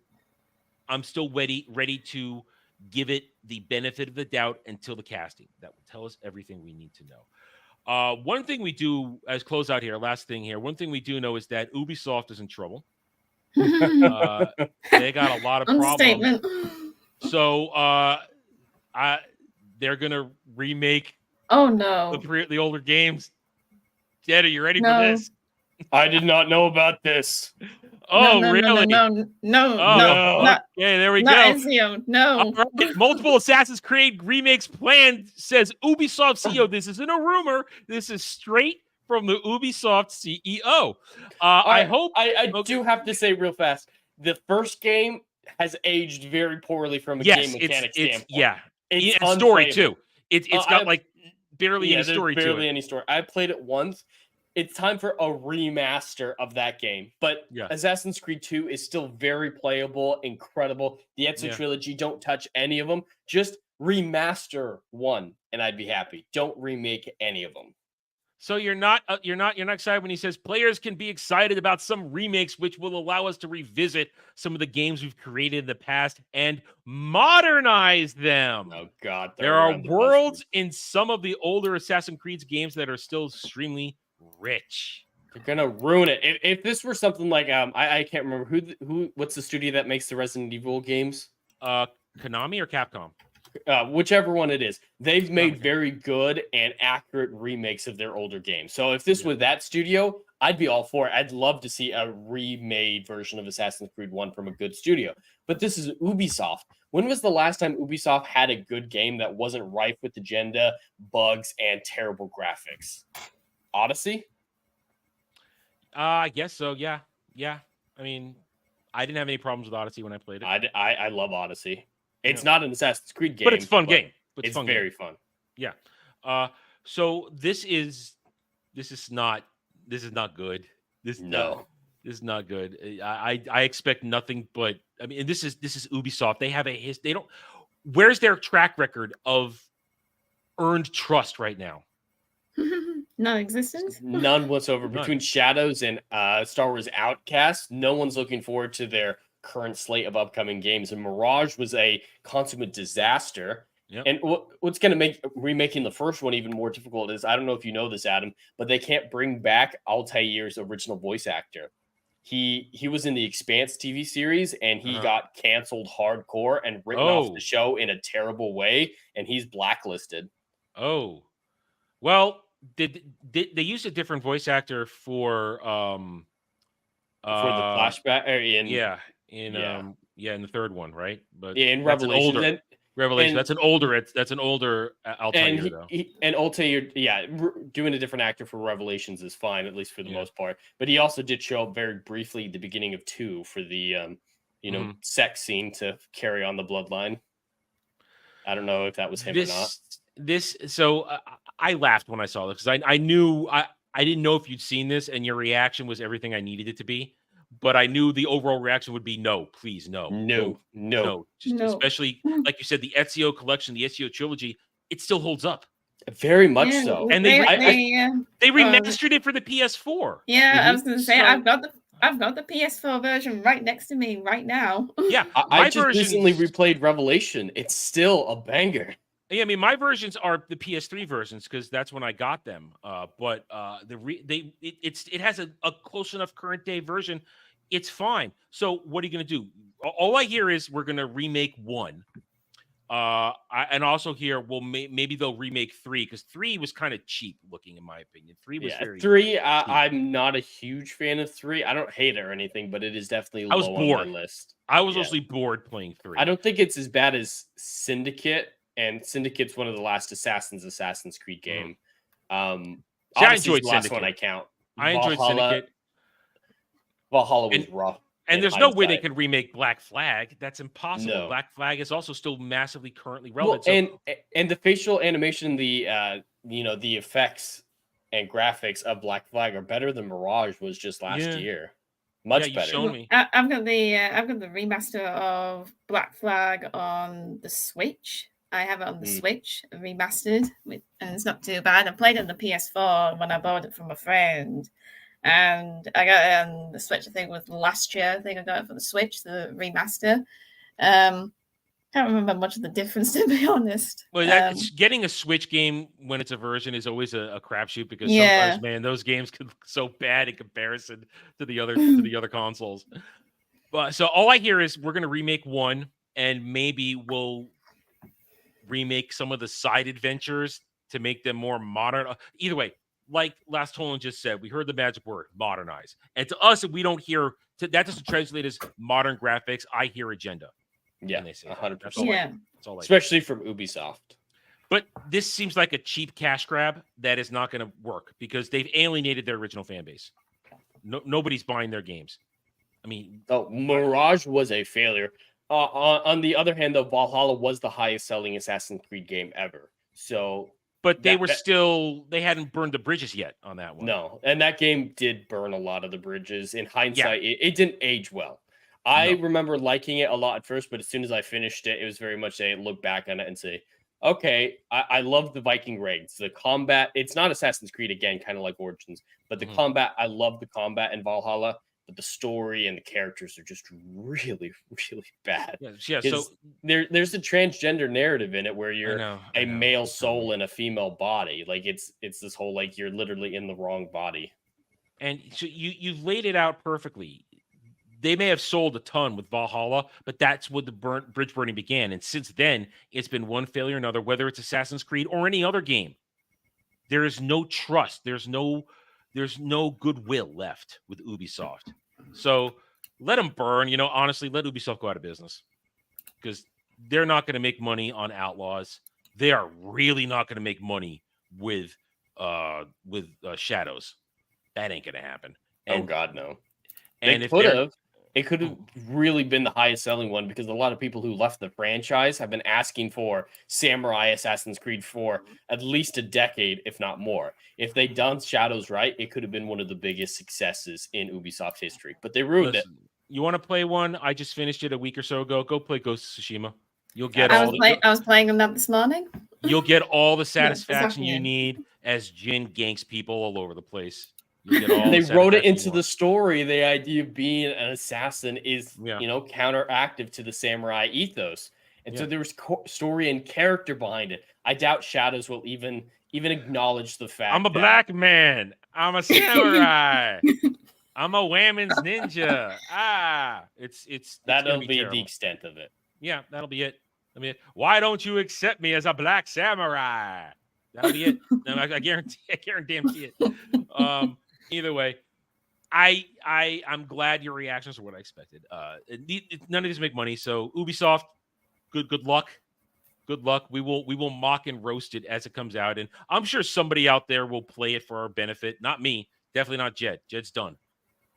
I'm still ready to give it the benefit of the doubt until the casting. That will tell us everything we need to know. One thing we do as closeout here, last thing here, one thing we do know is that Ubisoft is in trouble. They got a lot of problems. So they're gonna remake the older games. Jed, are you ready for this? I did not know about this. Oh, really? No. Okay, there we go. Ezio, no. Right. Multiple Assassin's Creed remakes planned, says Ubisoft CEO. This isn't a rumor. This is straight from the Ubisoft CEO. I do have to say real fast, the first game has aged very poorly from a game mechanic standpoint. It's story too. It's got barely any story to it. Barely any story. I played it once. It's time for a remaster of that game. But Assassin's Creed 2 is still very playable, incredible. The Ezio trilogy, don't touch any of them. Just remaster one, and I'd be happy. Don't remake any of them. So you're not excited when he says players can be excited about some remakes, which will allow us to revisit some of the games we've created in the past and modernize them. Oh God, there are worlds in some of the older Assassin's Creed games that are still extremely rich. They're gonna ruin it. If this were something like I can't remember what's the studio that makes the Resident Evil games? Konami or Capcom? Whichever one it is, they've made very good and accurate remakes of their older games. So if this was that studio, I'd be all for it. I'd love to see a remade version of Assassin's Creed 1 from a good studio. But this is Ubisoft. When was the last time Ubisoft had a good game that wasn't rife with agenda, bugs, and terrible graphics? Odyssey? I guess so. Yeah. I mean, I didn't have any problems with Odyssey when I played it. I love Odyssey. It's not an Assassin's Creed game, but it's a fun game. It's very fun. Yeah. So this is not good. This is not good. I expect nothing but. I mean, this is Ubisoft. They have they don't. Where's their track record of earned trust right now? Non-existent? None whatsoever. Between Shadows and Star Wars Outcast, no one's looking forward to their current slate of upcoming games. And Mirage was a consummate disaster. Yep. And what's going to make remaking the first one even more difficult is, I don't know if you know this, Adam, but they can't bring back Altair's original voice actor. He was in the Expanse TV series, and he got canceled hardcore and written off the show in a terrible way, and he's blacklisted. Oh, well, did they use a different voice actor for the flashback? In the third one, right? But in Revelation, Revelation. That's an older Altair though. And Altair, doing a different actor for Revelations is fine, at least for the most part. But he also did show up very briefly at the beginning of 2 for the sex scene to carry on the bloodline. I don't know if that was him or not. I laughed when I saw this because I knew I didn't know if you'd seen this, and your reaction was everything I needed it to be. But I knew the overall reaction would be no, please, no. Especially like you said, the Ezio collection, the Ezio trilogy, it still holds up. Very much so. And they remastered it for the PS4. Yeah, I was going to say I've got the PS4 version right next to me right now. Yeah, I just recently replayed Revelation. It's still a banger. Yeah, I mean, my versions are the PS3 versions because that's when I got them. But it has a close enough current day version. It's fine. So what are you going to do? All I hear is we're going to remake 1. And also hear, well, maybe they'll remake 3 because 3 was kind of cheap looking, in my opinion. 3 was very 3. I'm not a huge fan of 3. I don't hate it or anything, but it is definitely low on my list. I was mostly bored playing 3. I don't think it's as bad as Syndicate, and Syndicate's one of the last Assassin's Creed game. I enjoyed the last Syndicate. one I count. I enjoyed Syndicate. Valhalla was rough. And there's no way they could remake Black Flag. That's impossible. No. Black Flag is also still massively currently relevant. And the facial animation, the effects and graphics of Black Flag are better than Mirage was just last year. Much better. Shown me. I've got the remaster of Black Flag on the Switch. I have it on the Switch remastered, and it's not too bad. I played it on the PS4 when I bought it from a friend. And I got it on the Switch, I think it was last year. I think I got it for the Switch, the remaster. Can't remember much of the difference, to be honest. Well, getting a Switch game when it's a version is always a crapshoot because sometimes, man, those games can look so bad in comparison to the other consoles. But so all I hear is we're going to remake 1, and maybe we'll remake some of the side adventures to make them more modern. Either way. Like Last Tolan just said, we heard the magic word, modernize. And to us, we don't hear, that doesn't translate as modern graphics. I hear agenda. Yeah, they say 100%. That's all Especially from Ubisoft. But this seems like a cheap cash grab that is not going to work because they've alienated their original fan base. Nobody's buying their games. I mean... Mirage was a failure. On the other hand, though, Valhalla was the highest selling Assassin's Creed game ever. So... But they they hadn't burned the bridges yet on that one. No, and that game did burn a lot of the bridges. In hindsight, it didn't age well. I remember liking it a lot at first, but as soon as I finished it, it was very much a look back on it and say, okay, I love the Viking raids. The combat, it's not Assassin's Creed again, kind of like Origins, but the combat, I love the combat in Valhalla. But the story and the characters are just really, really bad. Yeah. So there's a transgender narrative in it where you're a male soul in a female body. Like it's this whole like you're literally in the wrong body. And so you've laid it out perfectly. They may have sold a ton with Valhalla, but that's when the bridge burning began. And since then, it's been one failure or another. Whether it's Assassin's Creed or any other game, there is no trust. There's no goodwill left with Ubisoft. So let them burn. Honestly, let Ubisoft go out of business because they're not going to make money on Outlaws. They are really not going to make money with Shadows. That ain't going to happen. Oh God, no. And it could have really been the highest selling one because a lot of people who left the franchise have been asking for Samurai Assassin's Creed for at least a decade, if not more. If they'd done Shadows right, it could have been one of the biggest successes in Ubisoft history, but they ruined it. You want to play one? I just finished it a week or so ago. Go play Ghost of Tsushima. You'll get I was playing them this morning. You'll get all the satisfaction you need as Jin ganks people all over the place. They wrote it into the story. The idea of being an assassin is, counteractive to the samurai ethos. And so there was story and character behind it. I doubt Shadows will even acknowledge the fact I'm a black man. I'm a samurai. I'm a women's ninja. That'll be the extent of it. Yeah, that'll be it. Why don't you accept me as a black samurai? That'll be it. I guarantee it. Either way, I'm glad your reactions are what I expected. None of these make money, so Ubisoft, good luck. Good luck. We will mock and roast it as it comes out, and I'm sure somebody out there will play it for our benefit. Not me, definitely not Jed. Jed's done.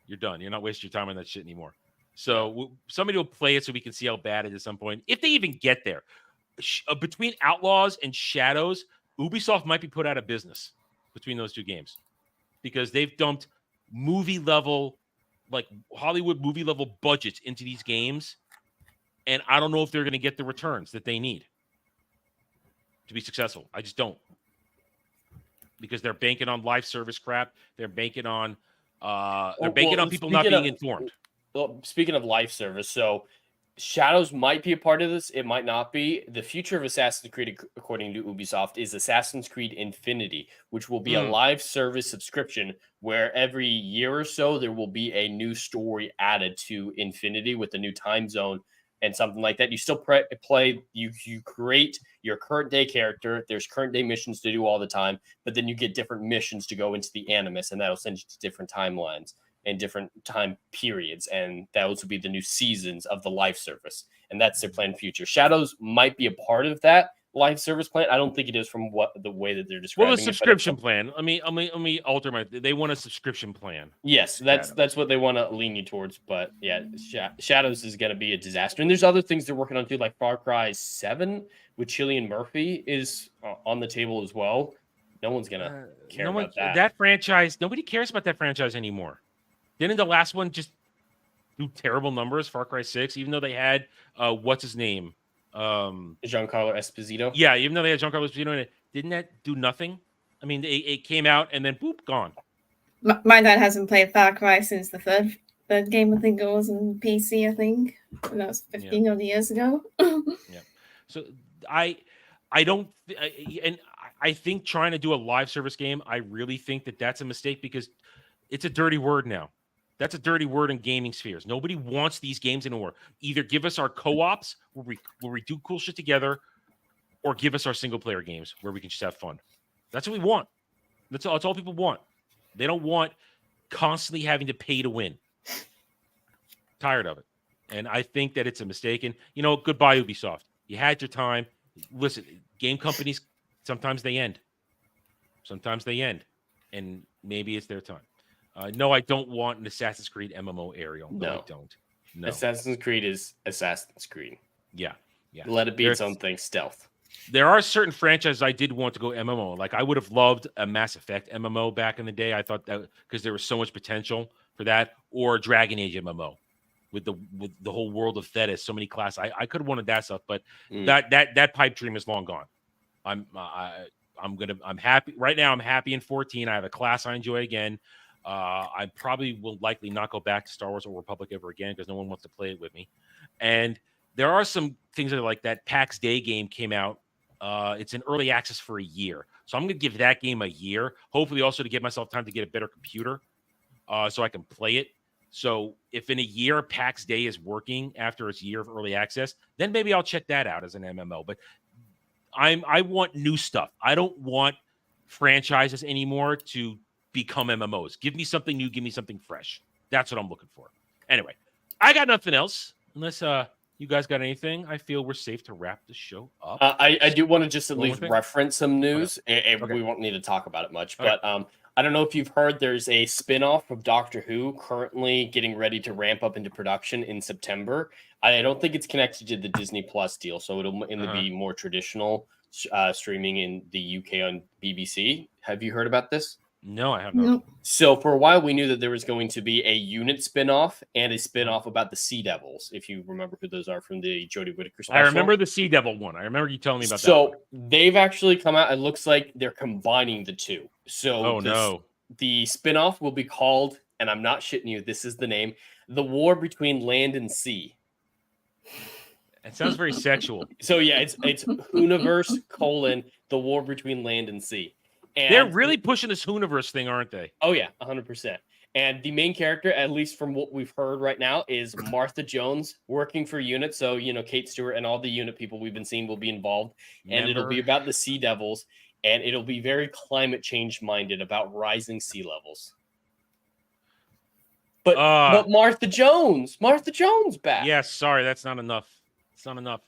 You're done. You're not wasting your time on that shit anymore. So somebody will play it so we can see how bad it is at some point, if they even get there. Between Outlaws and Shadows, Ubisoft might be put out of business between those two games because they've dumped movie level, like Hollywood movie level budgets into these games, and I don't know if they're going to get the returns that they need to be successful. I just don't, because they're banking on live service crap. They're banking on people not being informed. Well, speaking of live service, so Shadows might be a part of this. It might not be. The future of Assassin's Creed, according to Ubisoft, is Assassin's Creed Infinity, which will be a live service subscription where every year or so there will be a new story added to Infinity with a new time zone and something like that. You still play, you create your current day character. There's current day missions to do all the time, but then you get different missions to go into the Animus, and that'll send you to different timelines and different time periods, and those will be the new seasons of the live service, and that's their planned future. Shadows might be a part of that live service plan. I don't think it is from the way that they're describing. Well, the subscription plan. Let me alter my. They want a subscription plan. Yes, that's what they want to lean you towards. But yeah, Shadows is going to be a disaster, and there's other things they're working on too, like Far Cry 7 with Cillian Murphy is on the table as well. No one's gonna care about that. That franchise. Nobody cares about that franchise anymore. Didn't the last one just do terrible numbers? Far Cry 6, even though they had what's his name? Giancarlo Esposito. Yeah, even though they had Giancarlo Esposito in it, didn't that do nothing? I mean, it came out and then boop, gone. My dad hasn't played Far Cry since the third game. I think it was on PC. I think that was 15 odd years ago. Yeah. So I think trying to do a live service game, I really think that's a mistake because it's a dirty word now. That's a dirty word in gaming spheres. Nobody wants these games anymore. Either give us our co-ops where we do cool shit together, or give us our single player games where we can just have fun. That's what we want. That's all people want. They don't want constantly having to pay to win. Tired of it. And I think that it's a mistake. And, goodbye, Ubisoft. You had your time. Listen, game companies, sometimes they end. And maybe it's their time. No, I don't want an Assassin's Creed MMO Ariel. No, I don't. No. Assassin's Creed is Assassin's Creed. Yeah. Let it be its own thing, stealth. There are certain franchises I did want to go MMO. Like I would have loved a Mass Effect MMO back in the day. I thought that because there was so much potential for that, or Dragon Age MMO with the whole world of Thetis, so many classes. I could have wanted that stuff, but that pipe dream is long gone. I'm happy right now. I'm happy in 14. I have a class I enjoy again. I probably will likely not go back to Star Wars or Republic ever again because no one wants to play it with me. And there are some things that are like that PAX Day game came out. It's in early access for a year. So I'm going to give that game a year, hopefully also to give myself time to get a better computer so I can play it. So if in a year PAX Day is working after its year of early access, then maybe I'll check that out as an MMO. But I want new stuff. I don't want franchises anymore to become MMOs. Give me something new. Give me something fresh. That's what I'm looking for. Anyway, I got nothing else unless you guys got anything. I feel we're safe to wrap the show up. I do want to just at least reference some news. Okay. We won't need to talk about it much, but I don't know if you've heard there's a spin-off of Doctor Who currently getting ready to ramp up into production in September. I don't think it's connected to the Disney Plus deal, so it'll be more traditional streaming in the UK on BBC. Have you heard about this? No, I have not. So for a while, we knew that there was going to be a unit spinoff and a spinoff about the Sea Devils, if you remember who those are from the Jodie Whittaker special. I remember the Sea Devil one. I remember you telling me about that. So they've actually come out. It looks like they're combining the two. So the spinoff will be called, and I'm not shitting you, this is the name, The War Between Land and Sea. It sounds very sexual. So yeah, it's Hooniverse : The War Between Land and Sea. And they're really pushing this Hooniverse thing, aren't they? Oh, yeah, 100%. And the main character, at least from what we've heard right now, is Martha Jones working for UNIT. So, Kate Stewart and all the UNIT people we've been seeing will be involved. And it'll be about the Sea Devils. And it'll be very climate change minded about rising sea levels. But Martha Jones back. Yeah, sorry, that's not enough. It's not enough.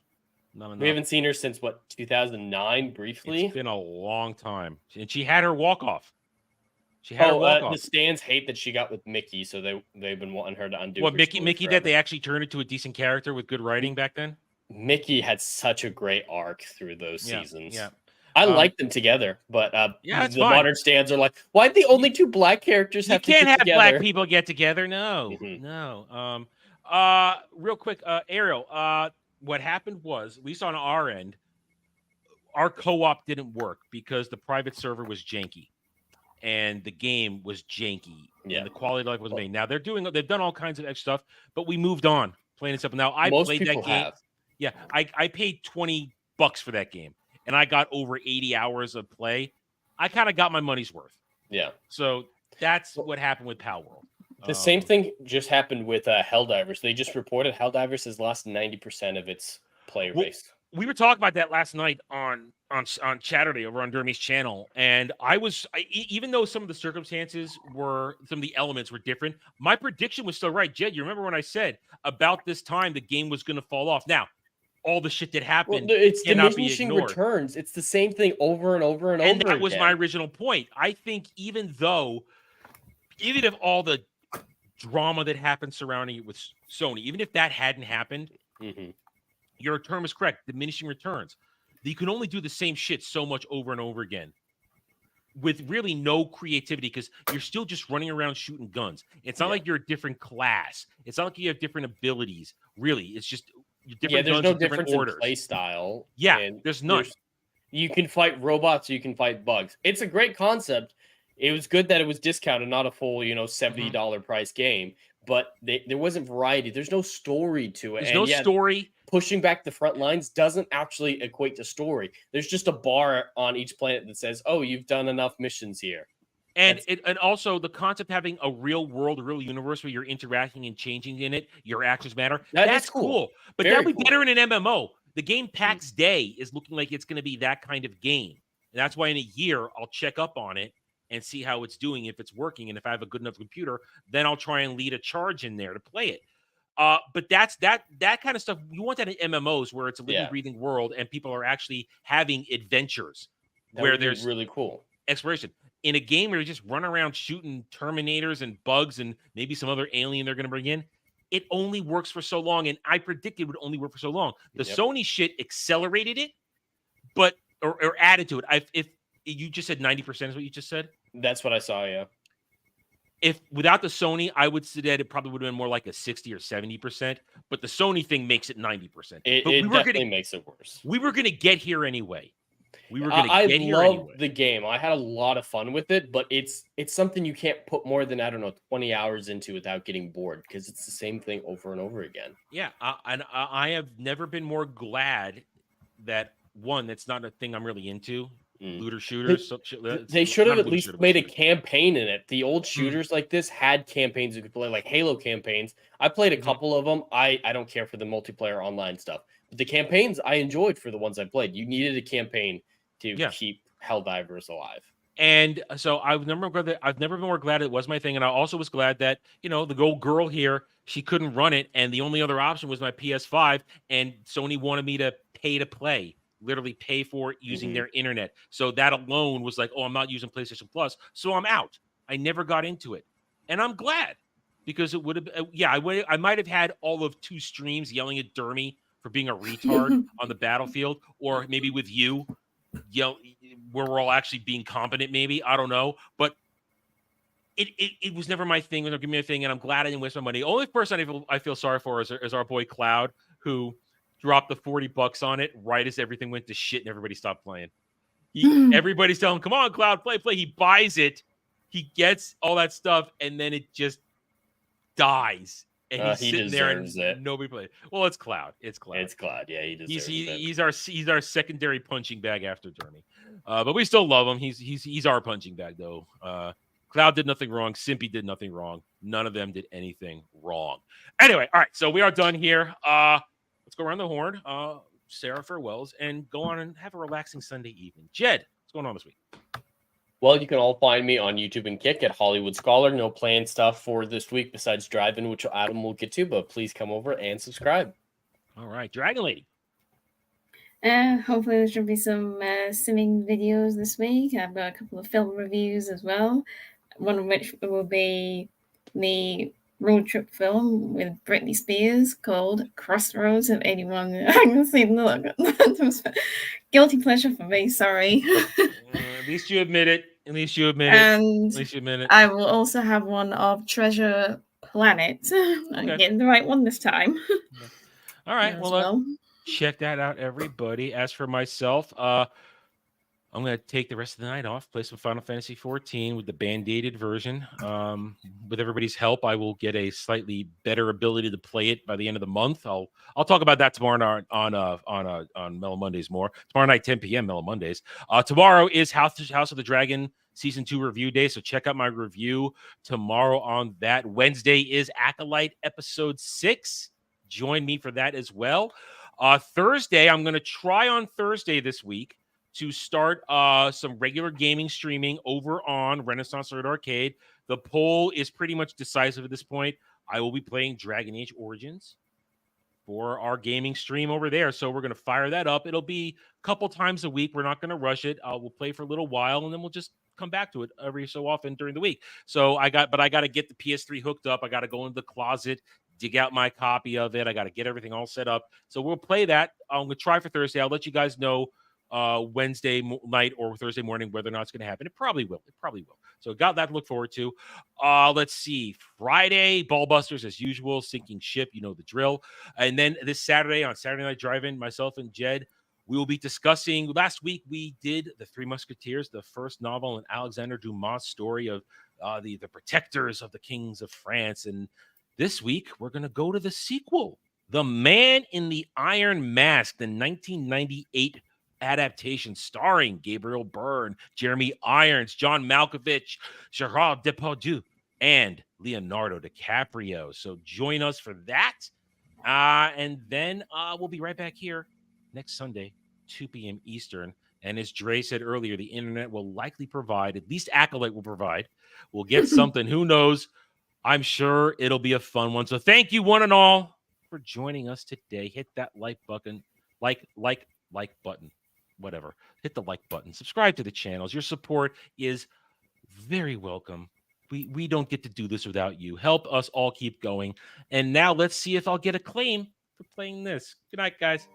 Not enough. We haven't seen her since what, 2009, briefly. It's been a long time, and she had her walk off. She had her walk off. The stands hate that she got with Mickey, so they've been wanting her to undo. What Mickey did? They actually turned into a decent character with good writing back then. Mickey had such a great arc through those seasons. Yeah. I like them together, but it's the fine. modern stands are like, why'd the only two black characters have to get together? You can't have black people get together. No, no. Real quick, Ariel, what happened was, at least on our end, our co-op didn't work because the private server was janky and the game was janky and the quality of life was made. Now they've done all kinds of extra stuff, but we moved on playing stuff. Now I Most played people that game. have. Yeah, I paid $20 for that game, and I got over 80 hours of play. I kind of got my money's worth. Yeah. So that's what happened with Pal World. The same thing just happened with Helldivers. They just reported Helldivers has lost 90% of its play base. We were talking about that last night on Saturday over on Dermy's channel, and even though some of the circumstances some of the elements were different, my prediction was still right. Jed, you remember when I said about this time the game was going to fall off? Now, all the shit that happened it's cannot be diminishing ignored. returns. It's the same thing over and over and over. And that was my original point. I think even if all the drama that happened surrounding it with Sony, even if that hadn't happened, your term is correct, diminishing returns. You can only do the same shit so much over and over again with really no creativity because you're still just running around shooting guns. It's not like you're a different class. It's not like you have different abilities. Really, it's just different there's guns no with different difference orders. in play style. Yeah, there's none. You can fight robots, you can fight bugs. It's a great concept. It was good that it was discounted, not a full, $70 price game. But there wasn't variety. There's no story to it. There's no story. Pushing back the front lines doesn't actually equate to story. There's just a bar on each planet that says, "Oh, you've done enough missions here." And also the concept of having a real world, a real universe where you're interacting and changing in it, your actions matter. That's cool. But that'd be better in an MMO. The game PAX Day is looking like it's going to be that kind of game. And that's why in a year I'll check up on it and see how it's doing, if it's working. And if I have a good enough computer, then I'll try and lead a charge in there to play it. But that kind of stuff, you want that in MMOs where it's a living, breathing world and people are actually having adventures where there's really cool exploration. In a game where you just run around shooting Terminators and bugs and maybe some other alien they're going to bring in, it only works for so long. And I predicted it would only work for so long. The Sony shit accelerated it, but or added to it. If you just said 90% is what you just said. That's what I saw. Yeah. If without the Sony, I would say that it probably would have been more like a 60 or 70%. But the Sony thing makes it 90%. It definitely makes it worse. We were going to get here anyway. I love the game. I had a lot of fun with it, but it's something you can't put more than 20 hours into without getting bored because it's the same thing over and over again. Yeah, and I have never been more glad that one, that's not a thing I'm really into. Looter shooters. They should have at least made a campaign in it. The old shooters like this had campaigns you could play, like Halo campaigns. I played a couple of them. I don't care for the multiplayer online stuff, but the campaigns I enjoyed for the ones I played. You needed a campaign to keep Helldivers alive. And so I've never been more glad it was my thing. And I also was glad that, the old girl here, she couldn't run it. And the only other option was my PS5. And Sony wanted me to pay to play, literally pay for it using their internet. So that alone was like, oh, I'm not using PlayStation Plus. So I'm out. I never got into it. And I'm glad because it would have, I might have had all of 2 streams yelling at Dermy for being a retard on the battlefield, or maybe with you. Where we're all actually being competent, maybe. I don't know. But it was never my thing. It was never give me a thing, and I'm glad I didn't waste my money. The only person I feel sorry for is our boy Cloud, who dropped the $40 on it right as everything went to shit and everybody stopped playing. Everybody's telling him, come on, Cloud, play. He buys it. He gets all that stuff, and then it just dies. And he's sitting there and nobody plays. Well, it's Cloud. It's Cloud. Yeah, he deserves it. He's our secondary punching bag after Dermy. But we still love him. He's our punching bag though. Cloud did nothing wrong. Simpy did nothing wrong. None of them did anything wrong. Anyway, all right. So we are done here. Let's go around the horn. Sarah farewells and go on and have a relaxing Sunday evening. Jed, what's going on this week? Well, you can all find me on YouTube and Kick at Hollywood Scholar. No planned stuff for this week besides driving, which Adam will get to, but please come over and subscribe. All right. Dragon Lady. Hopefully there should be some simming videos this week. I've got a couple of film reviews as well. One of which will be the road trip film with Britney Spears called Crossroads. If anyone hasn't seen the guilty pleasure for me, sorry. At least you admit it. At least you admit and it. At least you admit it. I will also have one of Treasure Planet. I'm getting the right one this time. All right. Well, check that out, everybody. As for myself, I'm going to take the rest of the night off, play some Final Fantasy 14 with the band-aided version. With everybody's help, I will get a slightly better ability to play it by the end of the month. I'll talk about that tomorrow on Mellow Mondays more. Tomorrow night, 10 p.m. Mellow Mondays. Tomorrow is House of the Dragon Season 2 review day, so check out my review tomorrow on that. Wednesday is Acolyte Episode 6. Join me for that as well. Thursday, I'm going to try on Thursday this week to start some regular gaming streaming over on Renaissance Third Arcade. The poll is pretty much decisive at this point. I will be playing Dragon Age Origins for our gaming stream over there. So we're going to fire that up. It'll be a couple times a week. We're not going to rush it. We'll play for a little while, and then we'll just come back to it every so often during the week. So I got to get the PS3 hooked up. I got to go into the closet, dig out my copy of it. I got to get everything all set up. So we'll play that. I'm going to try for Thursday. I'll let you guys know Wednesday night or Thursday morning whether or not it's going to happen. It probably will. So got that to look forward to. Let's see. Friday, Ballbusters as usual, sinking ship. You know the drill. And then this Saturday on Saturday Night Drive-In, myself and Jed, we will be discussing. Last week we did The Three Musketeers, the first novel in Alexander Dumas' story of the protectors of the kings of France. And this week we're going to go to the sequel, The Man in the Iron Mask, the 1998 adaptation starring Gabriel Byrne, Jeremy Irons, John Malkovich, Gerard Depardieu, and Leonardo DiCaprio. So join us for that. And then we'll be right back here next Sunday, 2 p.m. Eastern. And as Dre said earlier, the internet will likely provide, at least Acolyte will provide. We'll get something. Who knows? I'm sure it'll be a fun one. So thank you, one and all, for joining us today. Hit that like button, like button. Whatever. Hit the like button. Subscribe to the channels. Your support is very welcome. We don't get to do this without you. Help us all keep going. And now let's see if I'll get a claim for playing this. Good night, guys.